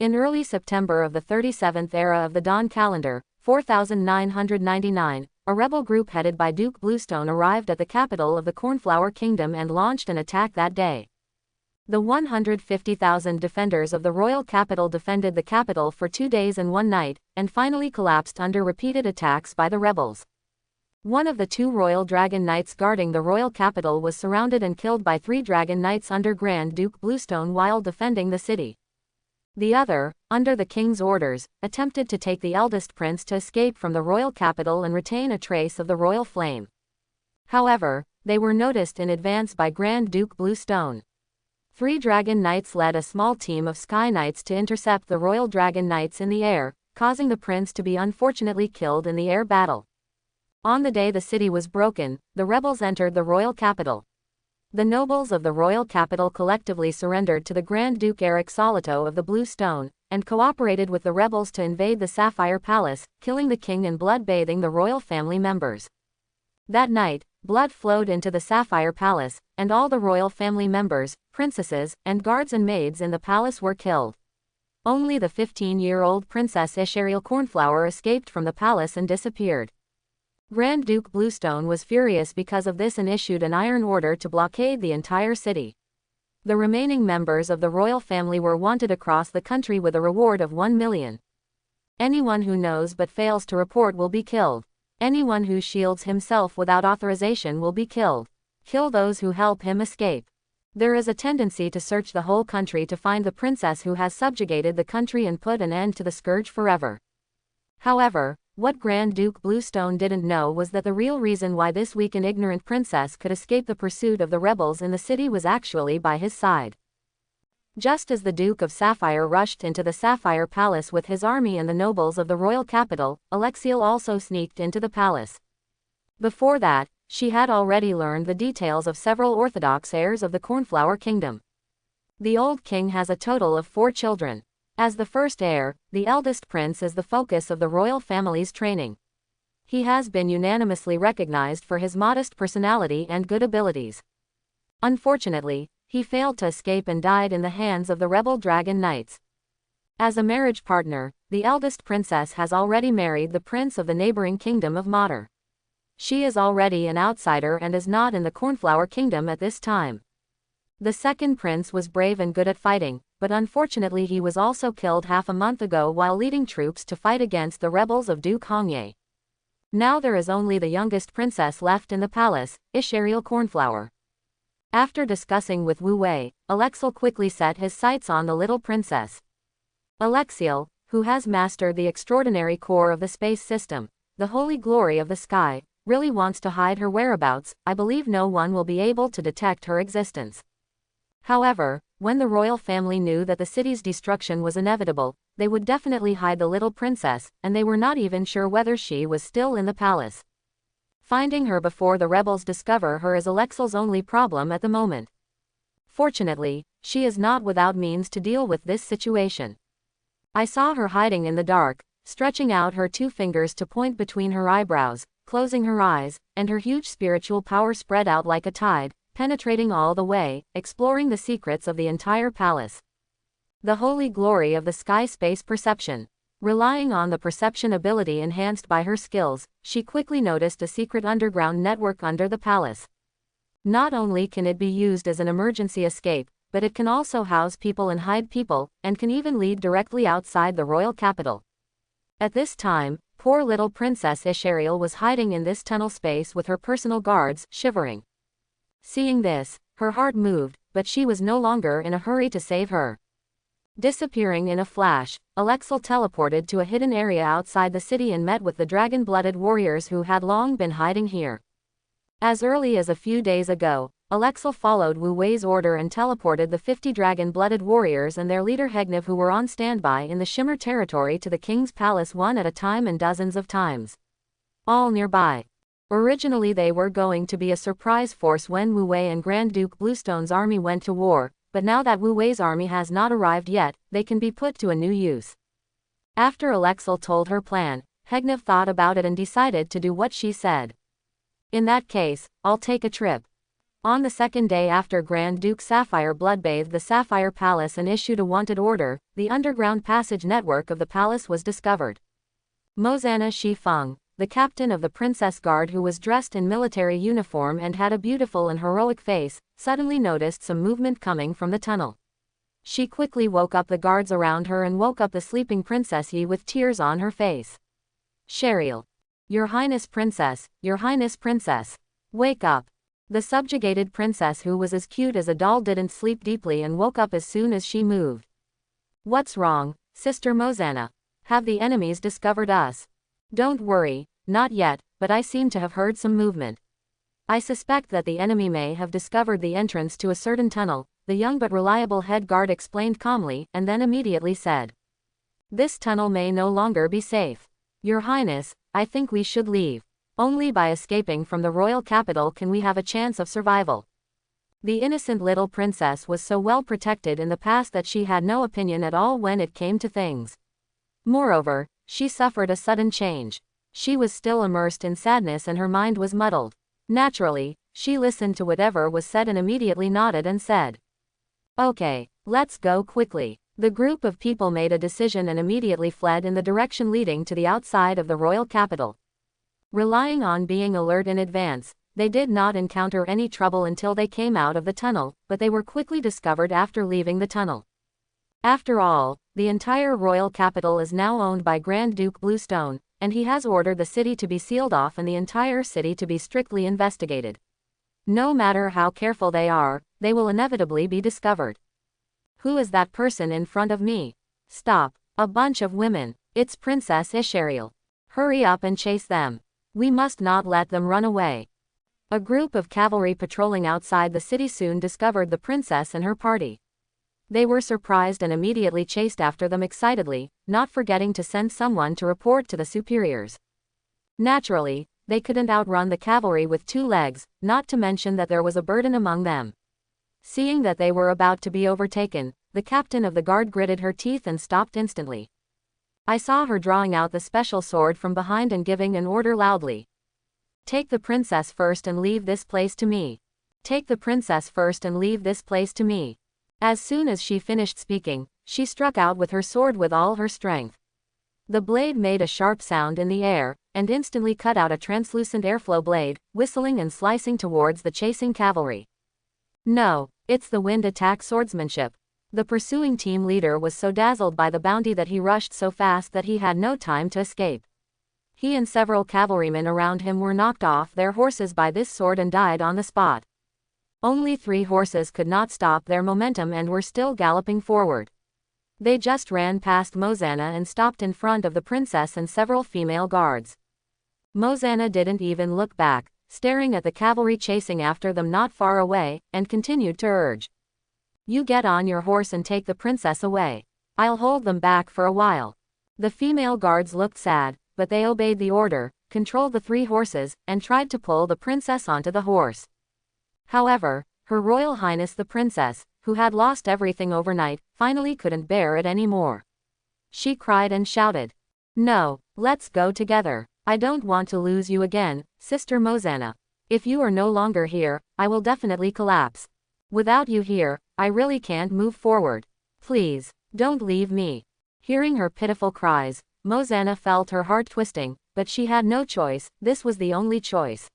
In early September of the 37th era of the Dawn calendar, 4999, a rebel group headed by Duke Bluestone arrived at the capital of the Cornflower Kingdom and launched an attack that day. The 150,000 defenders of the royal capital defended the capital for 2 days and 1 night, and finally collapsed under repeated attacks by the rebels. One of the 2 royal dragon knights guarding the royal capital was surrounded and killed by 3 dragon knights under Grand Duke Bluestone while defending the city. The other, under the king's orders, attempted to take the eldest prince to escape from the royal capital and retain a trace of the royal flame. However, they were noticed in advance by Grand Duke Bluestone. 3 dragon knights led a small team of sky knights to intercept the royal dragon knights in the air, causing the prince to be unfortunately killed in the air battle. On the day the city was broken, the rebels entered the royal capital. The nobles of the royal capital collectively surrendered to the Grand Duke Eric Solito of the Blue Stone, and cooperated with the rebels to invade the Sapphire Palace, killing the king and blood-bathing the royal family members. That night, blood flowed into the Sapphire Palace, and all the royal family members, princesses, and guards and maids in the palace were killed. Only the 15-year-old Princess Ishariel Cornflower escaped from the palace and disappeared. Grand Duke Bluestone was furious because of this and issued an iron order to blockade the entire city. The remaining members of the royal family were wanted across the country with a reward of 1 million. Anyone who knows but fails to report will be killed. Anyone who shields himself without authorization will be killed. Kill those who help him escape. There is a tendency to search the whole country to find the princess who has subjugated the country and put an end to the scourge forever. However, what Grand Duke Bluestone didn't know was that the real reason why this weak and ignorant princess could escape the pursuit of the rebels in the city was actually by his side. Just as the Duke of Sapphire rushed into the Sapphire Palace with his army and the nobles of the royal capital, Alexiel also sneaked into the palace. Before that, she had already learned the details of several Orthodox heirs of the Cornflower Kingdom. The old king has a total of 4 children. As the first heir, the eldest prince is the focus of the royal family's training. He has been unanimously recognized for his modest personality and good abilities. Unfortunately, he failed to escape and died in the hands of the rebel dragon knights. As a marriage partner, the eldest princess has already married the prince of the neighboring kingdom of Mater. She is already an outsider and is not in the Cornflower Kingdom at this time. The second prince was brave and good at fighting, but unfortunately he was also killed half a month ago while leading troops to fight against the rebels of Duke Hongye. Now there is only the youngest princess left in the palace, Ishariel Cornflower. After discussing with Wu Wei, Alexiel quickly set his sights on the little princess. Alexiel, who has mastered the extraordinary core of the space system, the holy glory of the sky, really wants to hide her whereabouts. I believe no one will be able to detect her existence. However, when the royal family knew that the city's destruction was inevitable, they would definitely hide the little princess, and they were not even sure whether she was still in the palace. Finding her before the rebels discover her is Alexiel's only problem at the moment. Fortunately, she is not without means to deal with this situation. I saw her hiding in the dark, stretching out her 2 fingers to point between her eyebrows, closing her eyes, and her huge spiritual power spread out like a tide, penetrating all the way, exploring the secrets of the entire palace. The holy glory of the sky-space perception. Relying on the perception ability enhanced by her skills, she quickly noticed a secret underground network under the palace. Not only can it be used as an emergency escape, but it can also house people and hide people, and can even lead directly outside the royal capital. At this time, poor little Princess Ishariel was hiding in this tunnel space with her personal guards, shivering. Seeing this, her heart moved, but she was no longer in a hurry to save her. Disappearing in a flash, Alexiel teleported to a hidden area outside the city and met with the dragon-blooded warriors who had long been hiding here. As early as a few days ago, Alexiel followed Wu Wei's order and teleported the 50 dragon-blooded warriors and their leader Hegnev, who were on standby in the Shimmer territory, to the king's palace one at a time and dozens of times. All nearby. Originally they were going to be a surprise force when Wu Wei and Grand Duke Bluestone's army went to war, but now that Wu Wei's army has not arrived yet, they can be put to a new use. After Alexiel told her plan, Hegnev thought about it and decided to do what she said. In that case, I'll take a trip. On the second day after Grand Duke Sapphire bloodbathed the Sapphire Palace and issued a wanted order, the underground passage network of the palace was discovered. Mozana Shifeng, the captain of the Princess Guard, who was dressed in military uniform and had a beautiful and heroic face, suddenly noticed some movement coming from the tunnel. She quickly woke up the guards around her and woke up the sleeping Princess Yi with tears on her face. Shariel. Your Highness Princess, Your Highness Princess. Wake up. The subjugated princess, who was as cute as a doll, didn't sleep deeply and woke up as soon as she moved. What's wrong, Sister Mozana? Have the enemies discovered us? Don't worry, not yet, but I seem to have heard some movement. I suspect that the enemy may have discovered the entrance to a certain tunnel, the young but reliable head guard explained calmly, and then immediately said. This tunnel may no longer be safe. Your Highness, I think we should leave. Only by escaping from the royal capital can we have a chance of survival. The innocent little princess was so well protected in the past that she had no opinion at all when it came to things. Moreover, she suffered a sudden change. She was still immersed in sadness and her mind was muddled. Naturally, she listened to whatever was said and immediately nodded and said, "Okay, let's go quickly." The group of people made a decision and immediately fled in the direction leading to the outside of the royal capital. Relying on being alert in advance, they did not encounter any trouble until they came out of the tunnel, but they were quickly discovered after leaving the tunnel. After all, the entire royal capital is now owned by Grand Duke Bluestone, and he has ordered the city to be sealed off and the entire city to be strictly investigated. No matter how careful they are, they will inevitably be discovered. Who is that person in front of me? Stop, a bunch of women. It's Princess Ishariel. Hurry up and chase them. We must not let them run away. A group of cavalry patrolling outside the city soon discovered the princess and her party. They were surprised and immediately chased after them excitedly, not forgetting to send someone to report to the superiors. Naturally, they couldn't outrun the cavalry with 2 legs, not to mention that there was a burden among them. Seeing that they were about to be overtaken, the captain of the guard gritted her teeth and stopped instantly. I saw her drawing out the special sword from behind and giving an order loudly. "Take the princess first and leave this place to me. Take the princess first and leave this place to me." As soon as she finished speaking, she struck out with her sword with all her strength. The blade made a sharp sound in the air, and instantly cut out a translucent airflow blade, whistling and slicing towards the chasing cavalry. No, it's the wind attack swordsmanship. The pursuing team leader was so dazzled by the bounty that he rushed so fast that he had no time to escape. He and several cavalrymen around him were knocked off their horses by this sword and died on the spot. Only 3 horses could not stop their momentum and were still galloping forward. They just ran past Mozanna and stopped in front of the princess and several female guards. Mozanna didn't even look back, staring at the cavalry chasing after them not far away, and continued to urge. "You get on your horse and take the princess away. I'll hold them back for a while." The female guards looked sad, but they obeyed the order, controlled the 3 horses, and tried to pull the princess onto the horse. However, Her Royal Highness the Princess, who had lost everything overnight, finally couldn't bear it anymore. She cried and shouted, "No, let's go together. I don't want to lose you again, Sister Mozanna. If you are no longer here, I will definitely collapse. Without you here, I really can't move forward. Please, don't leave me." Hearing her pitiful cries, Mozanna felt her heart twisting, but she had no choice. This was the only choice.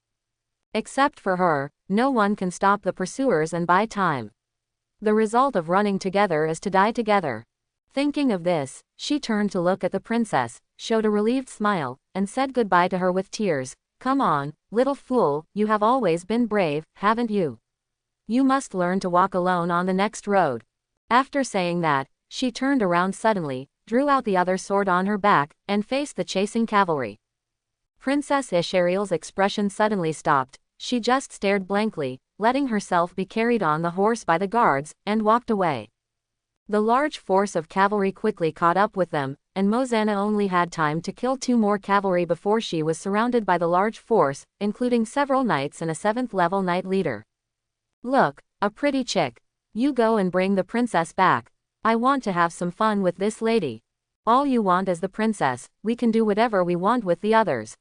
Except for her, no one can stop the pursuers and buy time. The result of running together is to die together. Thinking of this, she turned to look at the princess, showed a relieved smile, and said goodbye to her with tears. "Come on, little fool, you have always been brave, haven't you? You must learn to walk alone on the next road." After saying that, she turned around suddenly, drew out the other sword on her back, and faced the chasing cavalry. Princess Ishariel's expression suddenly stopped. She just stared blankly, letting herself be carried on the horse by the guards, and walked away. The large force of cavalry quickly caught up with them, and Mozanna only had time to kill 2 more cavalry before she was surrounded by the large force, including several knights and a 7th-level knight leader. "Look, a pretty chick. You go and bring the princess back. I want to have some fun with this lady. All you want is the princess, we can do whatever we want with the others.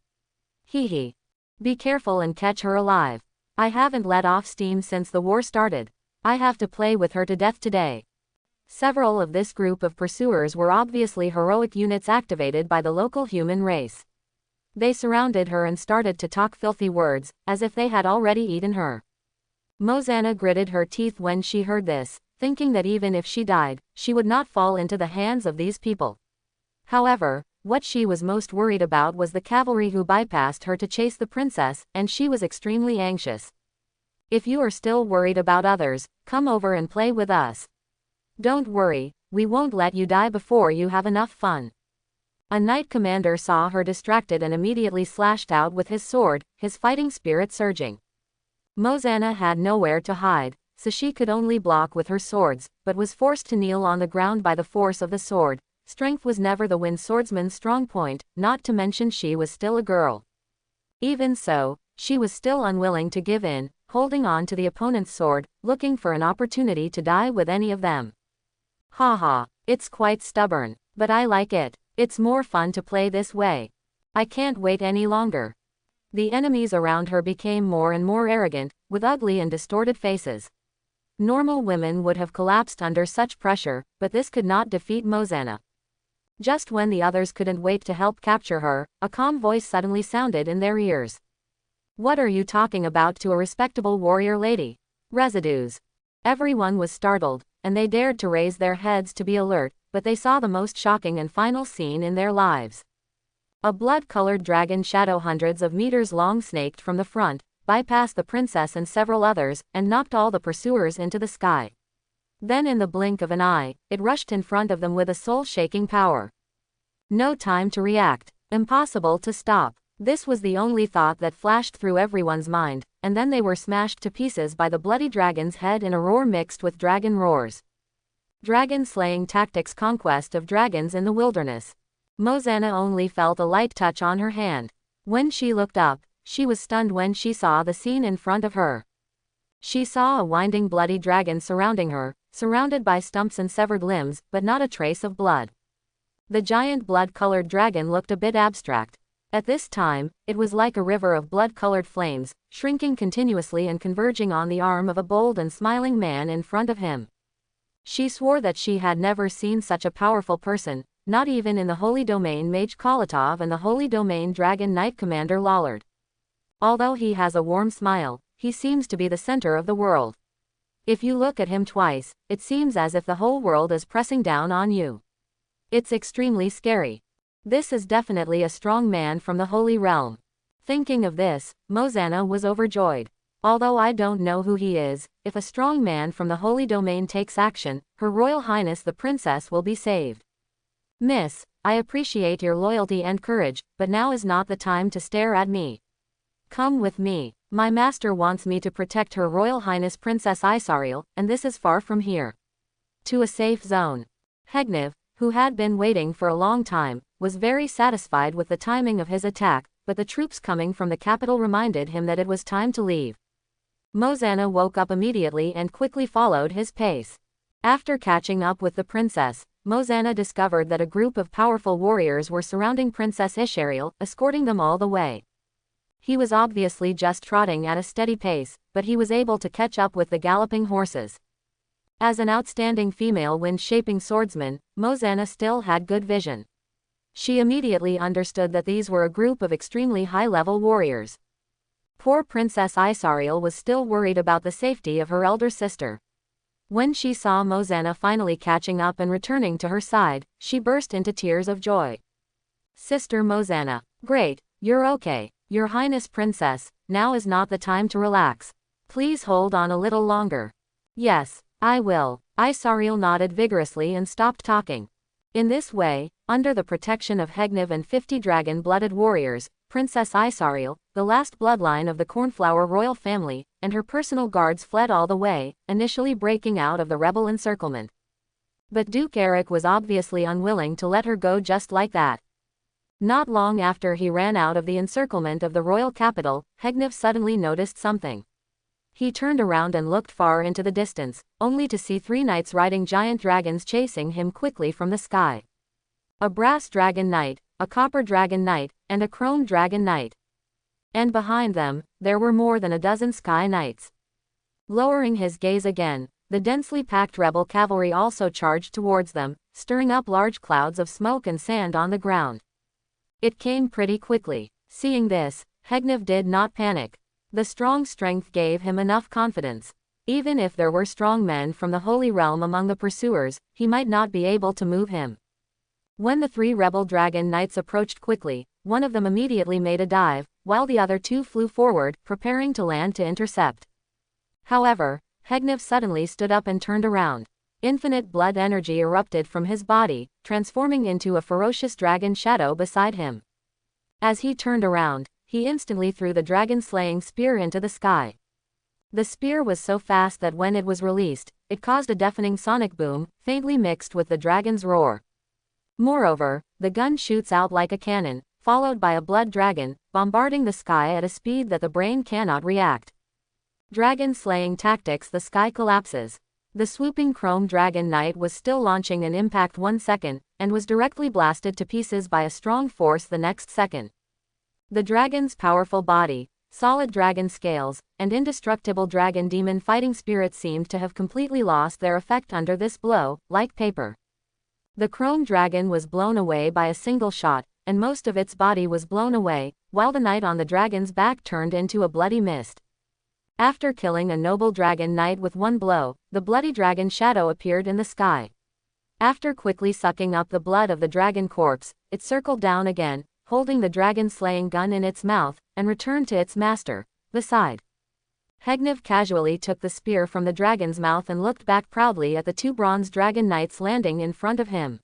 Hee hee. Be careful and catch her alive. I haven't let off steam since the war started. I have to play with her to death today." Several of this group of pursuers were obviously heroic units activated by the local human race. They surrounded her and started to talk filthy words, as if they had already eaten her. Mozanna gritted her teeth when she heard this, thinking that even if she died, she would not fall into the hands of these people. However, what she was most worried about was the cavalry who bypassed her to chase the princess, and she was extremely anxious. "If you are still worried about others, come over and play with us. Don't worry, we won't let you die before you have enough fun." A knight commander saw her distracted and immediately slashed out with his sword, his fighting spirit surging. Mozanna had nowhere to hide, so she could only block with her swords, but was forced to kneel on the ground by the force of the sword. Strength was never the wind swordsman's strong point, not to mention she was still a girl. Even so, she was still unwilling to give in, holding on to the opponent's sword, looking for an opportunity to die with any of them. Haha, it's quite stubborn, but I like it. It's more fun to play this way. I can't wait any longer. The enemies around her became more and more arrogant, with ugly and distorted faces. Normal women would have collapsed under such pressure, but this could not defeat Mozanna. Just when the others couldn't wait to help capture her, a calm voice suddenly sounded in their ears. What are you talking about to a respectable warrior lady? Residues. Everyone was startled, and they dared to raise their heads to be alert, but they saw the most shocking and final scene in their lives. A blood-colored dragon shadow hundreds of meters long snaked from the front, bypassed the princess and several others, and knocked all the pursuers into the sky. Then in the blink of an eye, it rushed in front of them with a soul-shaking power. No time to react. Impossible to stop. This was the only thought that flashed through everyone's mind, and then they were smashed to pieces by the bloody dragon's head in a roar mixed with dragon roars. Dragon-slaying tactics. Conquest of dragons in the wilderness. Mozanna only felt a light touch on her hand. When she looked up, she was stunned when she saw the scene in front of her. She saw a winding bloody dragon surrounding her, surrounded by stumps and severed limbs, but not a trace of blood. The giant blood-colored dragon looked a bit abstract. At this time, it was like a river of blood-colored flames, shrinking continuously and converging on the arm of a bold and smiling man in front of him. She swore that she had never seen such a powerful person, not even in the Holy Domain Mage Kolatov and the Holy Domain Dragon Knight Commander Lollard. Although he has a warm smile, he seems to be the center of the world. If you look at him twice, it seems as if the whole world is pressing down on you. It's extremely scary. This is definitely a strong man from the Holy Realm. Thinking of this, Mozanna was overjoyed. Although I don't know who he is, if a strong man from the Holy Domain takes action, Her Royal Highness the Princess will be saved. Miss, I appreciate your loyalty and courage, but now is not the time to stare at me. Come with me. My master wants me to protect Her Royal Highness Princess Isariel, and this is far from here. To a safe zone. Hegnev, who had been waiting for a long time, was very satisfied with the timing of his attack, but the troops coming from the capital reminded him that it was time to leave. Mozanna woke up immediately and quickly followed his pace. After catching up with the princess, Mozanna discovered that a group of powerful warriors were surrounding Princess Isariel, escorting them all the way. He was obviously just trotting at a steady pace, but he was able to catch up with the galloping horses. As an outstanding female wind-shaping swordsman, Mozanna still had good vision. She immediately understood that these were a group of extremely high-level warriors. Poor Princess Isariel was still worried about the safety of her elder sister. When she saw Mozanna finally catching up and returning to her side, she burst into tears of joy. Sister Mozanna, great, you're okay, Your Highness Princess, now is not the time to relax. Please hold on a little longer. Yes, I will. Isariel nodded vigorously and stopped talking. In this way, under the protection of Hegnev and 50 dragon-blooded warriors, Princess Isariel, the last bloodline of the Cornflower royal family, and her personal guards fled all the way, initially breaking out of the rebel encirclement. But Duke Eric was obviously unwilling to let her go just like that. Not long after he ran out of the encirclement of the royal capital, Hegnev suddenly noticed something. He turned around and looked far into the distance, only to see 3 knights riding giant dragons chasing him quickly from the sky. A brass dragon knight, a copper dragon knight, and a chrome dragon knight. And behind them, there were more than a dozen sky knights. Lowering his gaze again, the densely packed rebel cavalry also charged towards them, stirring up large clouds of smoke and sand on the ground. It came pretty quickly. Seeing this, Hegnev did not panic. The strong strength gave him enough confidence. Even if there were strong men from the Holy Realm among the pursuers, he might not be able to move him. When the 3 rebel dragon knights approached quickly, one of them immediately made a dive, while the other 2 flew forward, preparing to land to intercept. However, Hegnev suddenly stood up and turned around. Infinite blood energy erupted from his body, transforming into a ferocious dragon shadow beside him. As he turned around, he instantly threw the dragon-slaying spear into the sky. The spear was so fast that when it was released, it caused a deafening sonic boom, faintly mixed with the dragon's roar. Moreover, the gun shoots out like a cannon, followed by a blood dragon, bombarding the sky at a speed that the brain cannot react. Dragon slaying tactics. The sky collapses. The swooping chrome dragon knight was still launching an impact 1 second, and was directly blasted to pieces by a strong force the next second. The dragon's powerful body, solid dragon scales, and indestructible dragon demon fighting spirit seemed to have completely lost their effect under this blow, like paper. The chrome dragon was blown away by a single shot, and most of its body was blown away, while the knight on the dragon's back turned into a bloody mist. After killing a noble dragon knight with one blow, the bloody dragon shadow appeared in the sky. After quickly sucking up the blood of the dragon corpse, it circled down again, holding the dragon-slaying gun in its mouth, and returned to its master, beside. Hegnev casually took the spear from the dragon's mouth and looked back proudly at the 2 bronze dragon knights landing in front of him.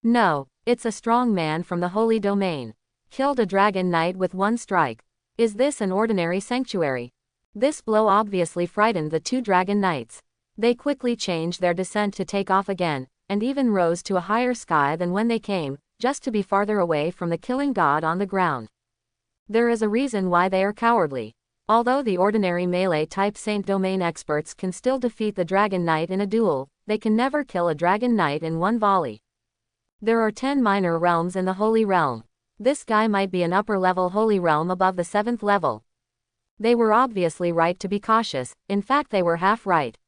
No, it's a strong man from the holy domain. Killed a dragon knight with 1 strike. Is this an ordinary sanctuary? This blow obviously frightened the 2 dragon knights. They quickly changed their descent to take off again, and even rose to a higher sky than when they came, just to be farther away from the killing god on the ground. There is a reason why they are cowardly. Although the ordinary melee-type Saint Domain experts can still defeat the Dragon Knight in a duel, they can never kill a Dragon Knight in 1 volley. There are 10 minor realms in the Holy Realm. This guy might be an upper-level Holy Realm above the 7th level. They were obviously right to be cautious, in fact they were half right.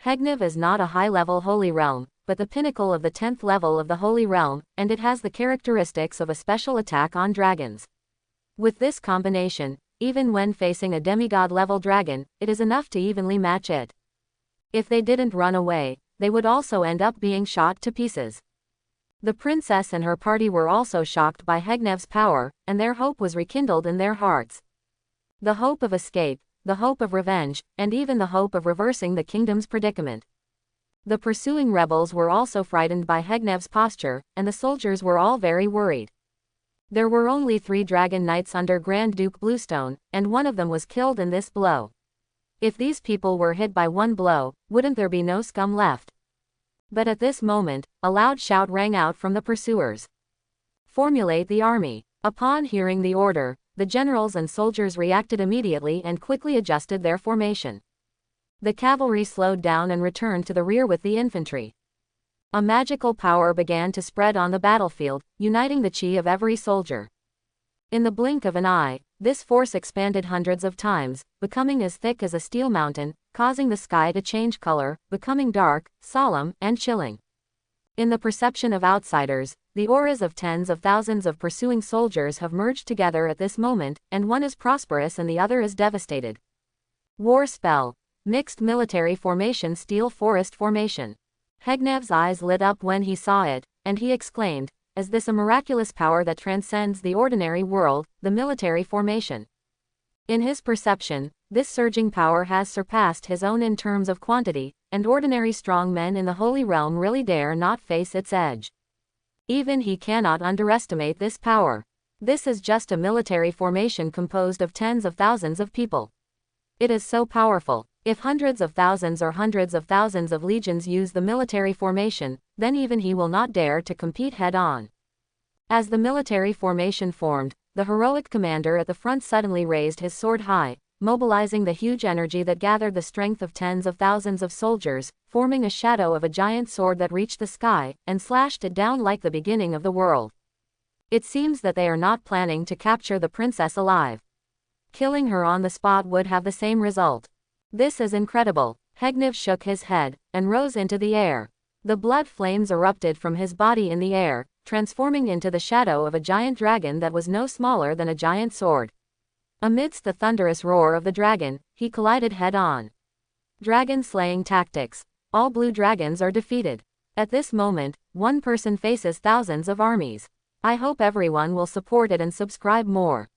Hegnev is not a high-level Holy Realm, but the pinnacle of the 10th level of the Holy Realm, and it has the characteristics of a special attack on dragons. With this combination, even when facing a demigod-level dragon, it is enough to evenly match it. If they didn't run away, they would also end up being shot to pieces. The princess and her party were also shocked by Hegnev's power, and their hope was rekindled in their hearts. The hope of escape, the hope of revenge, and even the hope of reversing the kingdom's predicament. The pursuing rebels were also frightened by Hegnev's posture, and the soldiers were all very worried. There were only 3 dragon knights under Grand Duke Bluestone, and one of them was killed in this blow. If these people were hit by 1 blow, wouldn't there be no scum left? But at this moment, a loud shout rang out from the pursuers. Formulate the army. Upon hearing the order, the generals and soldiers reacted immediately and quickly adjusted their formation. The cavalry slowed down and returned to the rear with the infantry. A magical power began to spread on the battlefield, uniting the chi of every soldier. In the blink of an eye, this force expanded hundreds of times, becoming as thick as a steel mountain, causing the sky to change color, becoming dark, solemn, and chilling. In the perception of outsiders, the auras of tens of thousands of pursuing soldiers have merged together at this moment, and one is prosperous and the other is devastated. War spell. Mixed military formation. Steel forest formation. Hegnev's eyes lit up when he saw it, and he exclaimed, "Is this a miraculous power that transcends the ordinary world, the military formation?" In his perception, this surging power has surpassed his own in terms of quantity, and ordinary strong men in the Holy Realm really dare not face its edge. Even he cannot underestimate this power. This is just a military formation composed of tens of thousands of people. It is so powerful. If hundreds of thousands or hundreds of thousands of legions use the military formation, then even he will not dare to compete head-on. As the military formation formed, the heroic commander at the front suddenly raised his sword high, mobilizing the huge energy that gathered the strength of tens of thousands of soldiers, forming a shadow of a giant sword that reached the sky, and slashed it down like the beginning of the world. It seems that they are not planning to capture the princess alive. Killing her on the spot would have the same result. This is incredible. Hegnev shook his head, and rose into the air. The blood flames erupted from his body in the air, transforming into the shadow of a giant dragon that was no smaller than a giant sword. Amidst the thunderous roar of the dragon, he collided head-on. Dragon slaying tactics. All blue dragons are defeated. At this moment, one person faces thousands of armies. I hope everyone will support it and subscribe more.